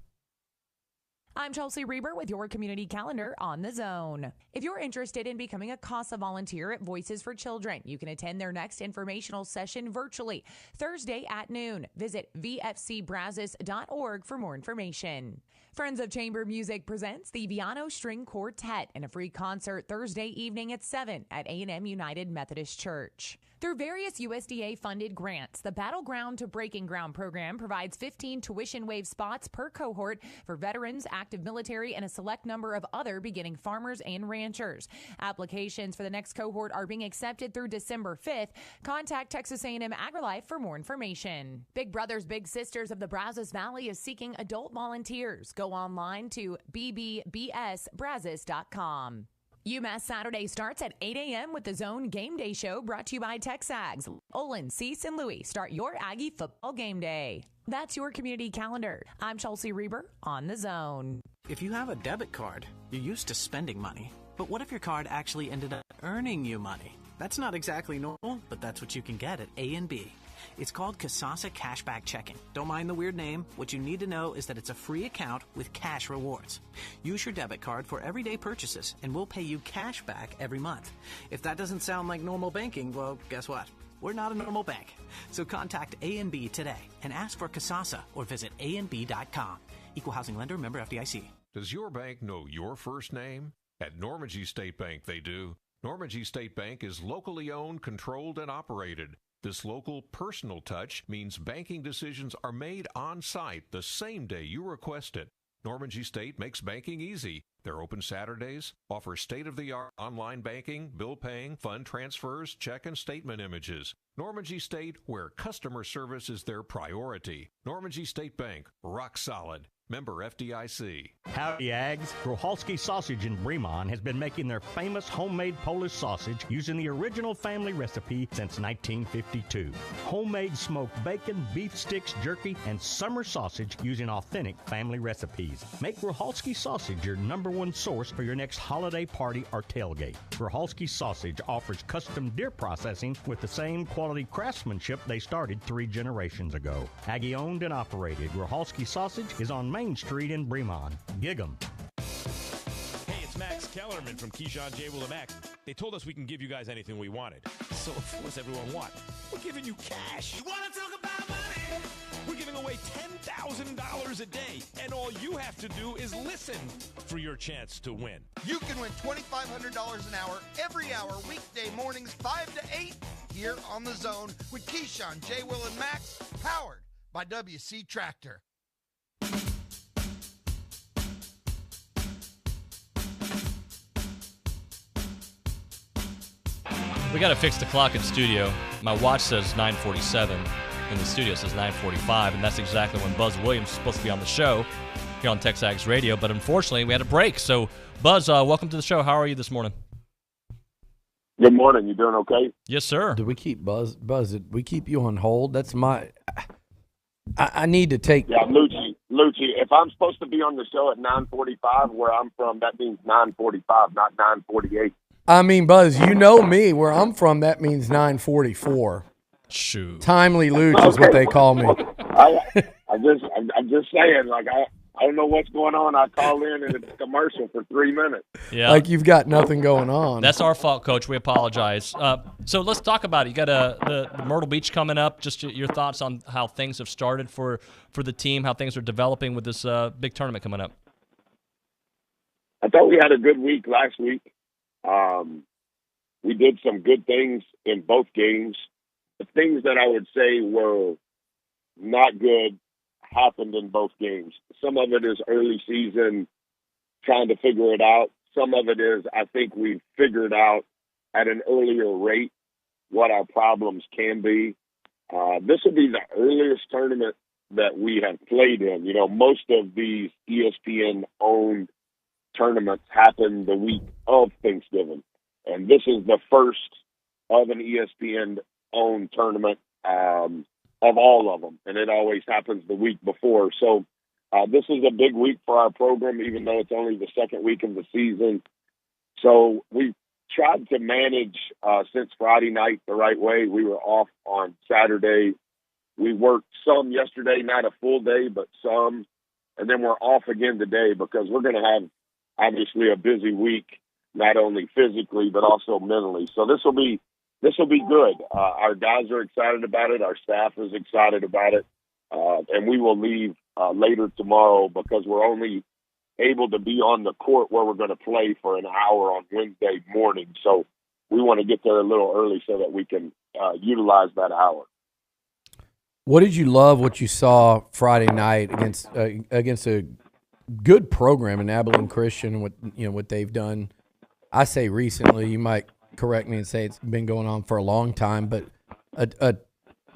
I'm Chelsea Reber with your community calendar on The Zone. If you're interested in becoming a CASA volunteer at Voices for Children, you can attend their next informational session virtually Thursday at noon. Visit vfcbrazos.org for more information. Friends of Chamber Music presents the Viano String Quartet in a free concert Thursday evening at 7 at A&M United Methodist Church. Through various USDA-funded grants, the Battleground to Breaking Ground program provides 15 tuition waive spots per cohort for veterans, active military, and a select number of other beginning farmers and ranchers. Applications for the next cohort are being accepted through December 5th. Contact Texas A&M AgriLife for more information. Big Brothers Big Sisters of the Brazos Valley is seeking adult volunteers. Go online to bbbsbrazos.com. UMass Saturday starts at 8 a.m. with the Zone Game Day Show brought to you by TexAgs. Olin, Cease, and Louie start your Aggie football game day. That's your community calendar. I'm Chelsea Reber on The Zone. If you have a debit card, you're used to spending money. But what if your card actually ended up earning you money? That's not exactly normal, but that's what you can get at A&B. It's called Kasasa Cashback Checking. Don't mind the weird name. What you need to know is that it's a free account with cash rewards. Use your debit card for everyday purchases, and we'll pay you cash back every month. If that doesn't sound like normal banking, well, guess what? We're not a normal bank. So contact A&B today and ask for Kasasa or visit ANB.com. Equal housing lender, member FDIC. Does your bank know your first name? At Normandy State Bank, they do. Normandy State Bank is locally owned, controlled, and operated. This local personal touch means banking decisions are made on site the same day you request it. Norman G. State makes banking easy. They're open Saturdays, offer state-of-the-art online banking, bill paying, fund transfers, check and statement images. Norman G. State, where customer service is their priority. Norman G. State Bank, rock solid. Member FDIC. Howdy, Ags. Grohalski Sausage in Bremen has been making their famous homemade Polish sausage using the original family recipe since 1952. Homemade smoked bacon, beef sticks, jerky, and summer sausage using authentic family recipes. Make Grohalski Sausage your #1 source for your next holiday party or tailgate. Grohalski Sausage offers custom deer processing with the same quality craftsmanship they started 3 generations ago. Aggie owned and operated, Grohalski Sausage is on Main Street in Bremen. Gig 'em. Hey, it's Max Kellerman from Keyshawn, J. Will, and Max. They told us we can give you guys anything we wanted. So what does everyone want? We're giving you cash. You want to talk about money? We're giving away $10,000 a day, and all you have to do is listen for your chance to win. You can win $2,500 an hour every hour, weekday mornings 5 to 8 here on The Zone with Keyshawn, J. Will, and Max, powered by WC Tractor. We got to fix the clock in studio. My watch says 9:47, and the studio says 9:45, and that's exactly when Buzz Williams is supposed to be on the show here on TexAgs Radio. But unfortunately, we had a break. So, Buzz, welcome to the show. How are you this morning? Good morning. You doing okay? Yes, sir. Do we keep Buzz? Did we keep you on hold? That's my. I need to take. Yeah, Lucci. If I'm supposed to be on the show at 9:45, where I'm from, that means 9:45, not 9:48. I mean, Buzz, you know me. Where I'm from, that means 9:44. Shoot. Timely Luch is what they call me. I'm just saying, like, I don't know what's going on. I call in and it's a commercial for 3 minutes. Yeah. Like you've got nothing going on. That's our fault, Coach. We apologize. So let's talk about it. You got the Myrtle Beach coming up. Just your thoughts on how things have started for the team, how things are developing with this big tournament coming up. I thought we had a good week last week. We did some good things in both games. The things that I would say were not good happened in both games. Some of it is early season, trying to figure it out. Some of it is I think we've figured out at an earlier rate what our problems can be. This will be the earliest tournament that we have played in. You know, most of these ESPN-owned tournaments happen the week of Thanksgiving. And this is the first of an ESPN-owned tournament of all of them. And it always happens the week before. So this is a big week for our program, even though it's only the second week of the season. So we tried to manage since Friday night the right way. We were off on Saturday. We worked some yesterday, not a full day, but some. And then we're off again today because we're going to have obviously a busy week, not only physically but also mentally. So this will be good. Our guys are excited about it. Our staff is excited about it, and we will leave later tomorrow because we're only able to be on the court where we're going to play for an hour on Wednesday morning. So we want to get there a little early so that we can utilize that hour. What did you love? What you saw Friday night against a good program in Abilene Christian? What they've done. I say recently. You might correct me and say it's been going on for a long time, but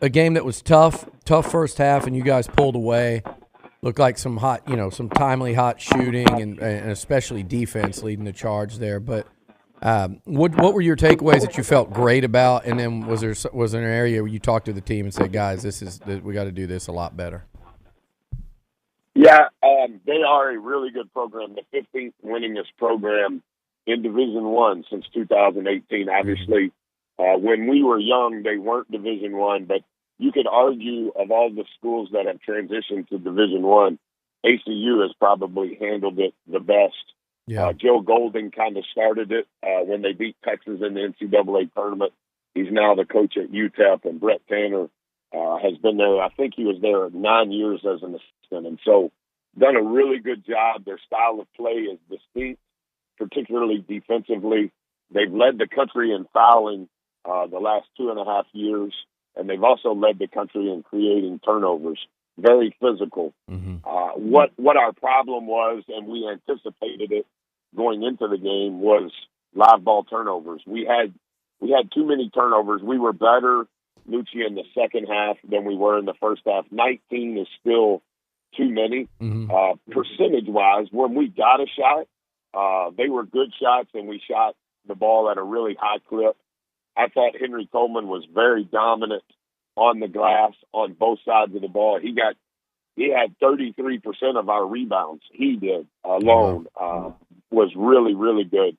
a game that was tough first half, and you guys pulled away. Looked like some timely hot shooting and especially defense leading the charge there. But what were your takeaways that you felt great about? And then was there an area where you talked to the team and said, guys, we got to do this a lot better? Yeah, they are a really good program, the 15th winningest program in Division I since 2018. Obviously, when we were young, they weren't Division I, but you could argue of all the schools that have transitioned to Division I, ACU has probably handled it the best. Yeah. Joe Golden kind of started it when they beat Texas in the NCAA tournament. He's now the coach at UTEP, and Brett Tanner has been there. I think he was there 9 years as an assistant, and so done a really good job. Their style of play is distinct, particularly defensively. They've led the country in fouling the last 2.5 years. and they've also led the country in creating turnovers. Very physical. What our problem was, and we anticipated it going into the game, was live ball turnovers. We had too many turnovers. We were better, Lucci, in the second half than we were in the first half. 19 is still too many. Percentage-wise, when we got a shot, they were good shots, and we shot the ball at a really high clip. I thought Henry Coleman was very dominant on the glass on both sides of the ball. He had 33% of our rebounds. He did alone. Was really, really good.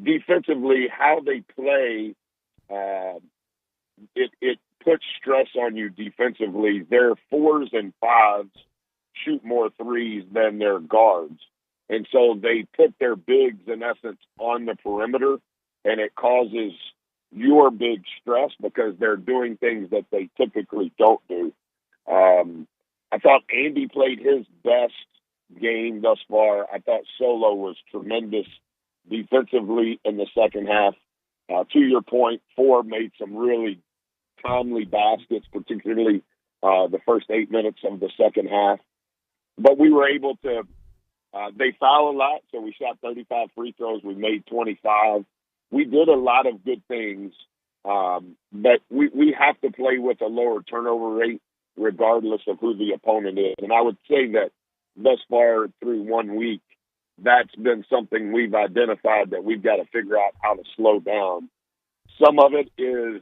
Defensively, how they play, it puts stress on you defensively. Their 4s and 5s shoot more 3s than their guards. And so they put their bigs, in essence, on the perimeter, and it causes your big stress because they're doing things that they typically don't do. I thought Andy played his best game thus far. I thought Solo was tremendous defensively in the second half. To your point, Ford made some really timely baskets, particularly the first 8 minutes of the second half. But we were able to they foul a lot, so we shot 35 free throws. We made 25. We did a lot of good things, but we have to play with a lower turnover rate regardless of who the opponent is. And I would say that thus far through 1 week, that's been something we've identified that we've got to figure out how to slow down. Some of it is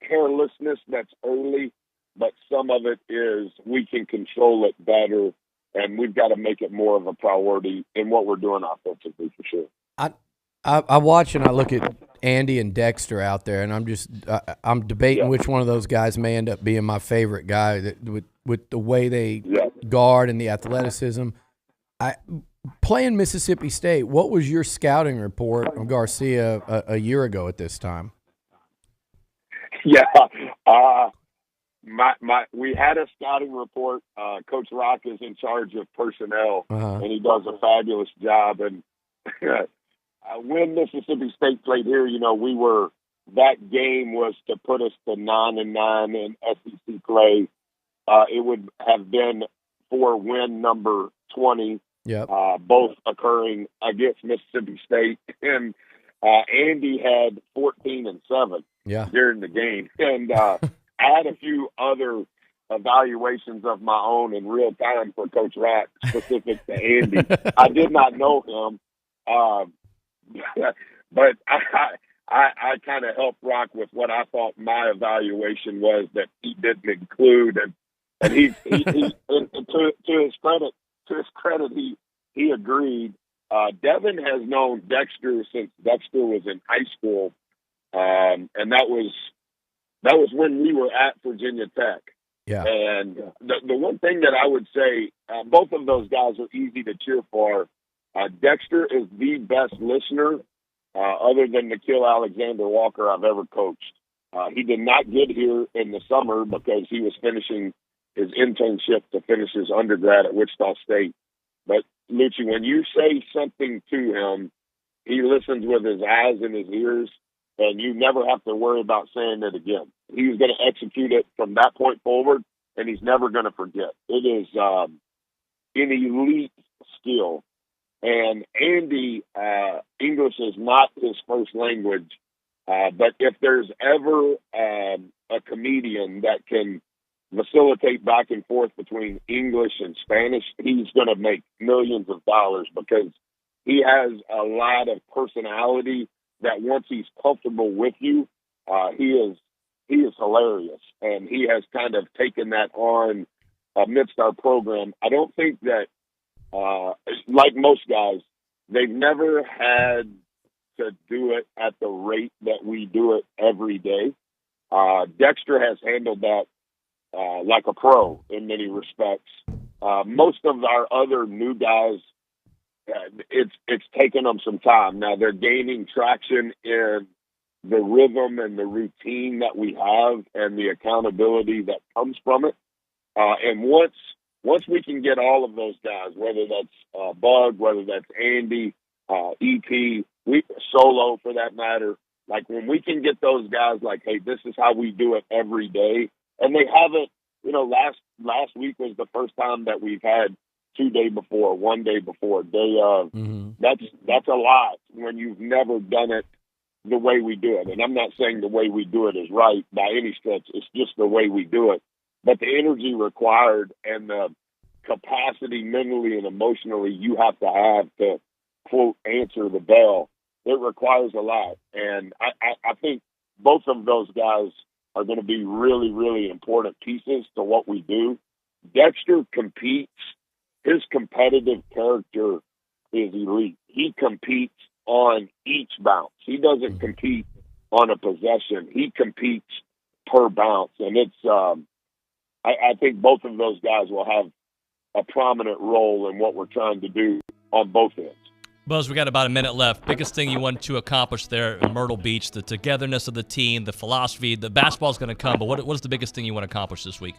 carelessness that's early, but some of it is we can control it better, and we've got to make it more of a priority in what we're doing offensively for sure. I watch and I look at Andy and Dexter out there, and I'm debating which one of those guys may end up being my favorite guy with the way they guard and the athleticism. Playing Mississippi State, what was your scouting report of Garcia a year ago at this time? Yeah, we had a scouting report. Coach Rock is in charge of personnel, and he does a fabulous job. And when Mississippi State played here, that game was to put us to 9-9 in SEC play. It would have been for win number 20, both occurring against Mississippi State. And Andy had 14-7 during the game. And I had a few other evaluations of my own in real time for Coach Rock specific to Andy. I did not know him. But I kind of helped Rock with what I thought my evaluation was that he didn't include, and he to his credit, he agreed. Devin has known Dexter since Dexter was in high school, and that was when we were at Virginia Tech. Yeah. And the one thing that I would say, both of those guys are easy to cheer for. Dexter is the best listener, other than Nikhil Alexander Walker, I've ever coached. He did not get here in the summer because he was finishing his internship to finish his undergrad at Wichita State. But, Lucci, when you say something to him, he listens with his eyes and his ears, and you never have to worry about saying it again. He's going to execute it from that point forward, and he's never going to forget. It is an elite skill. And Andy, English is not his first language, but if there's ever a comedian that can facilitate back and forth between English and Spanish, he's going to make millions of dollars because he has a lot of personality that once he's comfortable with you, he is hilarious. And he has kind of taken that on amidst our program. I don't think that, like most guys, they've never had to do it at the rate that we do it every day. Dexter has handled that like a pro in many respects. Most of our other new guys, it's taken them some time. Now they're gaining traction in the rhythm and the routine that we have and the accountability that comes from it. And once we can get all of those guys, whether that's Bug, whether that's Andy, EP, Solo for that matter, Like when we can get those guys like, hey, this is how we do it every day. And they haven't, last week was the first time that we've had 2 days before, 1 day before, day of. That's a lot when you've never done it the way we do it. And I'm not saying the way we do it is right by any stretch. It's just the way we do it. But the energy required and the capacity mentally and emotionally you have to, quote, answer the bell, it requires a lot. And I think both of those guys are going to be really, really important pieces to what we do. Dexter competes. His competitive character is elite. He competes on each bounce. He doesn't compete on a possession. He competes per bounce. And it's, I think both of those guys will have a prominent role in what we're trying to do on both ends. Buzz, we got about a minute left. Biggest thing you want to accomplish there in Myrtle Beach, the togetherness of the team, the philosophy, the basketball's going to come, but what is the biggest thing you want to accomplish this week?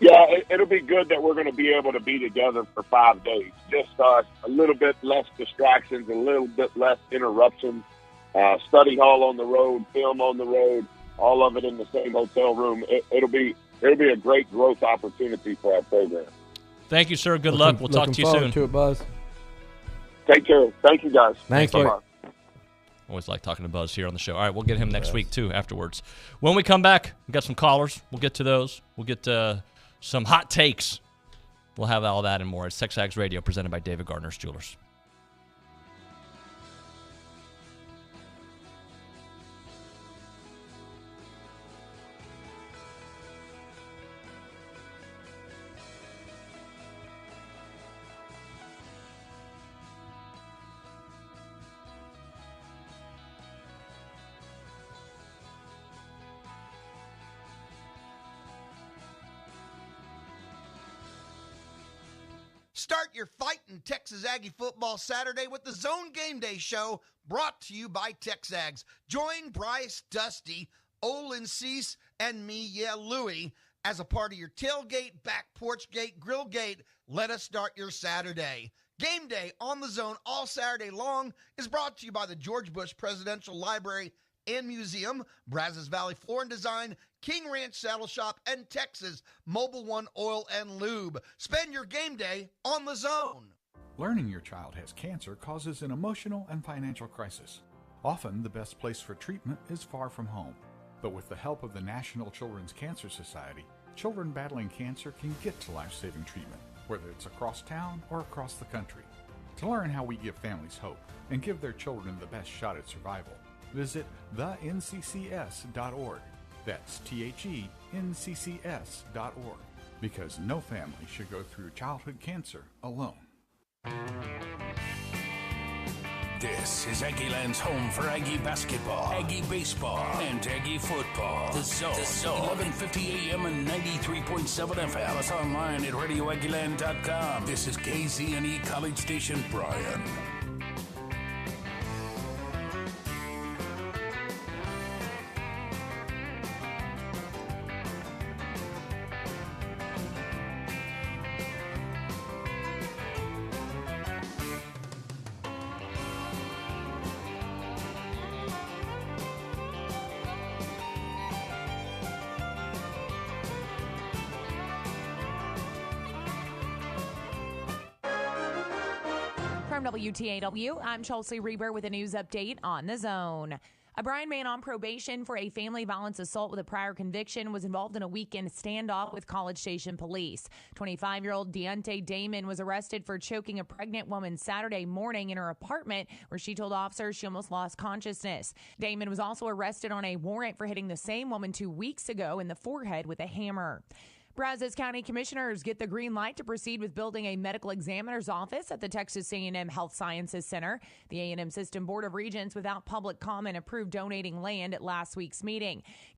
Yeah, it'll be good that we're going to be able to be together for 5 days. Just a little bit less distractions, a little bit less interruptions. Study hall on the road, film on the road, all of it in the same hotel room. It'll be a great growth opportunity for our program. Thank you, sir. Good luck. We'll talk to you soon. Looking forward to it, Buzz. Take care. Thank you, guys. Thanks, Bye-bye. Always like talking to Buzz here on the show. All right, we'll get him next week, too, afterwards. When we come back, we've got some callers. We'll get to those. We'll get some hot takes. We'll have all that and more. It's TexAgs Radio, presented by David Gardner's Jewelers. Start your fight in Texas Aggie football Saturday with the Zone Game Day Show, brought to you by TexAgs. Join Bryce, Dusty, Olin, Cease, and me, Louie, as a part of your tailgate, back porch gate, grill gate. Let us start your Saturday. Game Day on the Zone all Saturday long is brought to you by the George Bush Presidential Library and Museum, Brazos Valley Floor and Design, King Ranch Saddle Shop, and Texas Mobile One Oil and Lube. Spend your game day on the Zone. Learning your child has cancer causes an emotional and financial crisis. Often, the best place for treatment is far from home. But with the help of the National Children's Cancer Society, children battling cancer can get to life-saving treatment, whether it's across town or across the country. To learn how we give families hope and give their children the best shot at survival, visit thenccs.org. That's THENCCS.org. Because no family should go through childhood cancer alone. This is Aggieland's home for Aggie basketball, Aggie baseball, and Aggie football. The Zone. 1150 AM and 93.7 FM. Plus online at radioaggieland.com. This is KZNE College Station, Bryan. From WTAW, I'm Chelsea Reber with a news update on the Zone. A Bryan man on probation for a family violence assault with a prior conviction was involved in a weekend standoff with College Station police. 25-year-old Deontay Damon was arrested for choking a pregnant woman Saturday morning in her apartment, where she told officers she almost lost consciousness. Damon was also arrested on a warrant for hitting the same woman 2 weeks ago in the forehead with a hammer. Brazos County commissioners get the green light to proceed with building a medical examiner's office at the Texas A&M Health Sciences Center. The A&M System Board of Regents, without public comment, approved donating land at last week's meeting.